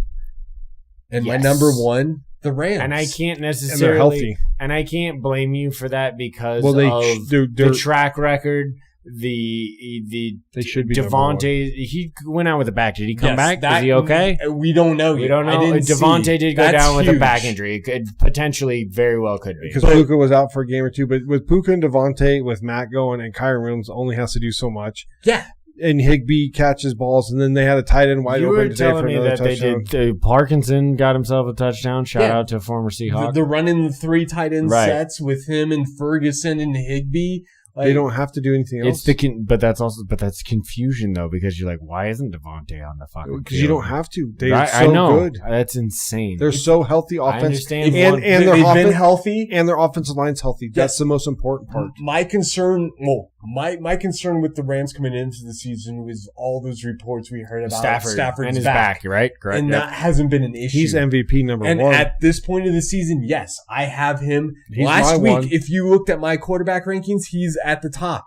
And my number 1, the Rams. And I can't necessarily. And they're healthy. And I can't blame you for that because of the track record. They should be Devontae. He went out with a back. Did he come back? Is he okay? We don't know. We don't know. Devontae did go down with a back injury. It could potentially, very well could be because Puka was out for a game or 2. But with Puka and Devontae, with Matt going and Kyron Williams only has to do so much. Yeah. And Higbee catches balls, and then they had a tight end wide open today for another touchdown. They did. Parkinson got himself a touchdown. Shout out to a former Seahawk. They're running the 3 tight end sets with him and Ferguson and Higbee. They don't have to do anything else. But that's confusion though, because you're like, why isn't Devontae on the fucking field? Because you don't have to. They're so good. That's insane. They're so healthy offense. I understand. And they've been healthy. And their offensive line's healthy. That's the most important part. My concern with the Rams coming into the season was all those reports we heard about Stafford's and his back, right? Correct. And that hasn't been an issue. He's MVP number 1. And at this point of the season, yes, I have him. Last week, if you looked at my quarterback rankings, he's at the top.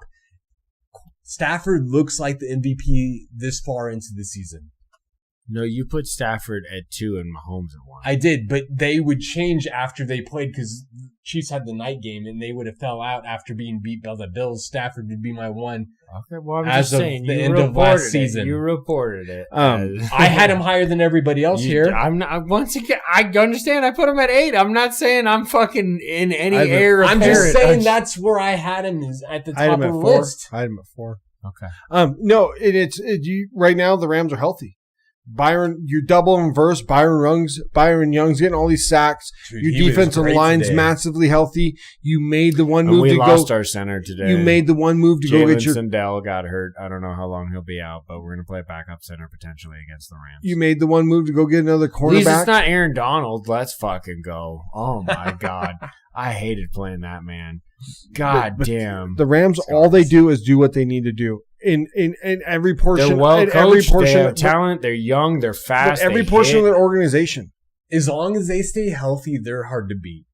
Stafford looks like the MVP this far into the season. No, you put Stafford at 2 and Mahomes at 1. I did, but they would change after they played because Chiefs had the night game and they would have fell out after being beat by the Bills. Stafford would be my 1. Okay, well, I'm just saying, the end of last season. You reported it. I had him higher than everybody else here. I'm not. Once again, I understand. I put him at 8. I'm not saying I'm fucking in any air. I'm just saying that's where I had him, is at the top of the list. I had him at 4. Okay. No, right now the Rams are healthy. Byron, you double and reverse. Byron Young's getting all these sacks. Dude, your defensive line's massively healthy. You made the one move to go. We lost our center today. You made the one move to go get your. Sandell got hurt. I don't know how long he'll be out, but we're going to play backup center potentially against the Rams. You made the one move to go get another cornerback. At least it's not Aaron Donald. Let's fucking go. Oh my God. I hated playing that man. God damn. The Rams, all they do is do what they need to do. In every portion, they're well coached. They have talent. They're young. They're fast. Every portion of their organization. As long as they stay healthy, they're hard to beat.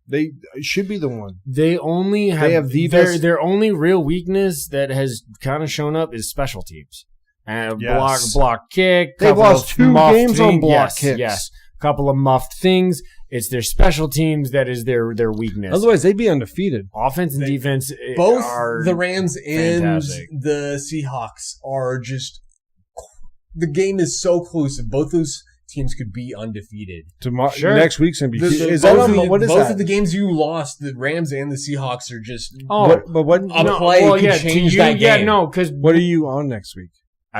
They should be the one. They only have the best. Their only real weakness that has kind of shown up is special teams. And block kick. They've lost 2 games on block kicks. Yes, a couple of muffed things. It's their special teams that is their weakness. Otherwise, they'd be undefeated. Offense and defense both are the Rams and fantastic. The Seahawks are just – the game is so close that both those teams could be undefeated. Next week's going to be – both of the games you lost, the Rams and the Seahawks are just change that game. Yeah, no, because what are you on next week?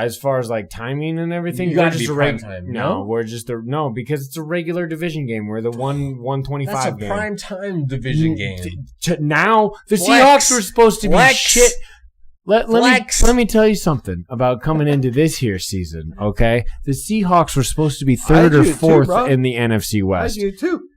As far as like timing and everything, you got to be prime time. No, we're just because it's a regular division game. We're the 125 That's a game. prime time division game. Now the Seahawks were supposed to be shit. Let me tell you something about coming into this here season. Okay, the Seahawks were supposed to be third or fourth in the NFC West. I do too.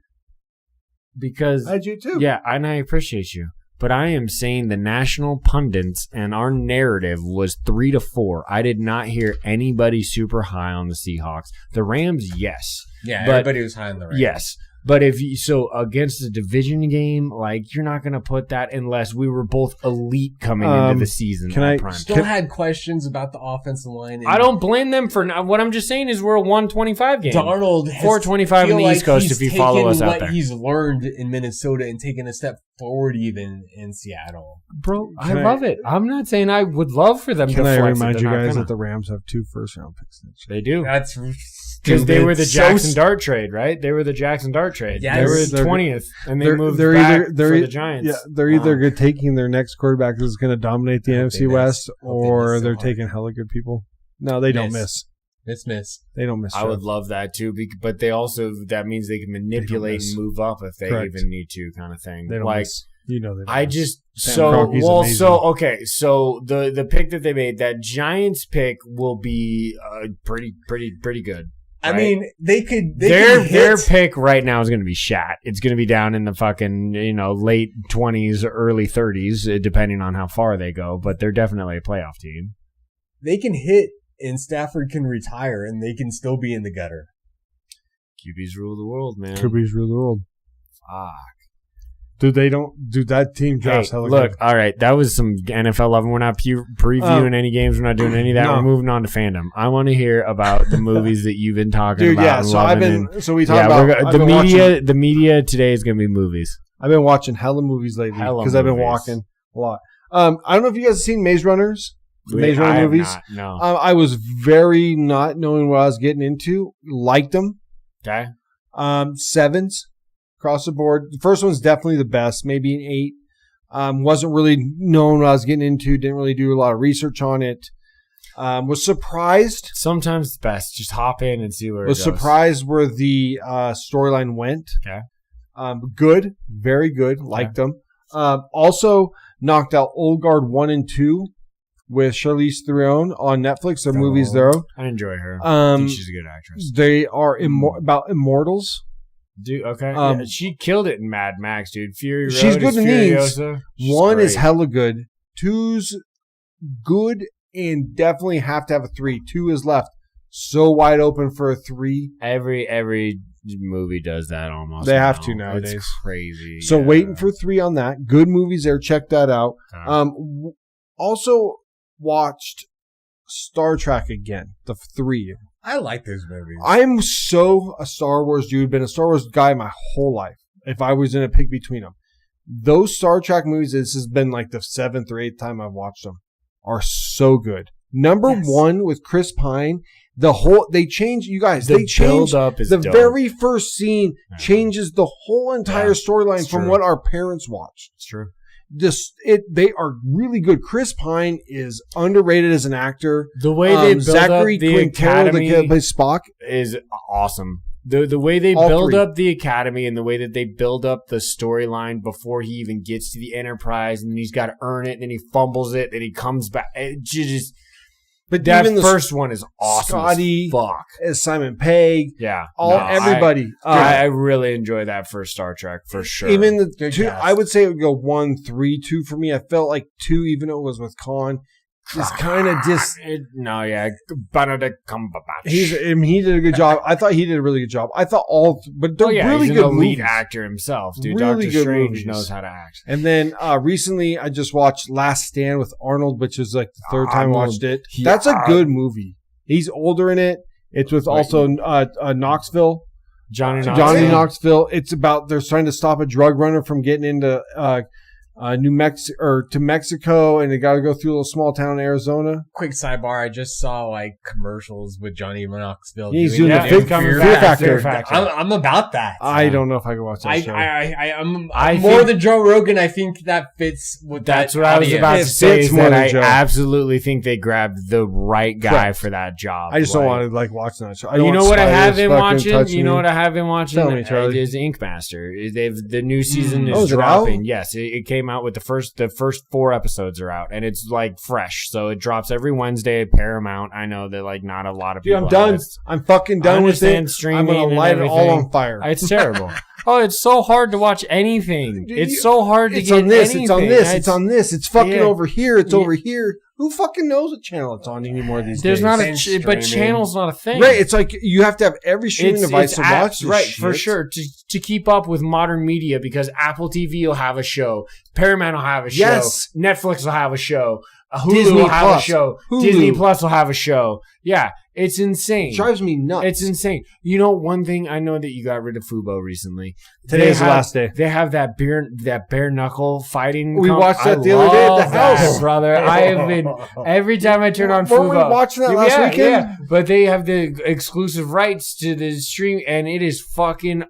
Because I do too. Yeah, and I appreciate you. But I am saying the national pundits and our narrative was 3-4. I did not hear anybody super high on the Seahawks. The Rams, yes. Yeah, everybody was high on the Rams. Yes. But against the division game, like you're not going to put that unless we were both elite coming into the season. Still had questions about the offensive line. I don't blame them for what I'm just saying is we're a 125 game. Darnold 425 in the East Coast if you follow us out there. He's learned in Minnesota and taken a step forward even in Seattle. Bro, I love it. I'm not saying I would love for them to flex. Can I remind you guys that the Rams have 2 first-round picks? They do. That's because they were the Jackson Dart trade, right? They were the Jackson Dart trade. Yes. They were 20th, and they moved back for the Giants. Yeah, they're either taking their next quarterback who's going to dominate the NFC West, or they're taking hella good people. No, they don't miss. Miss. They don't miss. I would love that too, but they also that means they can manipulate and move up if they even need to, kind of thing. They don't miss. You know they don't I miss. just Amazing. so the pick that they made, that Giants pick will be pretty good. Right? I mean, their pick right now is going to be shat. It's going to be down in the fucking late 20s, early 30s, depending on how far they go. But they're definitely a playoff team. They can hit, and Stafford can retire, and they can still be in the gutter. QBs rule the world, man. QBs rule the world. Fuck. Dude, that team drafts hella good. Look, all right, that was some NFL love. We're not previewing any games. We're not doing any of that. No. We're moving on to fandom. I want to hear about the movies that you've been talking about. Yeah, so we talk about the media today is going to be movies. I've been watching hella movies lately because I've been walking a lot. I don't know if you guys have seen Maze Runners. The Maze Runner movies. No. I was very not knowing what I was getting into. Liked them. Okay. 7s. Across the board. The first one's definitely the best, maybe an 8. Wasn't really knowing what I was getting into. Didn't really do a lot of research on it. Was surprised. Sometimes it's best. Just hop in and see where it goes. Was surprised where the storyline went. Okay. Good. Very good. Okay. Liked them. Also knocked out Old Guard 1 and 2 with Charlize Theron on Netflix. Their movies there. I enjoy her. I think she's a good actress. They are about immortals. Dude, okay. Yeah, she killed it in Mad Max, dude. Fury Road. She's good in these. 1 great. Is hella good. 2's good and definitely have to have a 3. 2 is left. So wide open for a 3. Every movie does that almost. They have to nowadays. It's crazy. So waiting for 3 on that. Good movies there. Check that out. Also watched Star Trek again. The 3. I like those movies. I'm so a Star Wars dude. Been a Star Wars guy my whole life. If I was in a pick between them, those Star Trek movies. This has been like the 7th or 8th time I've watched them. Are so good. Number 1 with Chris Pine. They change. You guys. They change the dope. Very first scene changes the whole entire storyline from what our parents watched. It's true. They are really good. Chris Pine is underrated as an actor. The way they build Zachary up the Quintero, Academy the kid plays Spock, is awesome. The way they build up the Academy and the way that they build up the storyline before he even gets to the Enterprise, and then he's got to earn it, and then he fumbles it, and he comes back. But that first one is awesome. Scotty, fuck. Simon Pegg, everybody. I really enjoy that first Star Trek for sure. Even the 2, I would say it would go 1, 3, 2 for me. I felt like 2, even though it was with Khan, just kind of Benedict Cumberbatch. He did a good job. I thought he did a really good job. I thought but they're really he's good an elite movies. Actor himself, dude. Really Doctor Strange movies. knows how to act. And then recently, I just watched Last Stand with Arnold, which is like the 3rd time I watched it. That's a good movie. He's older in it. It's with also Knoxville. Johnny Knoxville. It's about they're trying to stop a drug runner from getting into New Mexico or to Mexico, and they got to go through a little small town in Arizona. Quick sidebar: I just saw like commercials with Johnny Knoxville. He's doing the Fear Factor. I'm about that. So. I don't know if I can watch that show. I'm more than Joe Rogan. I think that fits with that's that what audience. I was about to say. Is that I Joe. Absolutely think they grabbed the right guy for that job. I just don't want to like watch that show. You know what I have been watching? You know what I have been watching? Tell me, Charlie. Is Ink Master. The new season is dropping. Yes, it came out with the first 4 episodes are out, and it's like fresh. So it drops every Wednesday at Paramount. I know that like not a lot of people. Dude, I'm done. I'm fucking done with it. I'm gonna light it all on fire. It's terrible. Oh, it's so hard to watch anything. Dude, it's so hard to get on this. anything. It's on this. It's on this. It's fucking over here. It's over here. Who fucking knows what channel it's on anymore these days? There's not but channel's not a thing. Right. It's like you have to have every streaming device to watch this right, shit. For sure. To keep up with modern media, because Apple TV will have a show, Paramount will have a show, Netflix will have a show, Hulu will have a show, Disney Plus will have a show. Yeah, it's insane. It drives me nuts. It's insane. You know, one thing I know that you got rid of Fubo recently. Today's the last day. They have that bare knuckle fighting. We watched that the other day at the house, brother. I have been every time I turn on Fubo. Were we watching that last weekend? Yeah, but they have the exclusive rights to the stream, and it is fucking,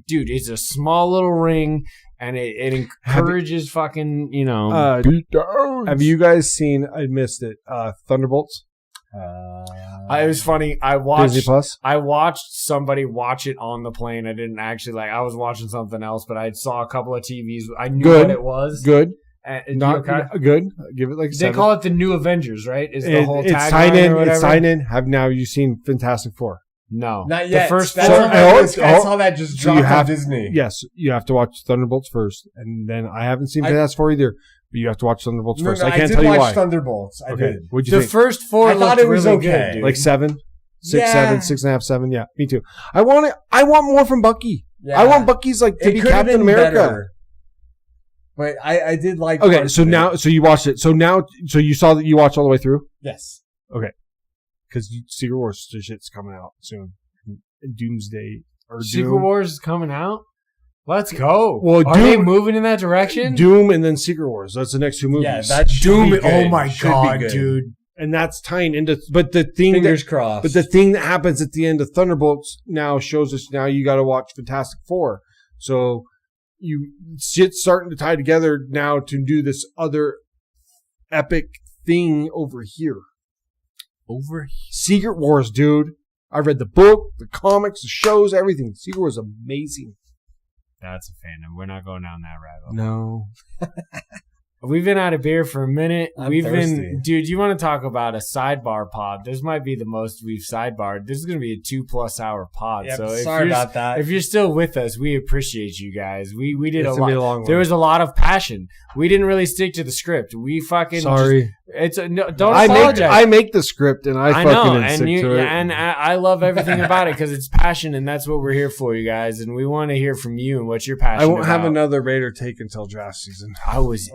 dude. It's a small little ring. And it encourages fucking, you know. Have you guys seen, I missed it, Thunderbolts? It was funny. I watched somebody watch it on the plane. I didn't actually I was watching something else, but I saw a couple of TVs. I knew what it was. Good. Not good. Give it like they 7. Call it the New Avengers, right? Is the whole tagline sign in? It's sign in. Have you seen Fantastic Four? No, not yet. The first I saw that just dropped on Disney. Yes, you have to watch Thunderbolts first, and then I haven't seen Fantastic Four either. But you have to watch Thunderbolts first. I can't tell you why. I did watch Thunderbolts. I did. What'd you think? The first 4 I thought it was really okay. Good, like 7, 6, 7, 6.5, 7. Yeah, me too. I want more from Bucky. Yeah. I want Bucky's to be Captain America. Better. But I did like. Okay, so you watched it. So you saw that you watched all the way through. Yes. Okay. Because Secret Wars shit's coming out soon. Doomsday or Secret Wars is coming out. Let's go. Well, are they moving in that direction? Doom and then Secret Wars. That's the next 2 movies. Yeah, that's Doom. Oh my god, dude! And that's tying into. But the thing, fingers crossed. But the thing that happens at the end of Thunderbolts now shows us now you got to watch Fantastic Four. So shit's starting to tie together now to do this other epic thing over here. Secret Wars, dude. I read the book, the comics, the shows, everything. Secret Wars is amazing. That's a fandom. We're not going down that rabbit hole. No. We've been out of beer for a minute. I'm thirsty. Dude, you want to talk about a sidebar pod? This might be the most we've sidebarred. This is going to be a 2+ hour pod. Yep, so sorry about that. If you're still with us, we appreciate you guys. We did it's a lot. A long there was a lot of passion. We didn't really stick to the script. We fucking sorry. Don't apologize. I make the script and I fucking stick to it. And I love everything about it because it's passion, and that's what we're here for, you guys. And we want to hear from you and what you're passionate about. I won't have another Raider take until draft season. That was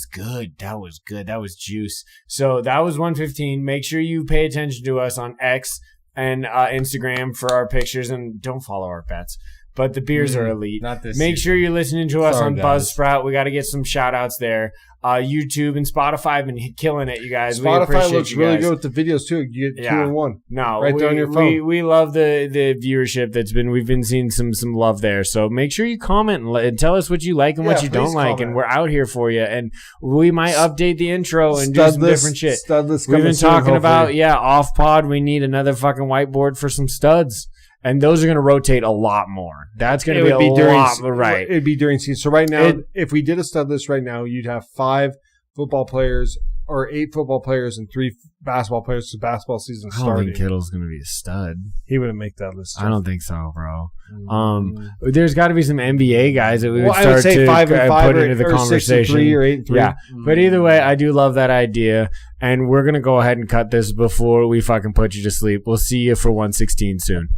good. That was good. That was juice. So that was 115. Make sure you pay attention to us on X and Instagram for our pictures, and don't follow our bets. But the beers are elite. Not this Make season. sure you're listening to us on guys. Buzzsprout. We got to get some shout outs there. YouTube and Spotify have been killing it, you guys. Spotify looks really good with the videos too. You get 2 in 1. No, right there on your phone. We love the viewership we've been seeing some love there. So make sure you comment and tell us what you like and what you don't like, and we're out here for you. And we might update the intro and do some different shit. We've been talking about off pod. We need another fucking whiteboard for some studs. And those are going to rotate a lot more. That's going to be a lot, right? It'd be during season. So right now, if we did a stud list right now, you'd have 5 football players or 8 football players and 3 basketball players. So basketball season starting. I don't think Kittle's going to be a stud. He wouldn't make that list. I don't think so, bro. There's got to be some NBA guys that we would start I would say to 5 and 5 put into the conversation. 6 and 3 or 8 and 3. Yeah, but either way, I do love that idea, and we're gonna go ahead and cut this before we fucking put you to sleep. We'll see you for 116 soon.